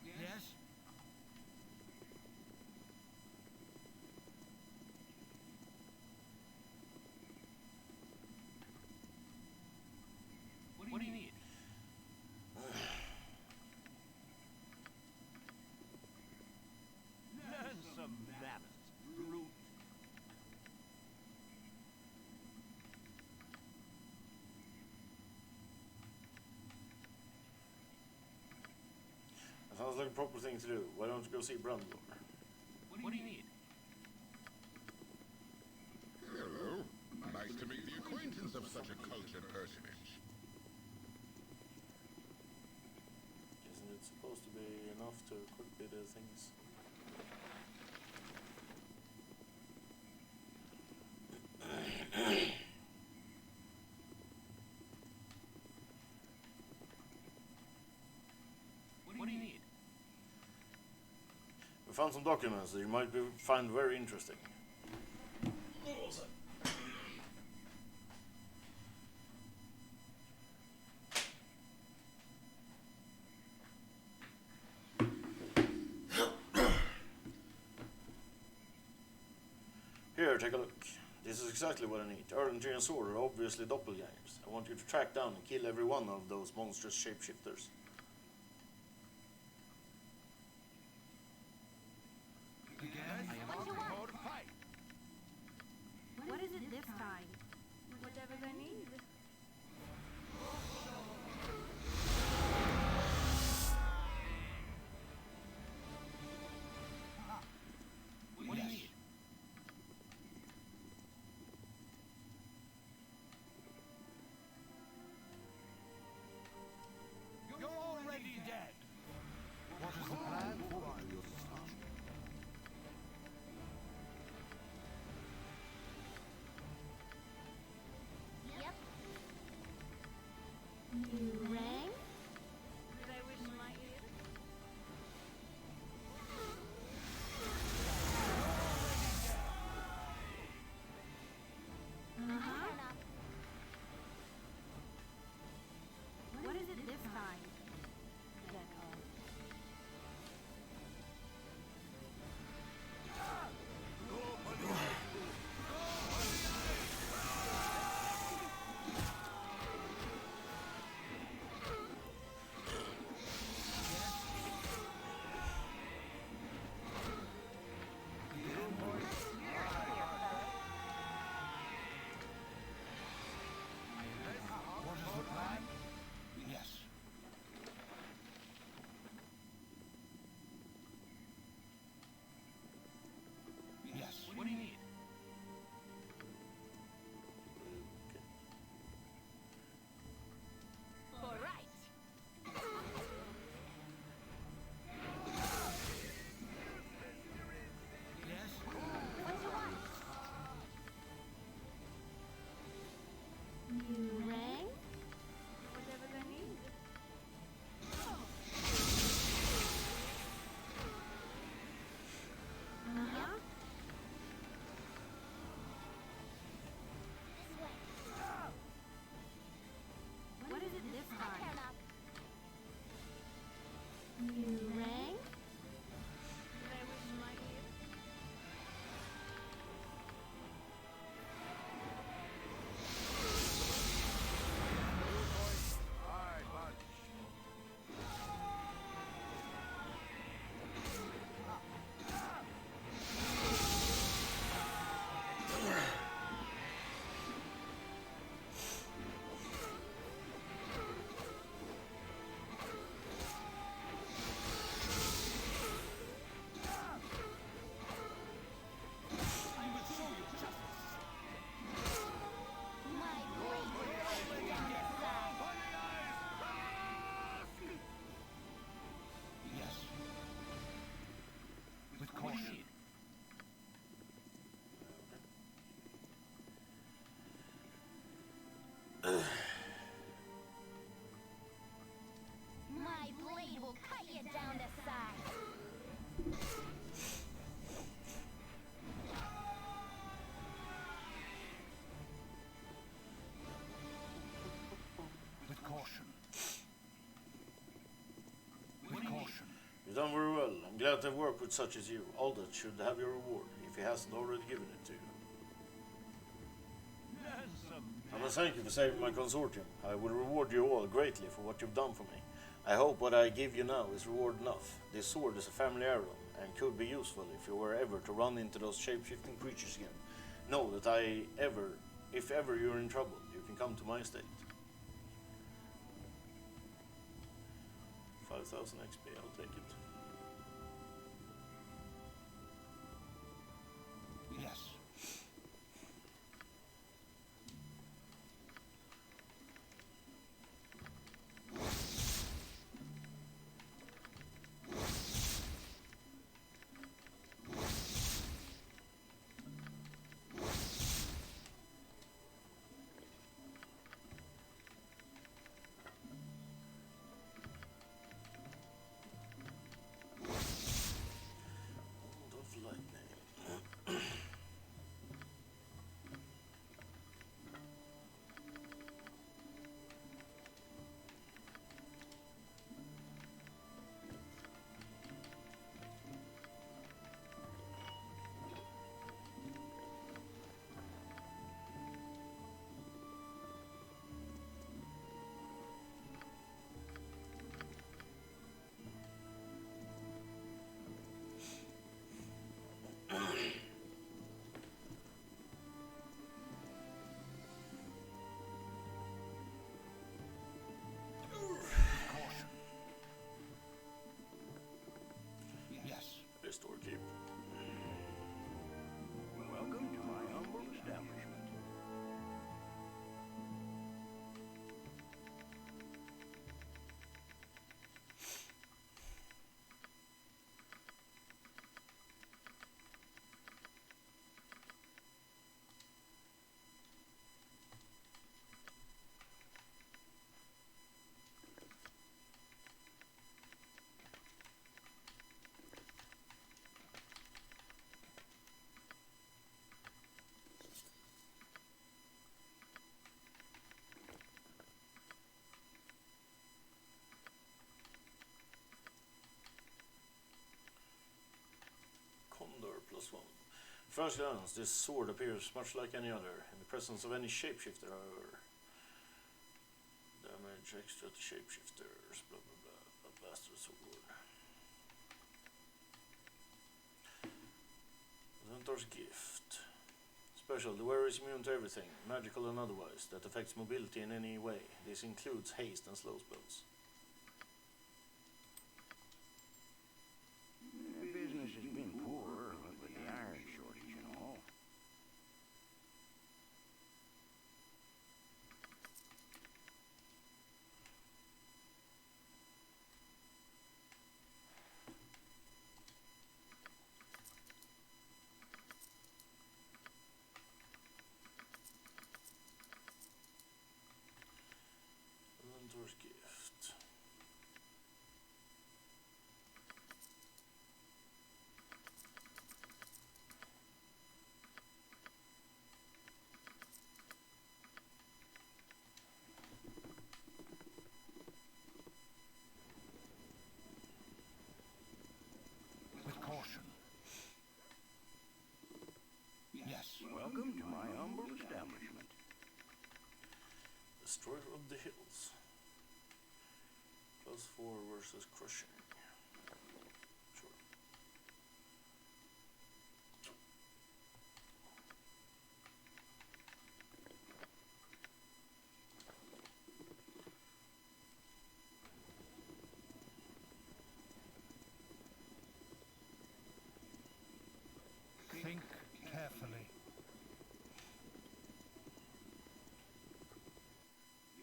Yes? What do you need? Learn some manners, brute. That sounds like a proper thing to do. Why don't you go see Brandor? What do you need? Hello. Nice to make the acquaintance of such a cultured personage. Isn't it supposed to be enough to quickly do things? What do you need? We found some documents that you might find very interesting. Here, take a look. This is exactly what I need. Erlentree and Sword are obviously doppelgangers. I want you to track down and kill every one of those monstrous shapeshifters. What is it this time? Whatever they need. What do you need? You're My blade will cut you down to size. With caution. With caution. You've done very well. I'm glad to have worked with such as you. Aldous should have your reward, if he hasn't already given it to you. I must thank you for saving my consortium. I will reward you all greatly for what you've done for me. I hope what I give you now is reward enough. This sword is a family heirloom, and could be useful if you were ever to run into those shape-shifting creatures again. Know that if ever you're in trouble, you can come to my estate. 5,000 XP, I'll take it. Yes. Of lightning. Caution. Yes. Restore keep. Welcome to my humble establishment. Condor +1. First glance, this sword appears much like any other, in the presence of any shapeshifter, however. Damage extra to shapeshifters, blah blah blah, a bastard sword. Baldursgate gift. Special, the wearer is immune to everything, magical and otherwise, that affects mobility in any way. This includes haste and slow spells. Business has been poor with the iron shortage and all. Baldursgate gift. With caution. Yes. Welcome to my humble establishment. Destroyer of the Hills. +4 versus crushing. Sure. Think carefully.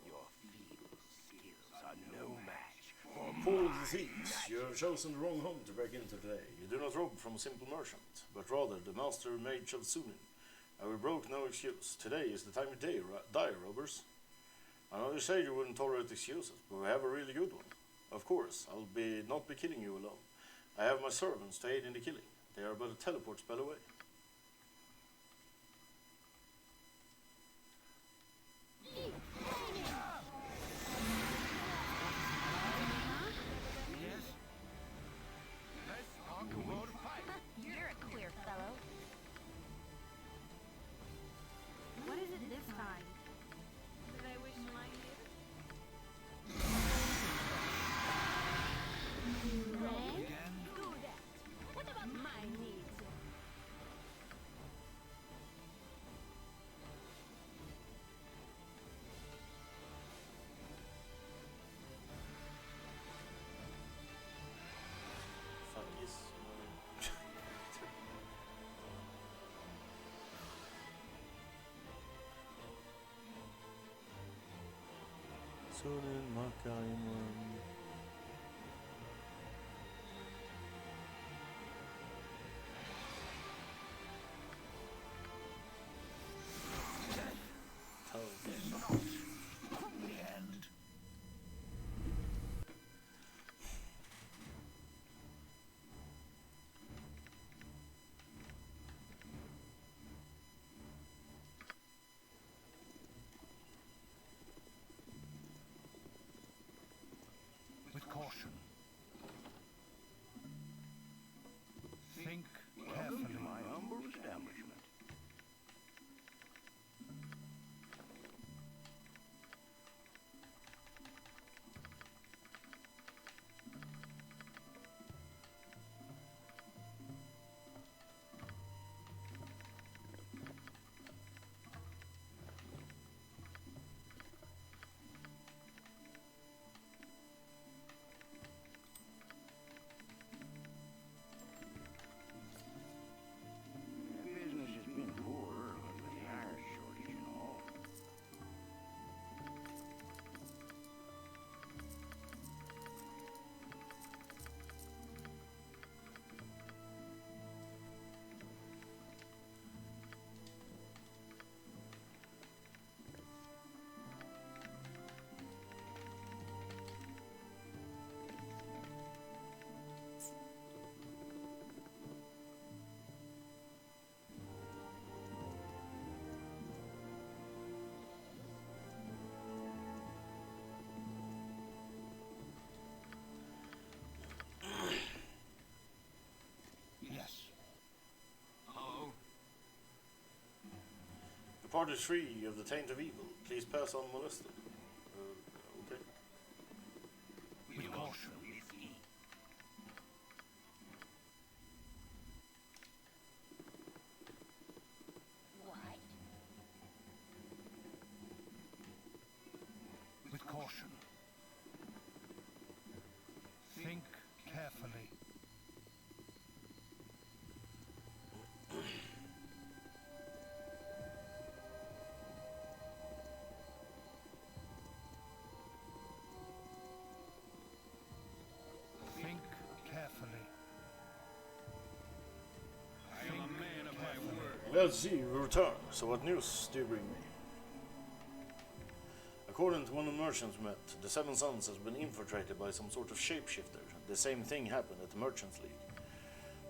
Your feeble skills are no match for Paul the Thieves, you have chosen the wrong home to break into today. You do not rob from a simple merchant, but rather the master mage of Sunin. Our broke no excuse. Today is the time of day, die, robbers. I know you say you wouldn't tolerate excuses, but we have a really good one. Of course, I'll not be killing you alone. I have my servants to aid in the killing. They are but a teleport spell away. Yes? Let's spark a world of fight. You're a queer fellow. What is it this time? Did I wish mine here? Again? Do that. What about my needs? Fuck yes. Sonen makaiman. The end. With caution. Think carefully. My humble establishment. Business has been poor with the iron shortage and all. Yes. Hello? The party is free of the taint of evil. Please pass on molested. Okay. With caution. What? With caution. Think carefully. Think carefully. I am a man of my word. Let's see, you return. So what news do you bring me? According to one of the merchants we met, the Seven Sons has been infiltrated by some sort of shapeshifter. The same thing happened at the Merchants League.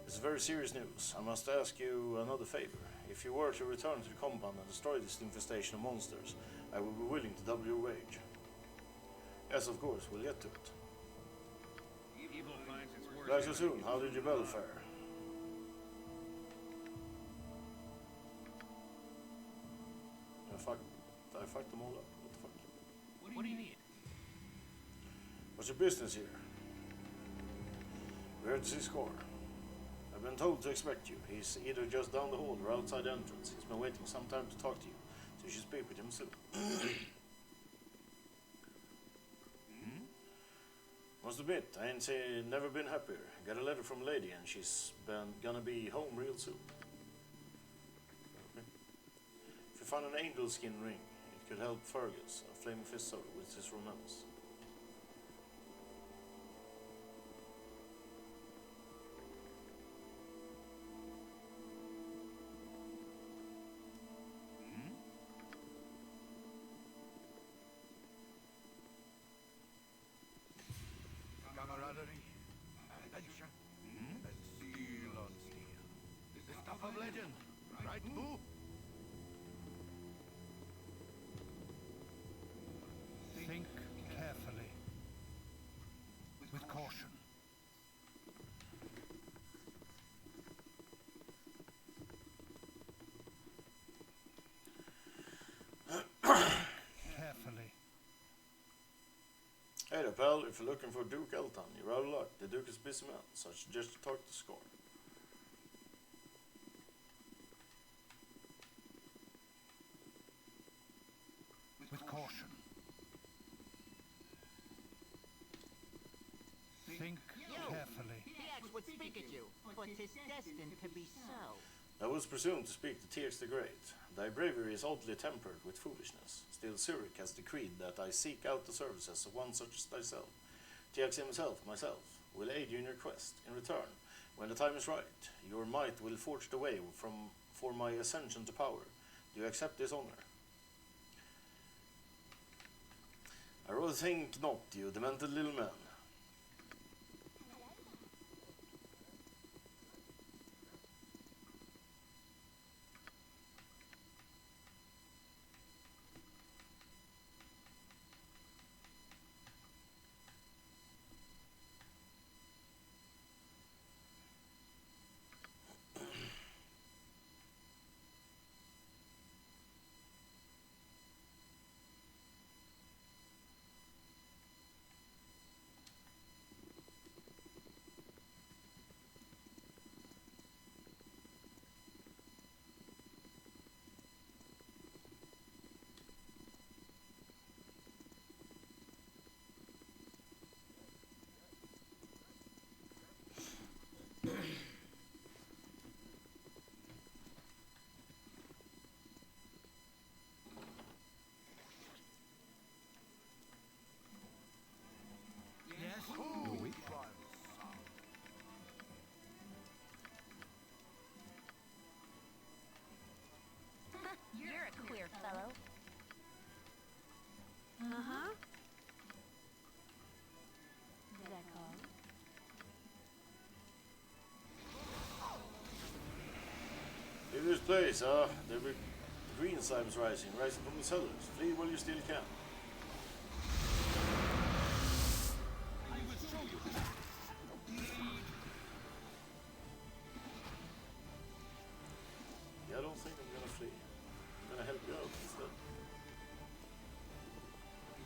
It's very serious news. I must ask you another favor. If you were to return to the compound and destroy this infestation of monsters, I would be willing to double your wage. Yes, of course, we'll get to it. Evil finds its worst Back so enemy. soon, how did your battle fare? I fucked them all up. What the fuck? What do you need? What's your business here? We're here to see Score. I've been told to expect you. He's either just down the hall or outside the entrance. He's been waiting some time to talk to you, so you should speak with him soon. Must admit, I ain't never been happier. Got a letter from a lady and she's gonna be home real soon. Okay. If you find an angel skin ring, it could help Fergus, a flaming fist soda, with his romance. I can do? Think carefully. With caution. Carefully. Hey there, pal. If you're looking for Duke Elton, you're out of luck. The Duke is a busy man, so I suggest you talk to Scar. With caution. Think carefully. TX would speak at you, but 'tis destined to be so. I was presumed to speak to TX the Great. Thy bravery is oddly tempered with foolishness. Still, Zurich has decreed that I seek out the services of one such as thyself. TX himself, myself, will aid you in your quest. In return, when the time is right, your might will forge the way for my ascension to power. Do you accept this honor? I rather think not, you demented little man. Yes? You're weak. You're a queer fellow. Uh-huh. That all? Leave this place, the green slime's rising from the cellars. Flee while you still can. I will show you that. Yeah, I don't think I'm gonna flee. I'm gonna help you out instead.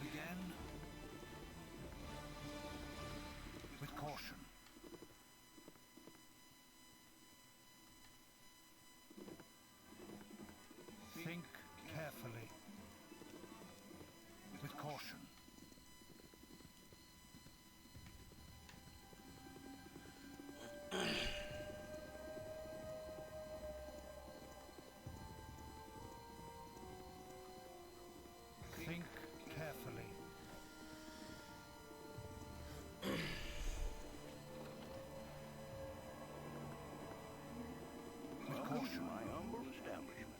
Again. With caution. Think carefully. With caution. Think carefully. With Welcome to caution. my humble establishment.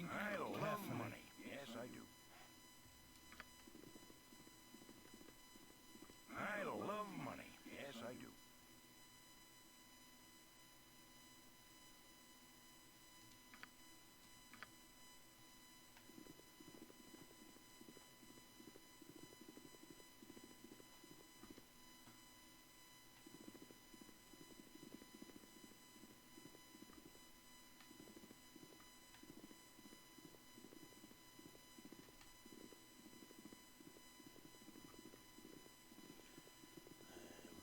something? I love money. Yes, I do. I love money. Yes, I do.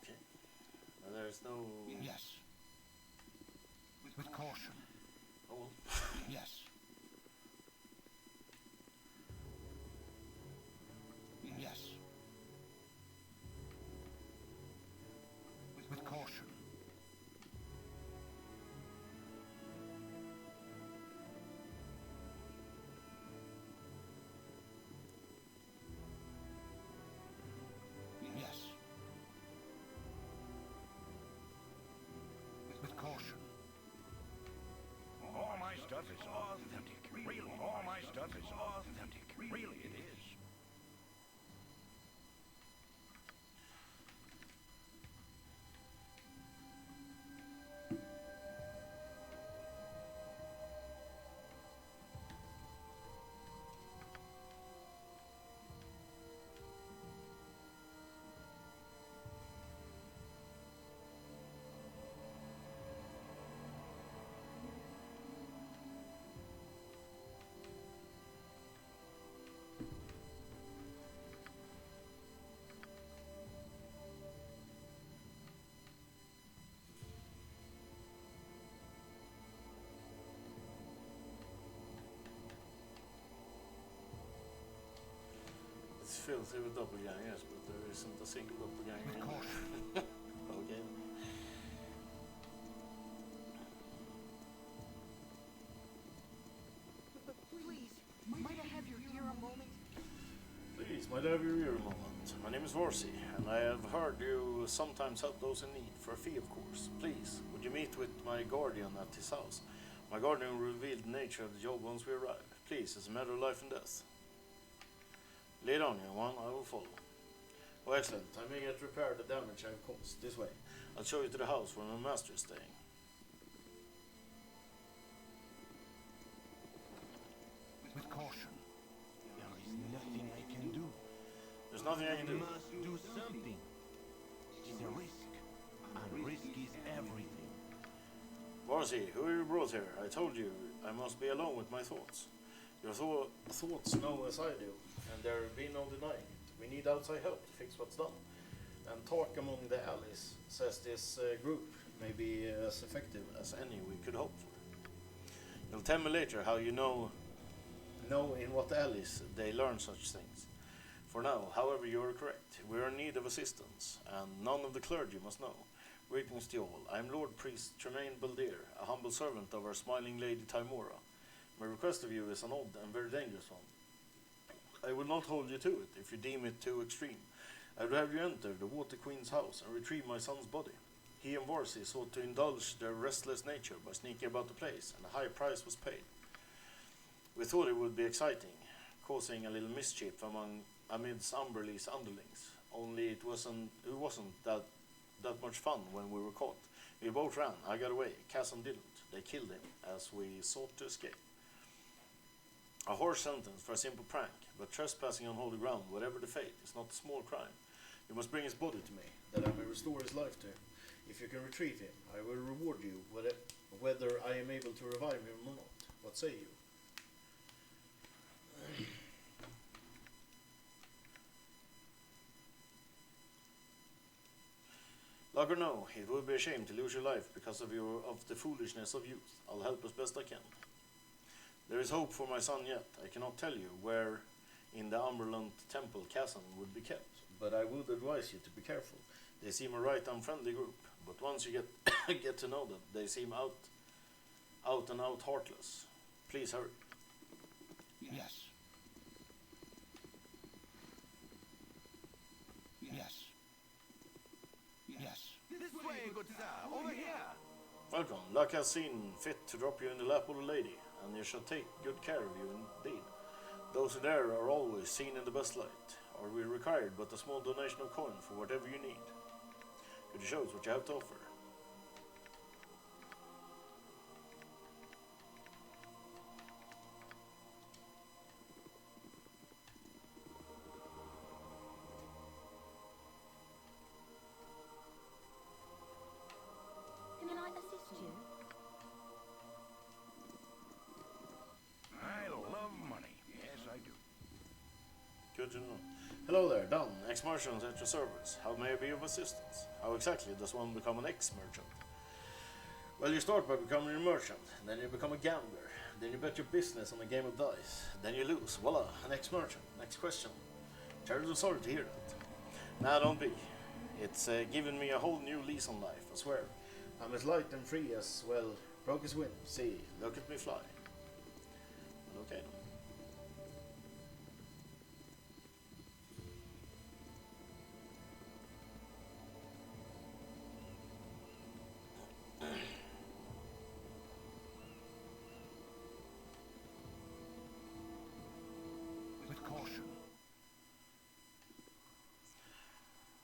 Okay. And there's no... Yes. With caution. Oh well. Yes. Yes. With caution. Yes. With caution. All my stuff is authentic. Really, all my stuff is authentic. Really, it is. It's filthy with doppelgangers, but there isn't a single doppelganger in there. Okay. But please, might I have your ear a moment? Please, might I have your ear a moment? My name is Vorsi, and I have heard you sometimes help those in need, for a fee of course. Please, would you meet with my guardian at his house? My guardian revealed the nature of the job once we arrive. Please, it's a matter of life and death. Lead on, young one, I will follow. Oh, excellent. I may yet repair the damage I have caused. This way. I'll show you to the house where my master is staying. With caution. There is nothing I can do. There's nothing I can do. must do something. It is a risk, and risk is everything. Varsi, who are you brought here? I told you I must be alone with my thoughts. Your thoughts know as I do, and there be no denying it. We need outside help to fix what's done. And talk among the allies says this group may be as effective as any we could hope for. You'll tell me later how you know in what alleys they learn such things. For now, however, you are correct. We are in need of assistance, and none of the clergy must know. Greetings to you all. I am Lord Priest Tremaine Baldur, a humble servant of our smiling lady Timora. My request of you is an odd and very dangerous one. I will not hold you to it if you deem it too extreme. I would have you enter the Water Queen's house and retrieve my son's body. He and Varsi sought to indulge their restless nature by sneaking about the place, and a high price was paid. We thought it would be exciting, causing a little mischief amidst Umberlee's underlings. Only it wasn't that much fun when we were caught. We both ran. I got away. Casson didn't. They killed him as we sought to escape. A harsh sentence for a simple prank, but trespassing on holy ground, whatever the fate, is not a small crime. You must bring his body to me, that I may restore his life to him. If you can retrieve him, I will reward you, whether I am able to revive him or not. What say you? Luck or no, it would be a shame to lose your life because of the foolishness of youth. I'll help as best I can. There is hope for my son yet. I cannot tell you where in the Umberland temple Casson would be kept, but I would advise you to be careful. They seem a right unfriendly group, but once you get to know them, they seem out and out heartless. Please hurry. Yes. Yes. Yes. This way, good sir. Over here. Welcome. Luck has seen fit to drop you in the lap of the lady. and you shall take good care of you indeed. Those who dare are always seen in the best light, or we required but a small donation of coin for whatever you need. Could you show us what you have to offer? Can I assist you? I love money. Yes, I do. Good to know. Hello there, Don, ex-merchant at your service. How may I be of assistance? How exactly does one become an ex-merchant? Well, you start by becoming a merchant, then you become a gambler, then you bet your business on a game of dice, then you lose. Voila, an ex-merchant. Next question. Terribly sorry to hear that. Nah, don't be. It's given me a whole new lease on life, I swear. I'm as light and free as, well, broke as wind. See, look at me fly. Okay. With caution.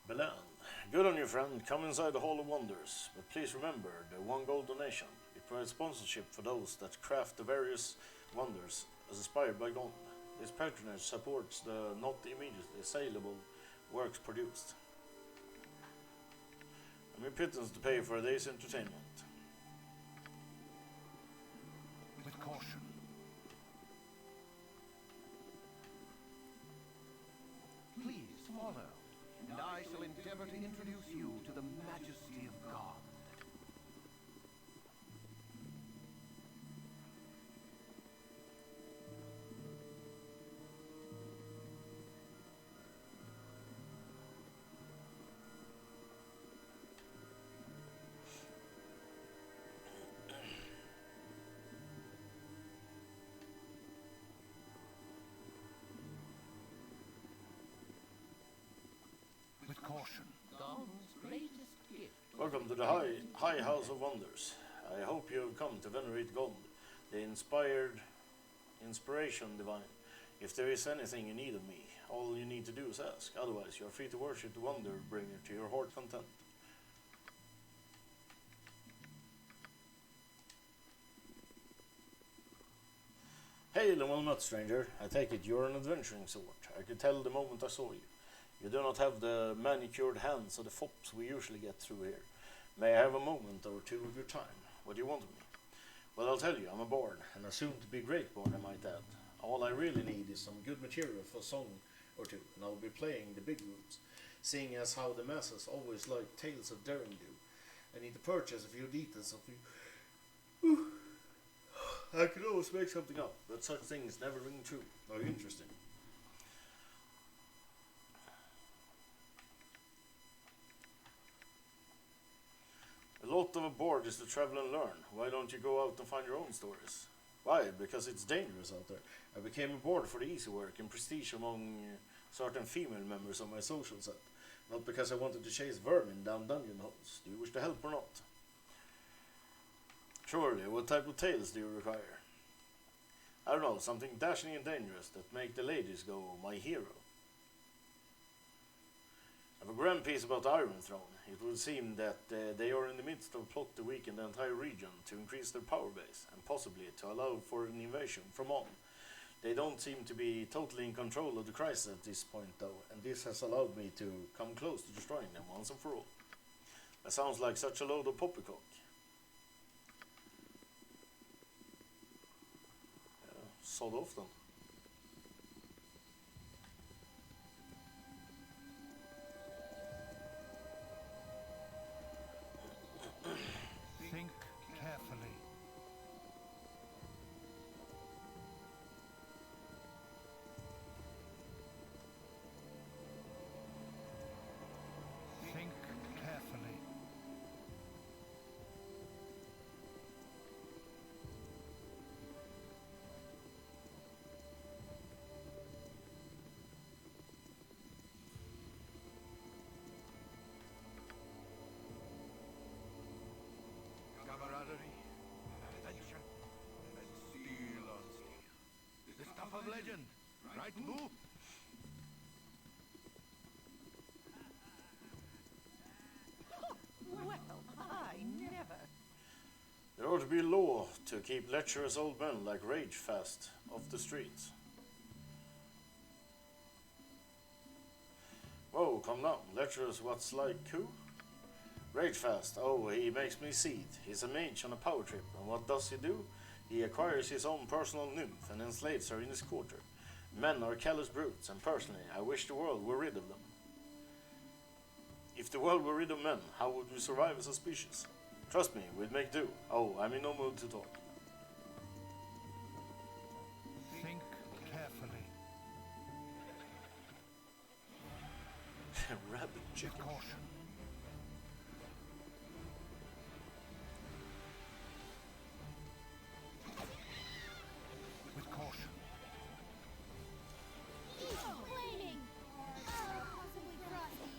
Belen, good on you, friend. Come inside the Hall of Wonders. But please remember the 1 gold donation. It provides sponsorship for those that craft the various wonders as inspired by Gond. This patronage supports the not immediately saleable works produced. And mere pittance to pay for a day's entertainment. With caution. Please follow, and I shall endeavor to introduce you to the majesty of God. With caution. God's greatest gift. Welcome to the High House of Wonders. I hope you have come to venerate Gond, the inspiration divine. If there is anything you need of me, all you need to do is ask. Otherwise, you are free to worship the Wonder Bringer to your heart's content. Hail and well met, stranger. I take it you're an adventuring sort. I could tell the moment I saw you. You do not have the manicured hands of the fops we usually get through here. May I have a moment or two of your time? What do you want of me? Well, I'll tell you, I'm a bard, and a soon-to-be great bard, I might add. All I really need is some good material for a song or two, and I'll be playing the big rooms, seeing as how the masses always like tales of daring do. I need to purchase a few details of you. I could always make something up, but such things never ring true or interesting. A lot of a bard is to travel and learn. Why don't you go out and find your own stories? Why? Because it's dangerous out there. I became a bard for the easy work and prestige among certain female members of my social set. Not because I wanted to chase vermin down dungeon holes. Do you wish to help or not? Surely, what type of tales do you require? I don't know, something dashing and dangerous that make the ladies go, my hero. I have a grand piece about the Iron Throne. It would seem that they are in the midst of a plot to weaken the entire region, to increase their power base, and possibly to allow for an invasion from on. They don't seem to be totally in control of the crisis at this point, though, and this has allowed me to come close to destroying them once and for all. That sounds like such a load of poppycock. Sod off then. Think carefully. Think carefully. legend. Right, Boo? Well, I never. There ought to be a law to keep lecherous old men like Rage fast off the streets. Whoa, come down. Lecherous what's like who? Rage fast. Oh, he makes me seethe. He's a mage on a power trip, and what does he do? He acquires his own personal nymph and enslaves her in his quarter. Men are callous brutes, and personally, I wish the world were rid of them. If the world were rid of men, how would we survive as a species? Trust me, we'd make do. Oh, I'm in no mood to talk. Think carefully. Rabbit With chicken. caution. With caution. Flaming! Possibly frosty.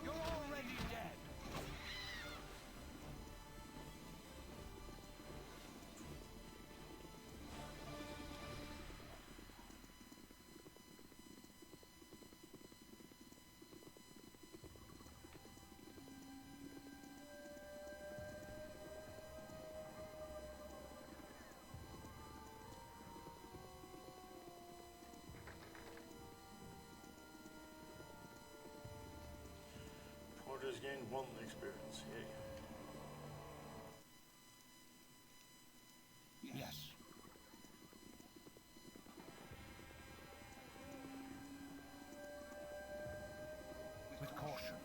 You're already dead. Porter's gained 1 experience. Yay. Yes. With caution.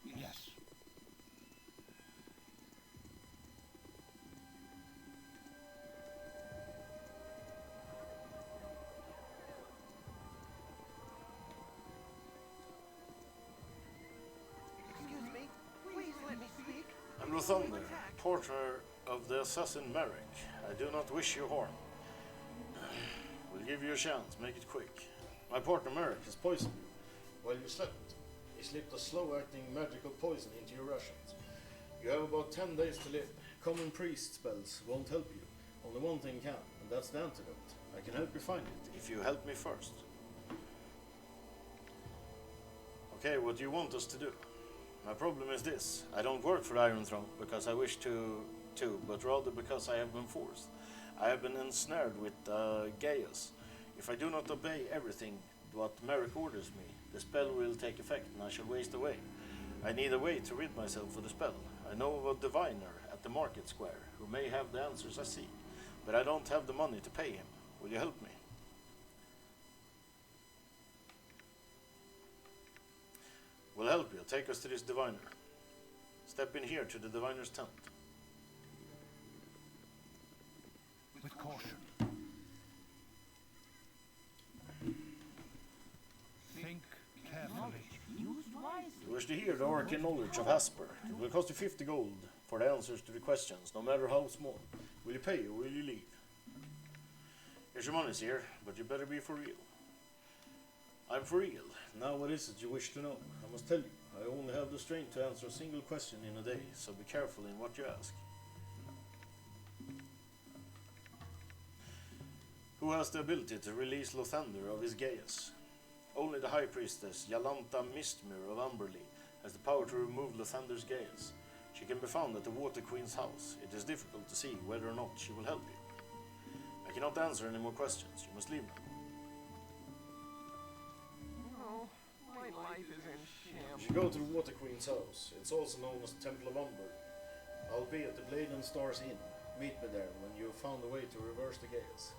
Yes. Excuse me. Please let me speak. I'm Lathander, porter of the assassin Merrick. I do not wish you harm. We'll give you a chance, make it quick. My partner Merrick has poisoned you. While you slept, he slipped a slow-acting magical poison into your rations. You have about 10 days to live. Common priest spells won't help you. Only one thing can, and that's the antidote. I can help you find it, if you help me first. Okay, what do you want us to do? My problem is this. I don't work for the Iron Throne because I wish to, but rather because I have been forced. I have been ensnared with Gaius. If I do not obey everything what Merrick orders me, the spell will take effect and I shall waste away. I need a way to rid myself of the spell. I know of a diviner at the market square who may have the answers I seek, but I don't have the money to pay him. Will you help me? We'll help you. Take us to this diviner. Step in here to the diviner's tent. With caution. Think carefully. Used wisely. You wish to hear the Arcane knowledge of Hasper. It will cost you 50 gold for the answers to the questions, no matter how small. Will you pay or will you leave? Here's your money, sir, but you better be for real. I'm for real. Now what is it you wish to know? I must tell you, I only have the strength to answer a single question in a day, so be careful in what you ask. Who has the ability to release Lathander of his Gaius? Only the High Priestess Yalanta Mistmir of Umberley has the power to remove Lathander's Gaius. She can be found at the Water Queen's house. It is difficult to see whether or not she will help you. I cannot answer any more questions. You must leave now. Oh, my life is in shambles. You should go to the Water Queen's house. It's also known as the Temple of Umber. I'll be at the Blade and Stars Inn. Meet me there when you have found a way to reverse the Gaius.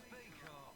Speak up.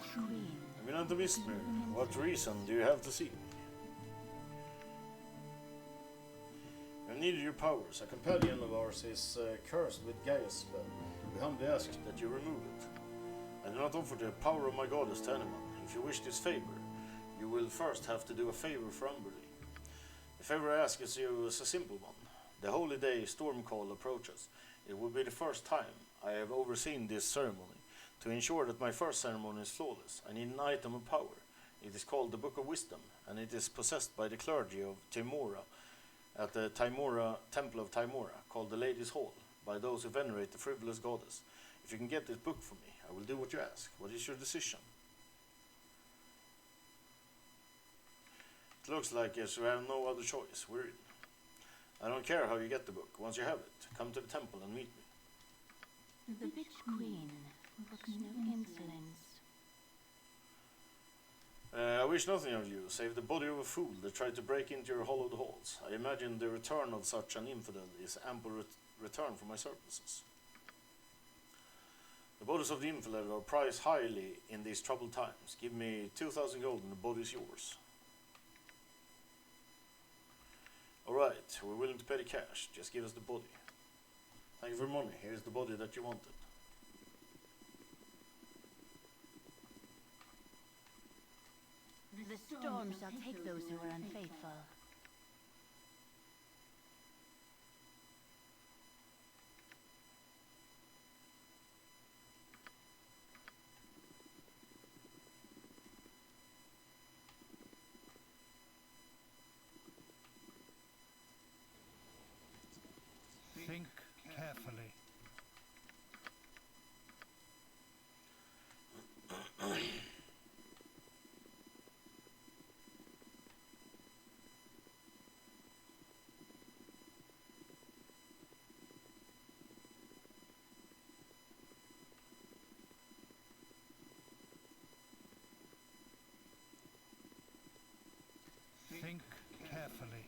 bitch queen. Eminente Mistmer, what reason do you have to seek me? I needed your powers. A companion of ours is cursed with Gaia's spell. We humbly ask that you remove it. I do not offer the power of my goddess to anyone. If you wish this favor, you will first have to do a favor for Umberly. The favor I ask is a simple one. The holy day Stormcall approaches. It will be the first time I have overseen this ceremony. To ensure that my first ceremony is flawless, I need an item of power. It is called the Book of Wisdom, and it is possessed by the clergy of Timora at the Temple of Timora, called the Ladies' Hall, by those who venerate the frivolous goddess. If you can get this book for me, I will do what you ask. What is your decision? It looks like yes, we have no other choice. We're in. I don't care how you get the book. Once you have it, come to the temple and meet me. The bitch queen looks no insolence. I wish nothing of you, save the body of a fool that tried to break into your hallowed halls. I imagine the return of such an infidel is ample return for my services. The bodies of the infidel are prized highly in these troubled times. Give me 2,000 gold and the body is yours. Alright, we're willing to pay the cash. Just give us the body. Thank you for money. Here's the body that you wanted. The storm shall take those who are unfaithful. Think carefully. Think carefully.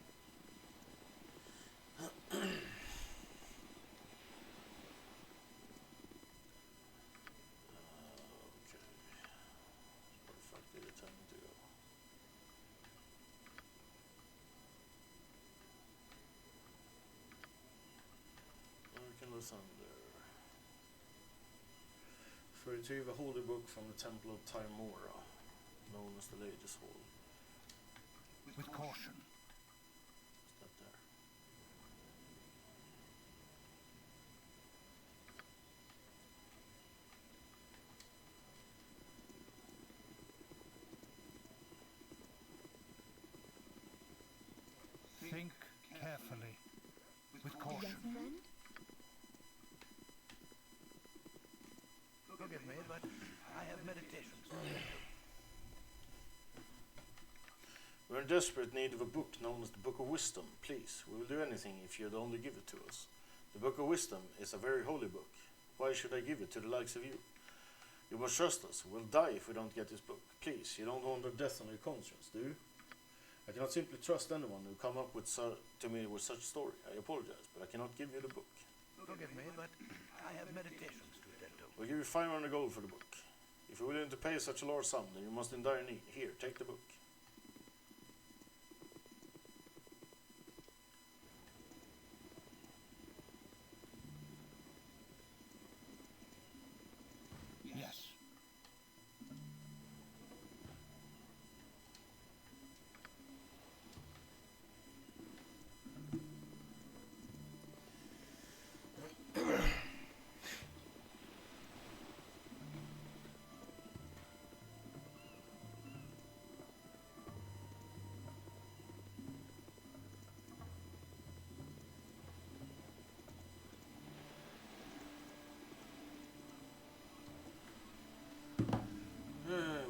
Under. For retrieve a holy book from the Temple of Timora, known as the Ladies' Hall. With caution. Is that there? Think carefully. With caution. Yes, friend? Forgive me, but I have meditations. We're in desperate need of a book known as the Book of Wisdom. Please, we will do anything if you'd only give it to us. The Book of Wisdom is a very holy book. Why should I give it to the likes of you? You must trust us. We'll die if we don't get this book. Please, you don't want death on your conscience, do you? I cannot simply trust anyone who come up with to me with such a story. I apologize, but I cannot give you the book. Forgive me, but I have meditations to attend to. We'll give you 500 gold for the book. If you're willing to pay such a large sum, then you must in dire need. Here, take the book. Yes.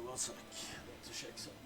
One sec. Let's check something.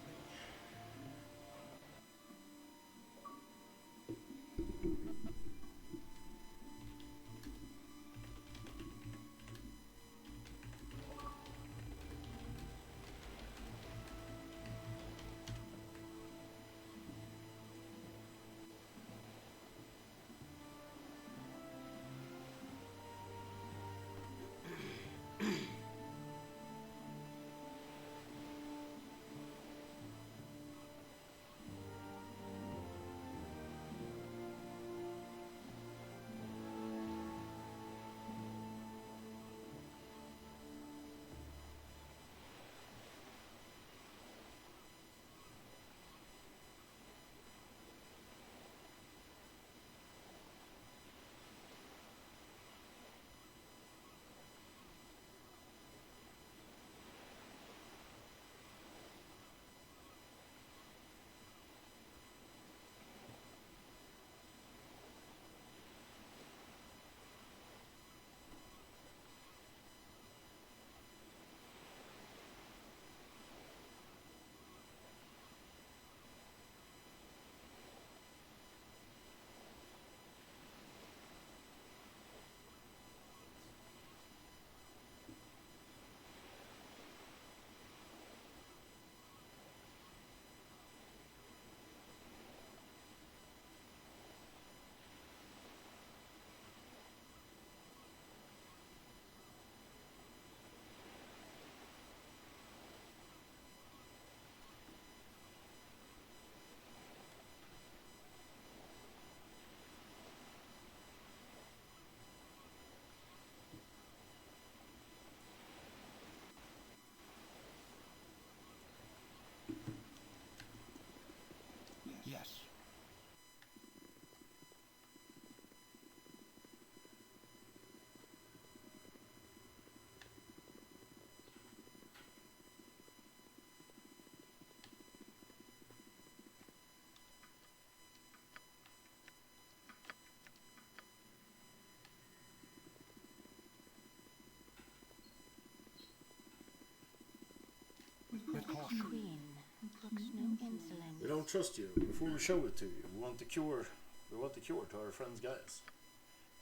queen who brooks no insolence. We don't trust you. Before we show it to you, we want the cure. We want the cure to our friends, guys.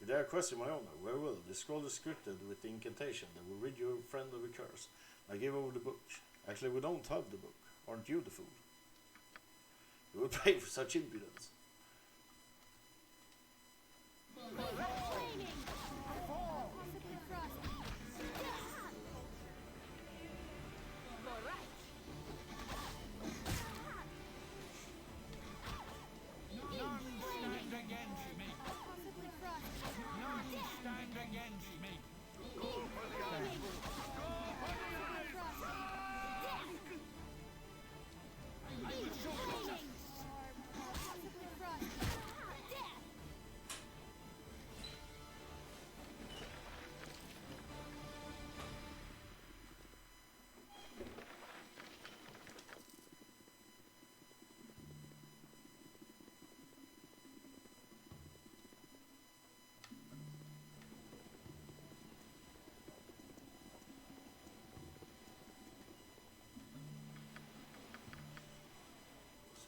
You dare question my honor? Very well. This scroll is scripted with the incantation that will rid your friend of a curse. I gave over the book. Actually, we don't have the book. Aren't you the fool? You will pay for such impudence.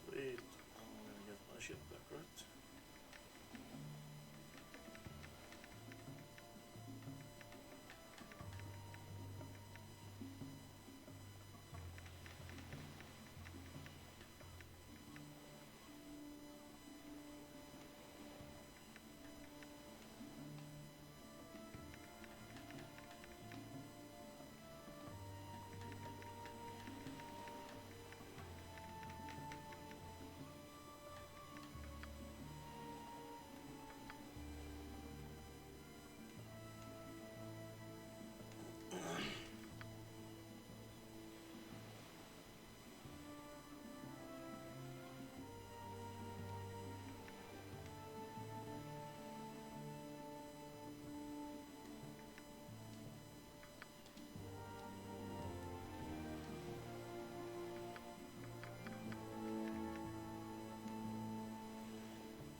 Sweet. I'm gonna get my shit back, right?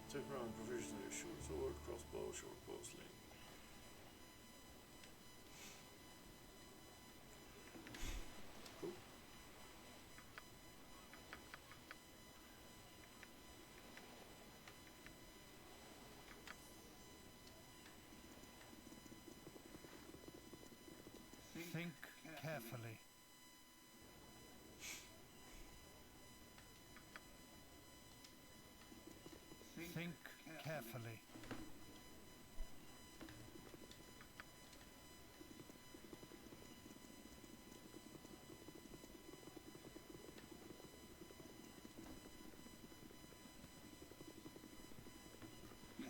Take around proficiency, short sword, crossbow, short bow, sling. Cool. Think carefully. Think carefully.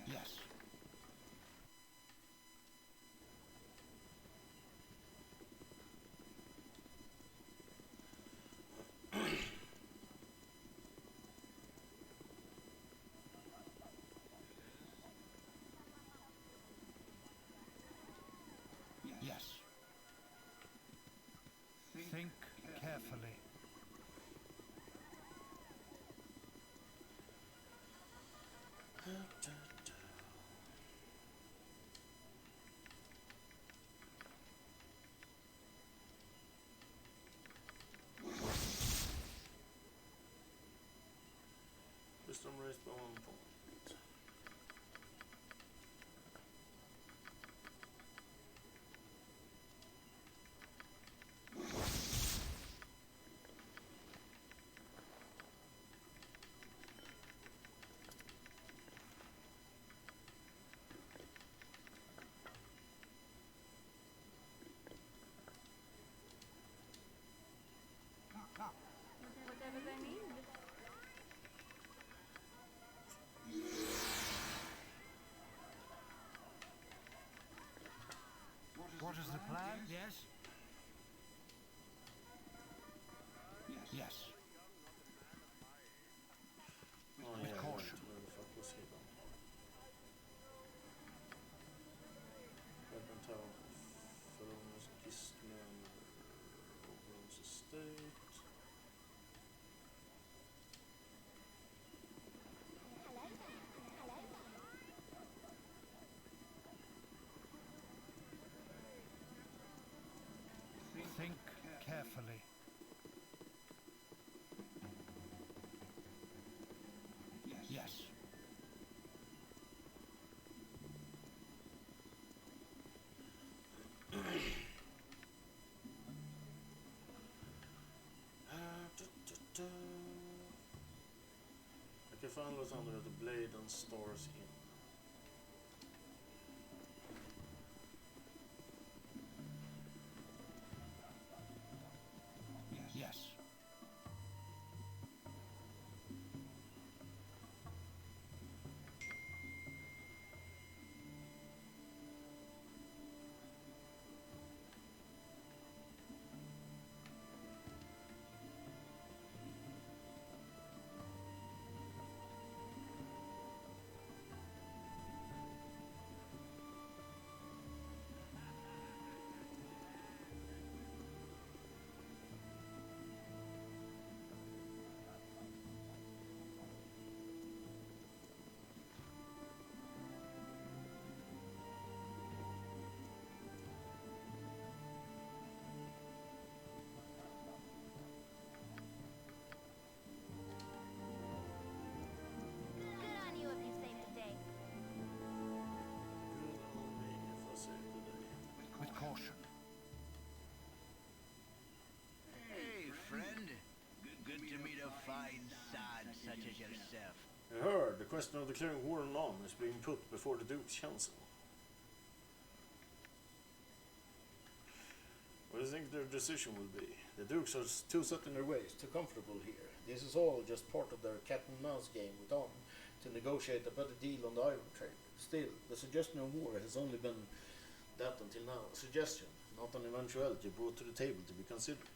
Yes. Yes. Think carefully. Wisdom raised by 1 point. Whatever they need. What is the plan? Yes. Yes. Oh With yeah, caution. right. Where the fuck was he then? Weapon tower. Feromon's Gistman. Oberon's estate. Think carefully. find Lathander at the Blade and Stars Inn. Yes. Good on you if you saved the day. Good on me if I save the day. With caution. Hey, friend. Good to meet a fine sod such as yourself. I heard the question of declaring war on Lan is being put before the Duke's Council. What do you think their decision will be? The Dukes are too set in their ways, too comfortable here. This is all just part of their cat and mouse game with On to negotiate a better deal on the iron trade. Still, the suggestion of war has only been that until now, a suggestion, not an eventuality brought to the table to be considered.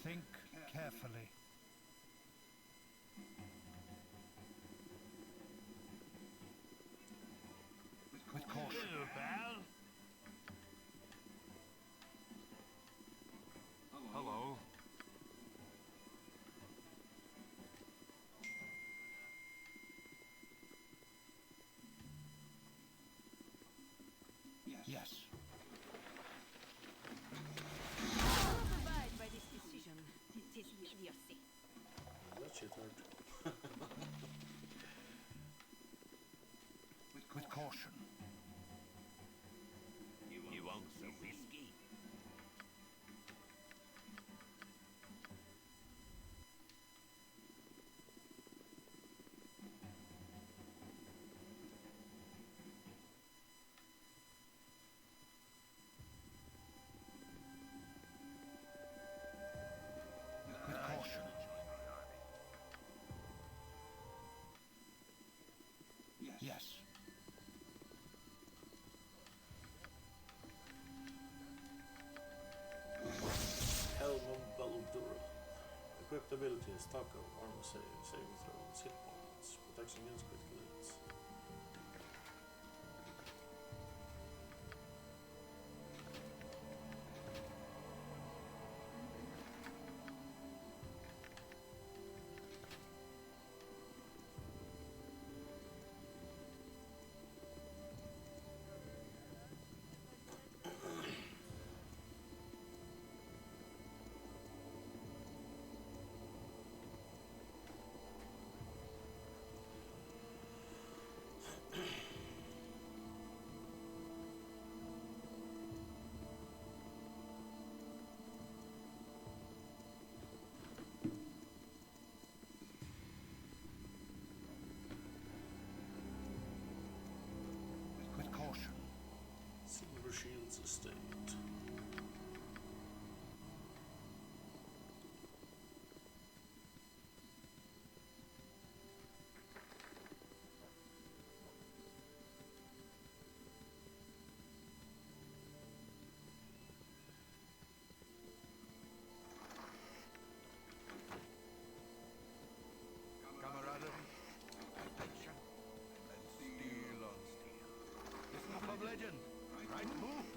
Think carefully. With caution. Hello, pal. Hello. Yes. Not abide by this decision. It is idiocy. That shit hurt. With caution. You want some whiskey? With caution. Yes. Helm of Baldursgate. Equipped abilities, Taco, armor save, saving throws, hit points, protection against critical hits. With caution. Silver Shields Estate. Camaraderie, attention, and steel on steel. The stuff of legend, right move?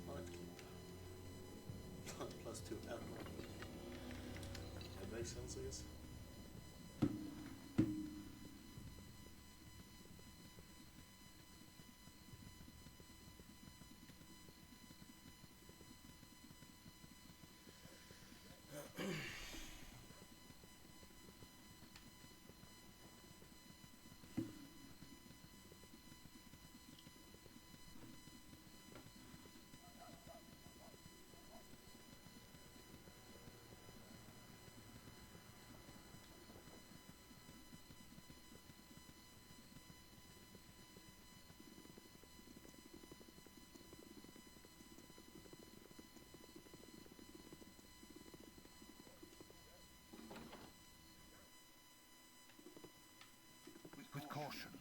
Night King. +2 admiral. makes sense, I guess. With caution.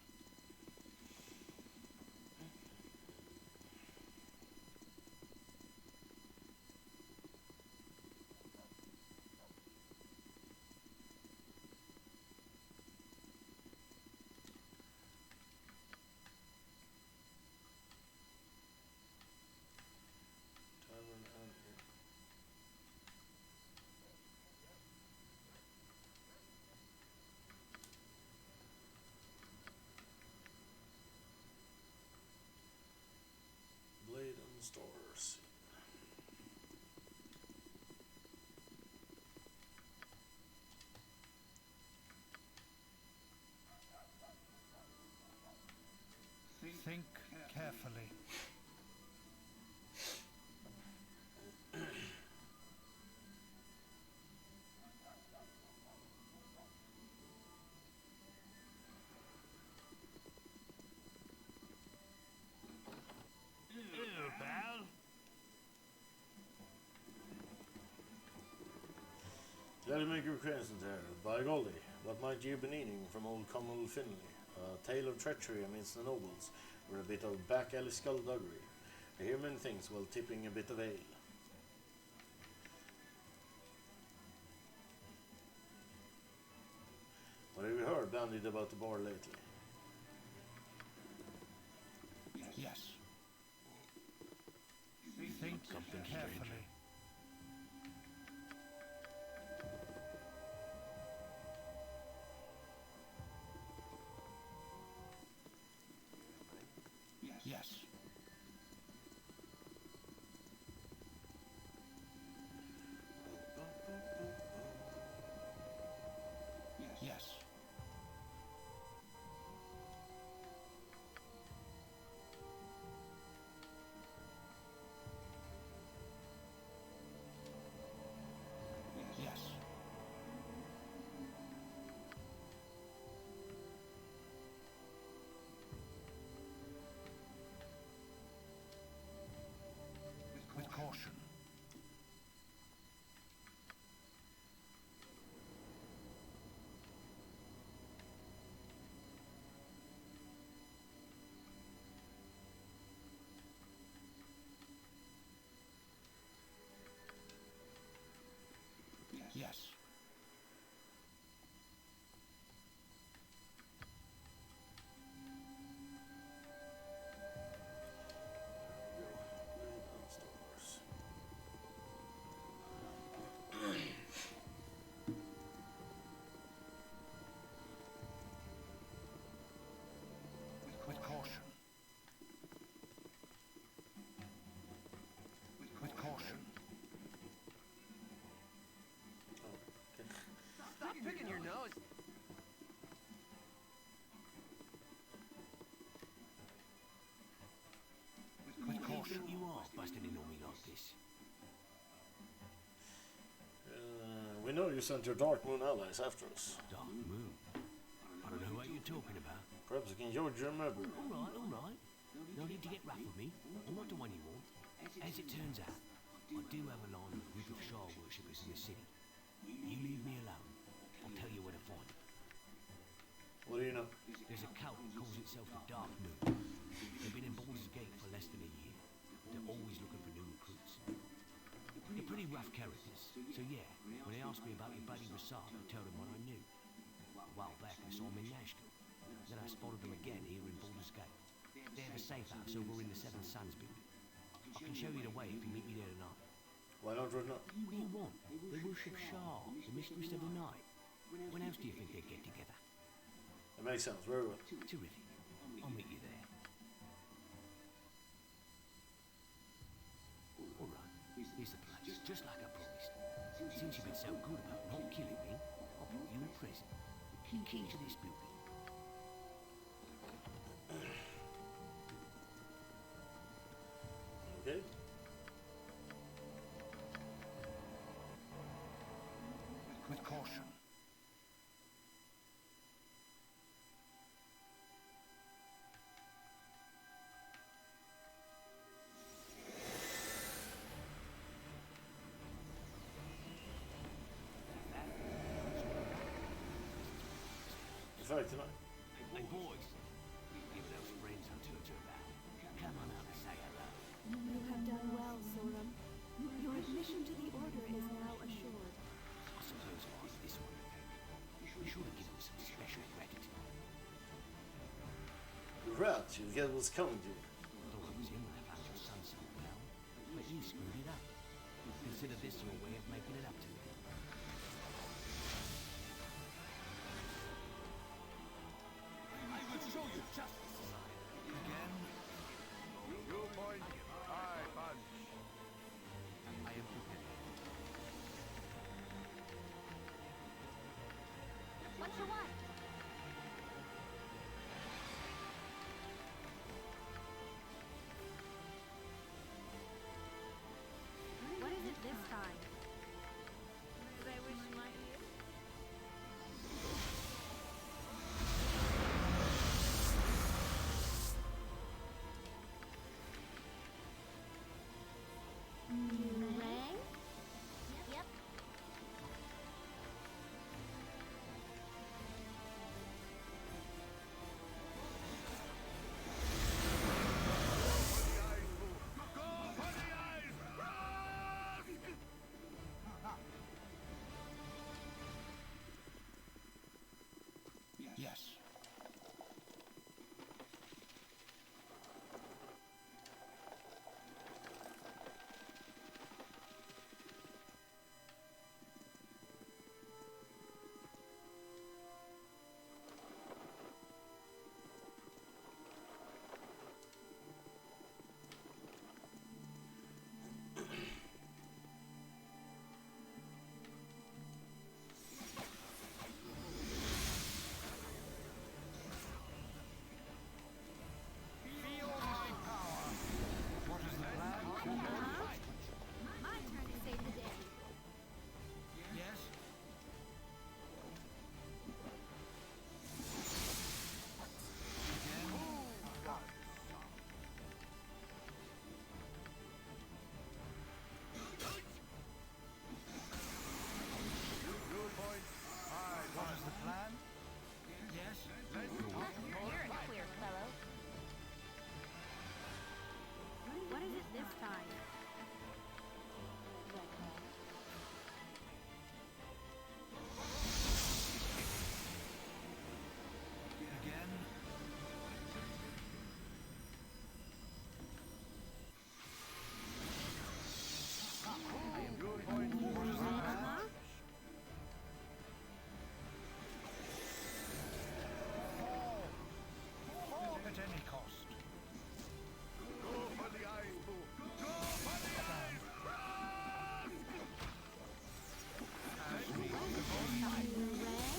Tavern and inn. Blade and stores. Think carefully. Hello, pal. Glad to make your acquaintance here. By golly, what might you be needing from old Commodore Finley? A tale of treachery amidst the nobles, or a bit of back-alley skullduggery? I hear many things while tipping a bit of ale. What have you heard bandied about the bar lately? Yes. Think carefully. Yes. Yes. Yes. With caution. Yes. Blade and stores. With caution. With caution. Stop picking your nose. With caution. You are busting in on me like this. We know you sent your Dark Moon allies after us. Dark Moon? I don't know what you're talking about. Perhaps you can judge your memory. All right. No need to get rough with me. I'm not the one you want. As it turns out, I do have a line of a group of Shah worshippers in the city. You leave me alone. I'll tell you where to find them. What do you know? There's a cult that calls itself the Dark Moon. They've been in Baldursgate for less than a year. They're always looking for new recruits. They're pretty rough characters. So yeah, when they asked me about your buddy Rasar, I told them what I knew. A while back I saw him in Nashville. Then I spotted them again here in Baldursgate. They have a safe house over in the Seven Suns building. I can show you the way if you meet me there tonight. Why not right now? What do you want? They worship Shah, the mistress of the night. When else do you think they'd get together? It makes sense, very well. Terrific. I'll meet you there. All right, here's the place, just like I promised. Since you've been so good about not killing me, I'll put you a present. The key to this building. Okay. With caution. In fact, tonight. Hey boys, give those friends a bow. Come on out and say hello. You have done well, Sorum. Your admission to the Order is now assured. I suppose I asked this one again. We should have given him some special gratitude. You're right, you get what's coming to you. Thought it was him when I found your son so well, but you screwed it up. Consider this your way of making it up to me. I will show you justice. Again. You point, I punch. I am prepared. What you want? What is it this time? Did I wish my ear? You rang? Yep. Go for the eyes! Rusk! Yes. Feel my power. What is the plan? My turn to save the day. Yes. You point, I What punch. is the plan? Yes. You're a queer fellow. What is it this time? Again. You point, What is the plan? Fall at any cost. go for the eyes, boo. Go for the eyes! Rusk! You rang?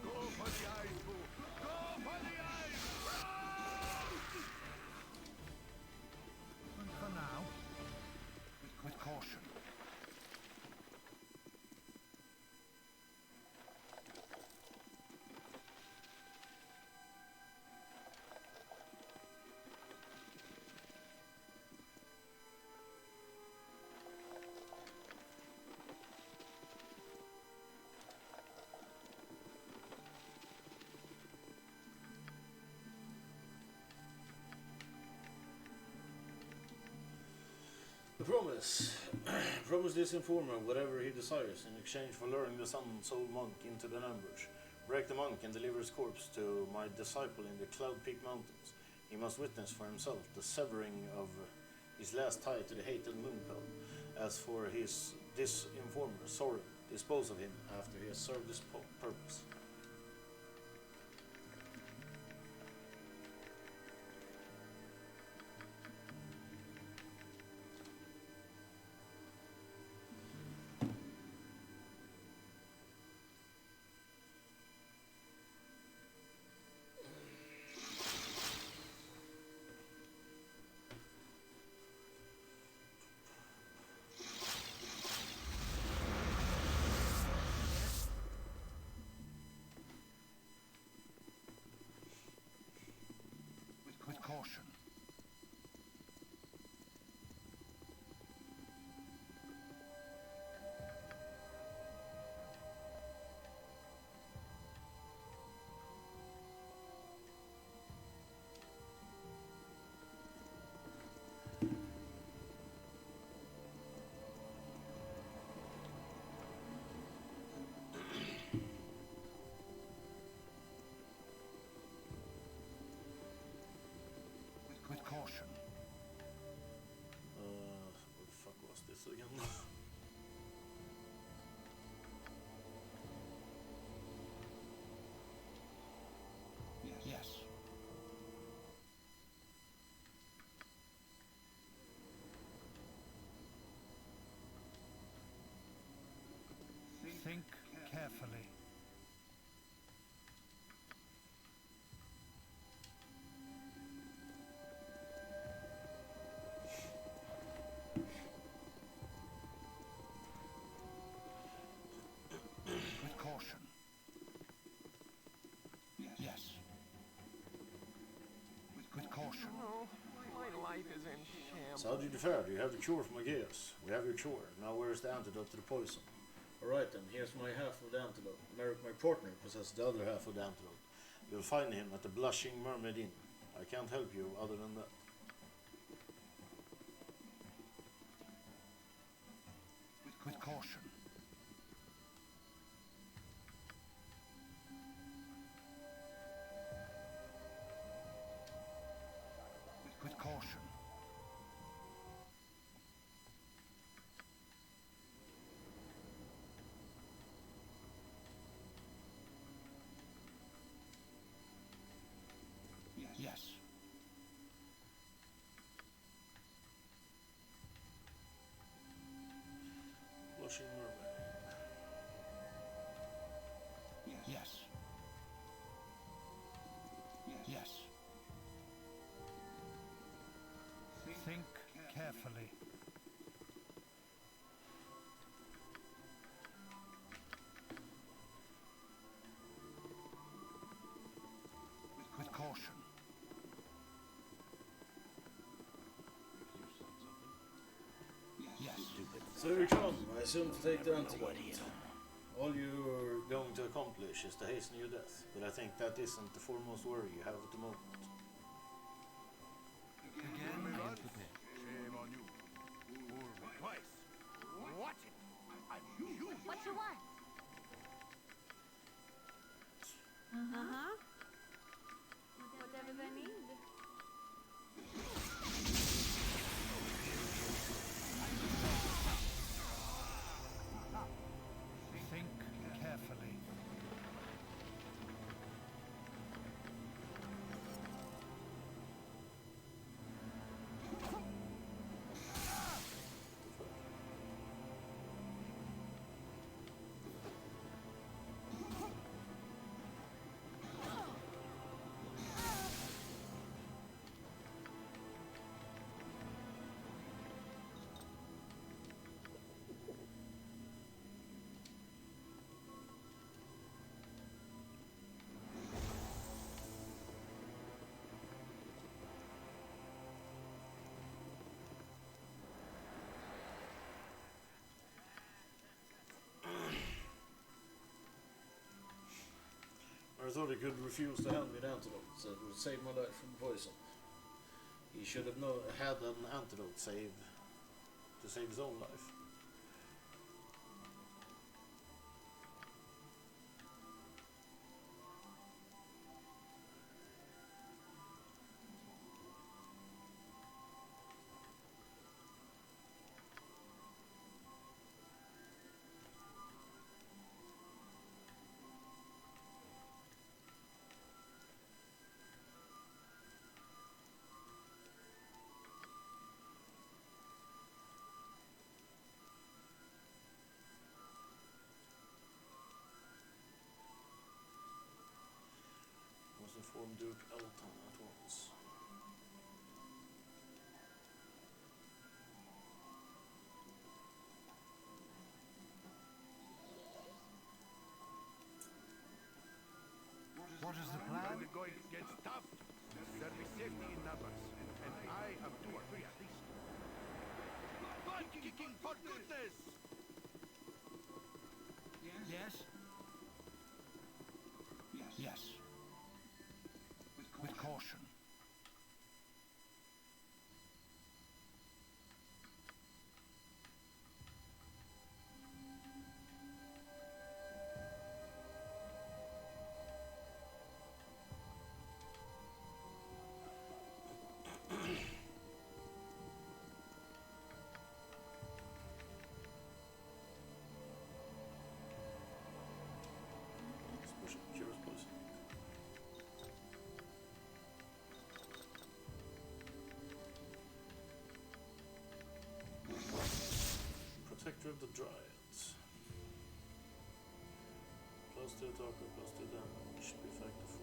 Go for the eyes, boo. Go for the eyes! Rusk! For now. With caution. The promise. Promise this informer whatever he desires in exchange for luring the sun-soul monk into the ambush. Break the monk and deliver his corpse to my disciple in the Cloud Peak Mountains. He must witness for himself the severing of his last tie to the hated Moonpel. As for this informer, Soren, dispose of him after he has served his purpose. With caution. With caution. What the fuck was this again? Yes. Think carefully. With caution. Yes. With caution. Oh, my life is in shambles. So how did you fare? Do you have the cure for my chaos? We have your cure. Now where is the antidote to the poison? Alright then, here's my half of the antidote. Merrick, my partner, possesses the other half of the antidote. You'll find him at the Blushing Mermaid Inn. I can't help you other than that. With caution. With caution. Yes. Blushing Mermaid. Yes. Yes. Think carefully. With caution. Yes. So you come, I assume to take the antidote. All you're going to accomplish is to hasten your death, but I think that isn't the foremost worry you have at the moment. Again, I am prepared. Shame on you. Or twice. What? You. What you want? Uh-huh. Whatever they need. Think carefully. I thought he could refuse to hand me the antidote, so it would save my life from poison. He should have had an antidote to save his own life. Duke Elton at once. What is the plan? When the going gets tough, there'll be safety in numbers. And I have 2 or 3 at least. Butt kicking, for goodness! Yes? Yes. With caution. Let's push it. Cheers, boys. Protector of the Dryads. Plus 2 attack or plus 2 damage. Be factor 4.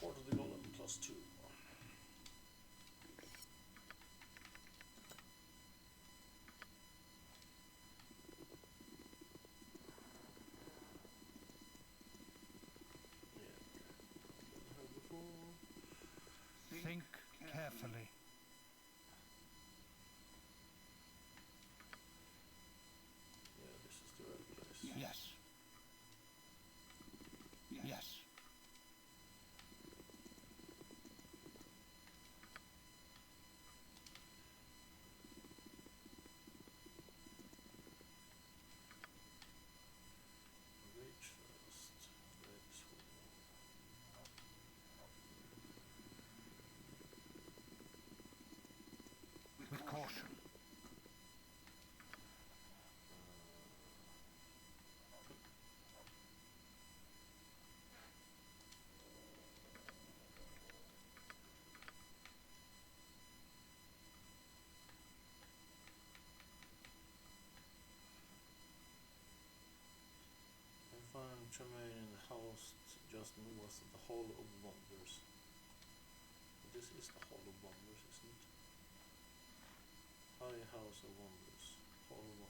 Port of the Golem plus 2. Think carefully. Yeah, this is the right place. Yes. Yes. Rage first. Rage With caution. I find Tremaine in the house just north of the Hall of Wonders. This is the Hall of Wonders, isn't it? High House of Wonders. Hall of Wonders.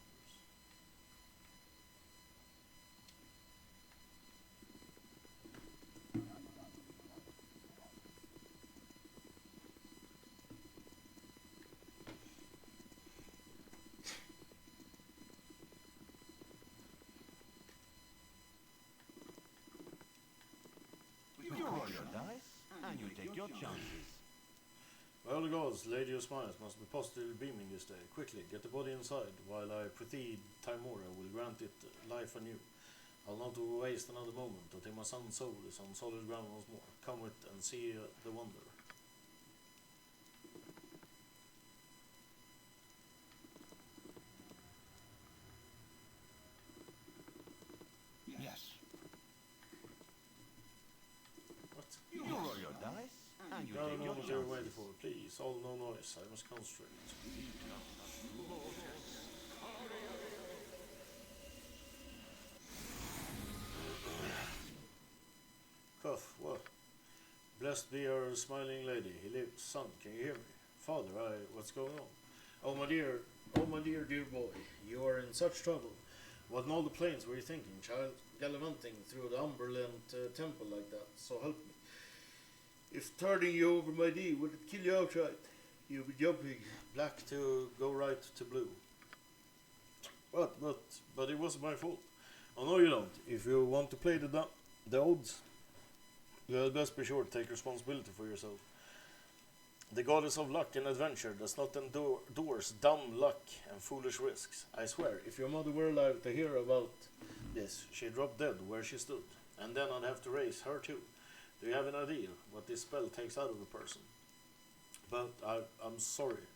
You roll your dice, and you take your chances. Well, the gods, Lady of Smiles must be positively beaming this day. Quickly, get the body inside, while I precede Timora will grant it life anew. I'll not waste another moment until my son's soul is on solid ground once more. Come with and see the wonder. Yes. I know what you're waiting for. Please, all no noise. I must concentrate. Cuff, what? Blessed be our smiling lady. He lives. Son, can you hear me? Father, what's going on? Oh my dear boy, you are in such trouble. What in all the plains were you thinking, child? Gallivanting through the Umberland temple like that, so help me. If turning you over my knee would it kill you outright, you'd be jumping black to go right to blue. But it wasn't my fault. Oh no you don't. If you want to play the odds, you had best be sure to take responsibility for yourself. The goddess of luck and adventure does not endorse dumb luck and foolish risks. I swear, if your mother were alive to hear about this, she'd drop dead where she stood. And then I'd have to raise her too. Do you have an idea what this spell takes out of a person? But I'm sorry.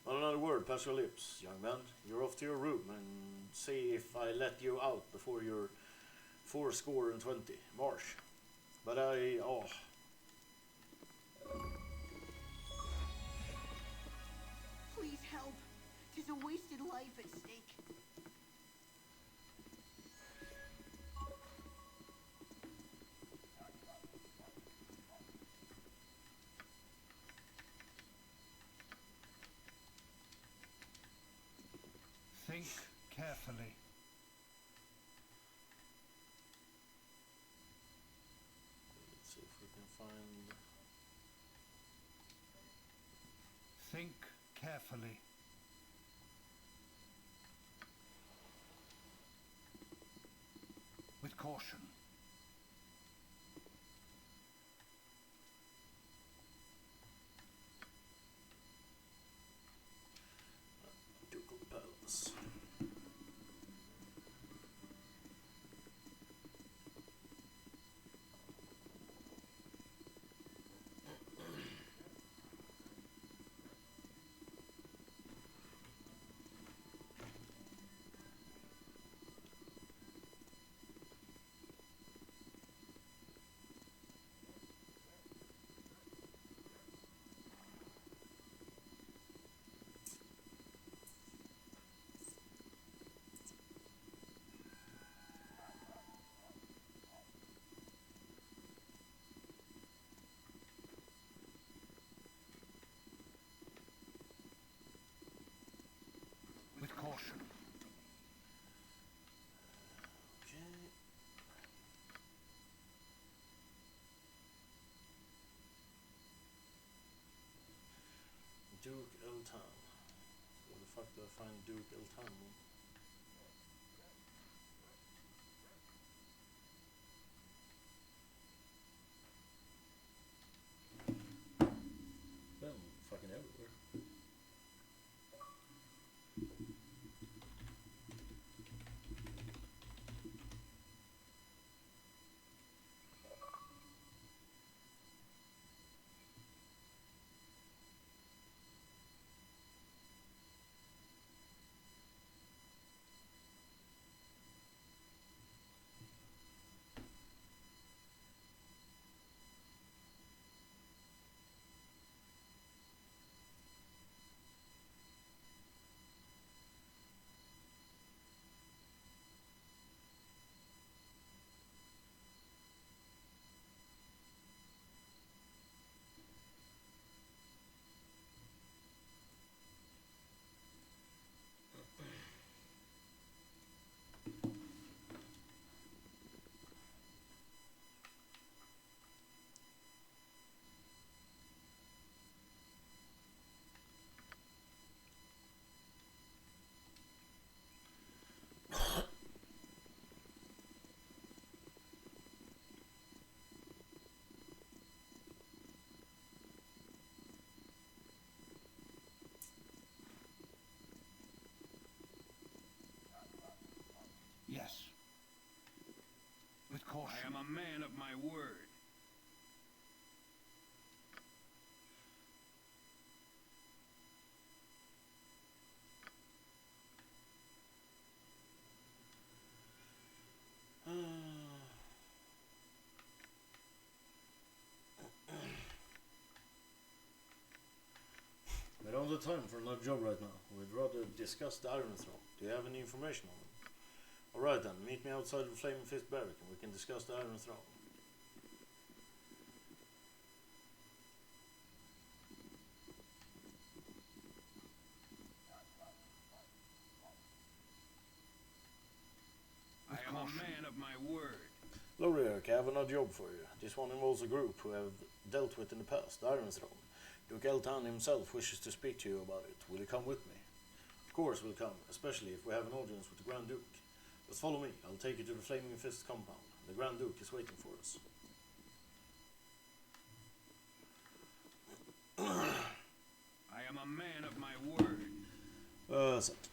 Not another word past your lips, young man. You're off to your room and see if I let you out before you're 420. Marsh. But Please help. There's a wasted life at stake. Think carefully. let's see if we can find... Think carefully. With caution. Ducal Palace. With caution. Okay. Duke Eltan. Where the fuck do I find Duke Eltan? Well, fucking everywhere. Yes. With caution. I am a man of my word. have the time for another job right now. We'd rather discuss the Iron Throne. Do you have any information on them? Alright then, meet me outside the Flaming Fist barrack and we can discuss the Iron Throne. I am a man of my word. Loriark, I have another job for you. This one involves a group who have dealt with in the past, the Iron Throne. Duke Eltan himself wishes to speak to you about it. Will you come with me? Of course we'll come, especially if we have an audience with the Grand Duke. But follow me, I'll take you to the Flaming Fist compound. The Grand Duke is waiting for us. I am a man of my word. Sant.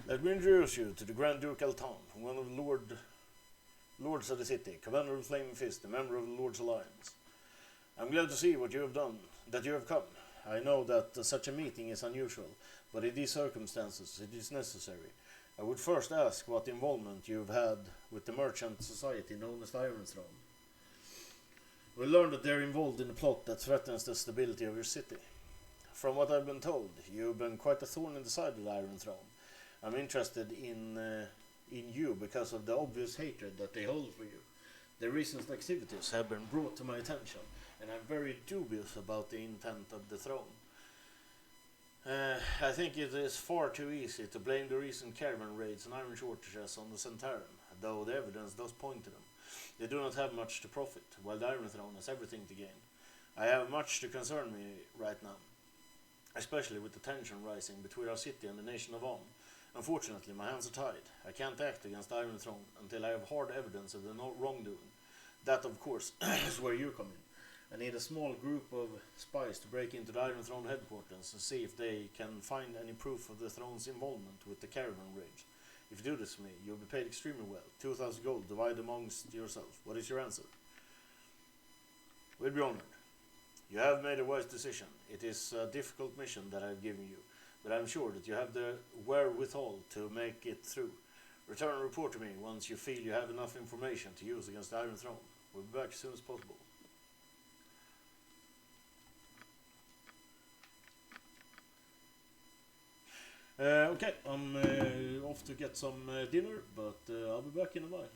Let me introduce you to the Grand Duke Altan, one of the Lords of the city, Commander of Flaming Fist, a member of the Lord's Alliance. I'm glad to see what you have done, that you have come. I know that such a meeting is unusual, but in these circumstances it is necessary. I would first ask what involvement you've had with the merchant society known as the Iron Throne. We learned that they're involved in a plot that threatens the stability of your city. From what I've been told, you've been quite a thorn in the side of the Iron Throne. I'm interested in you because of the obvious hatred that they hold for you. The recent activities have been brought to my attention, and I'm very dubious about the intent of the throne. I think it is far too easy to blame the recent caravan raids and iron shortages on the Centauran, though the evidence does point to them. They do not have much to profit, while the Iron Throne has everything to gain. I have much to concern me right now, especially with the tension rising between our city and the nation of Am. Unfortunately, my hands are tied. I can't act against the Iron Throne until I have hard evidence of the wrongdoing. That, of course, is where you come in. I need a small group of spies to break into the Iron Throne headquarters and see if they can find any proof of the Throne's involvement with the caravan raids. If you do this for me, you'll be paid extremely well. 2,000 gold, divide amongst yourself. What is your answer? We'll be honored. You have made a wise decision. It is a difficult mission that I've given you, but I'm sure that you have the wherewithal to make it through. Return and report to me once you feel you have enough information to use against the Iron Throne. We'll be back as soon as possible. Okay, I'm off to get some dinner, but I'll be back in a while.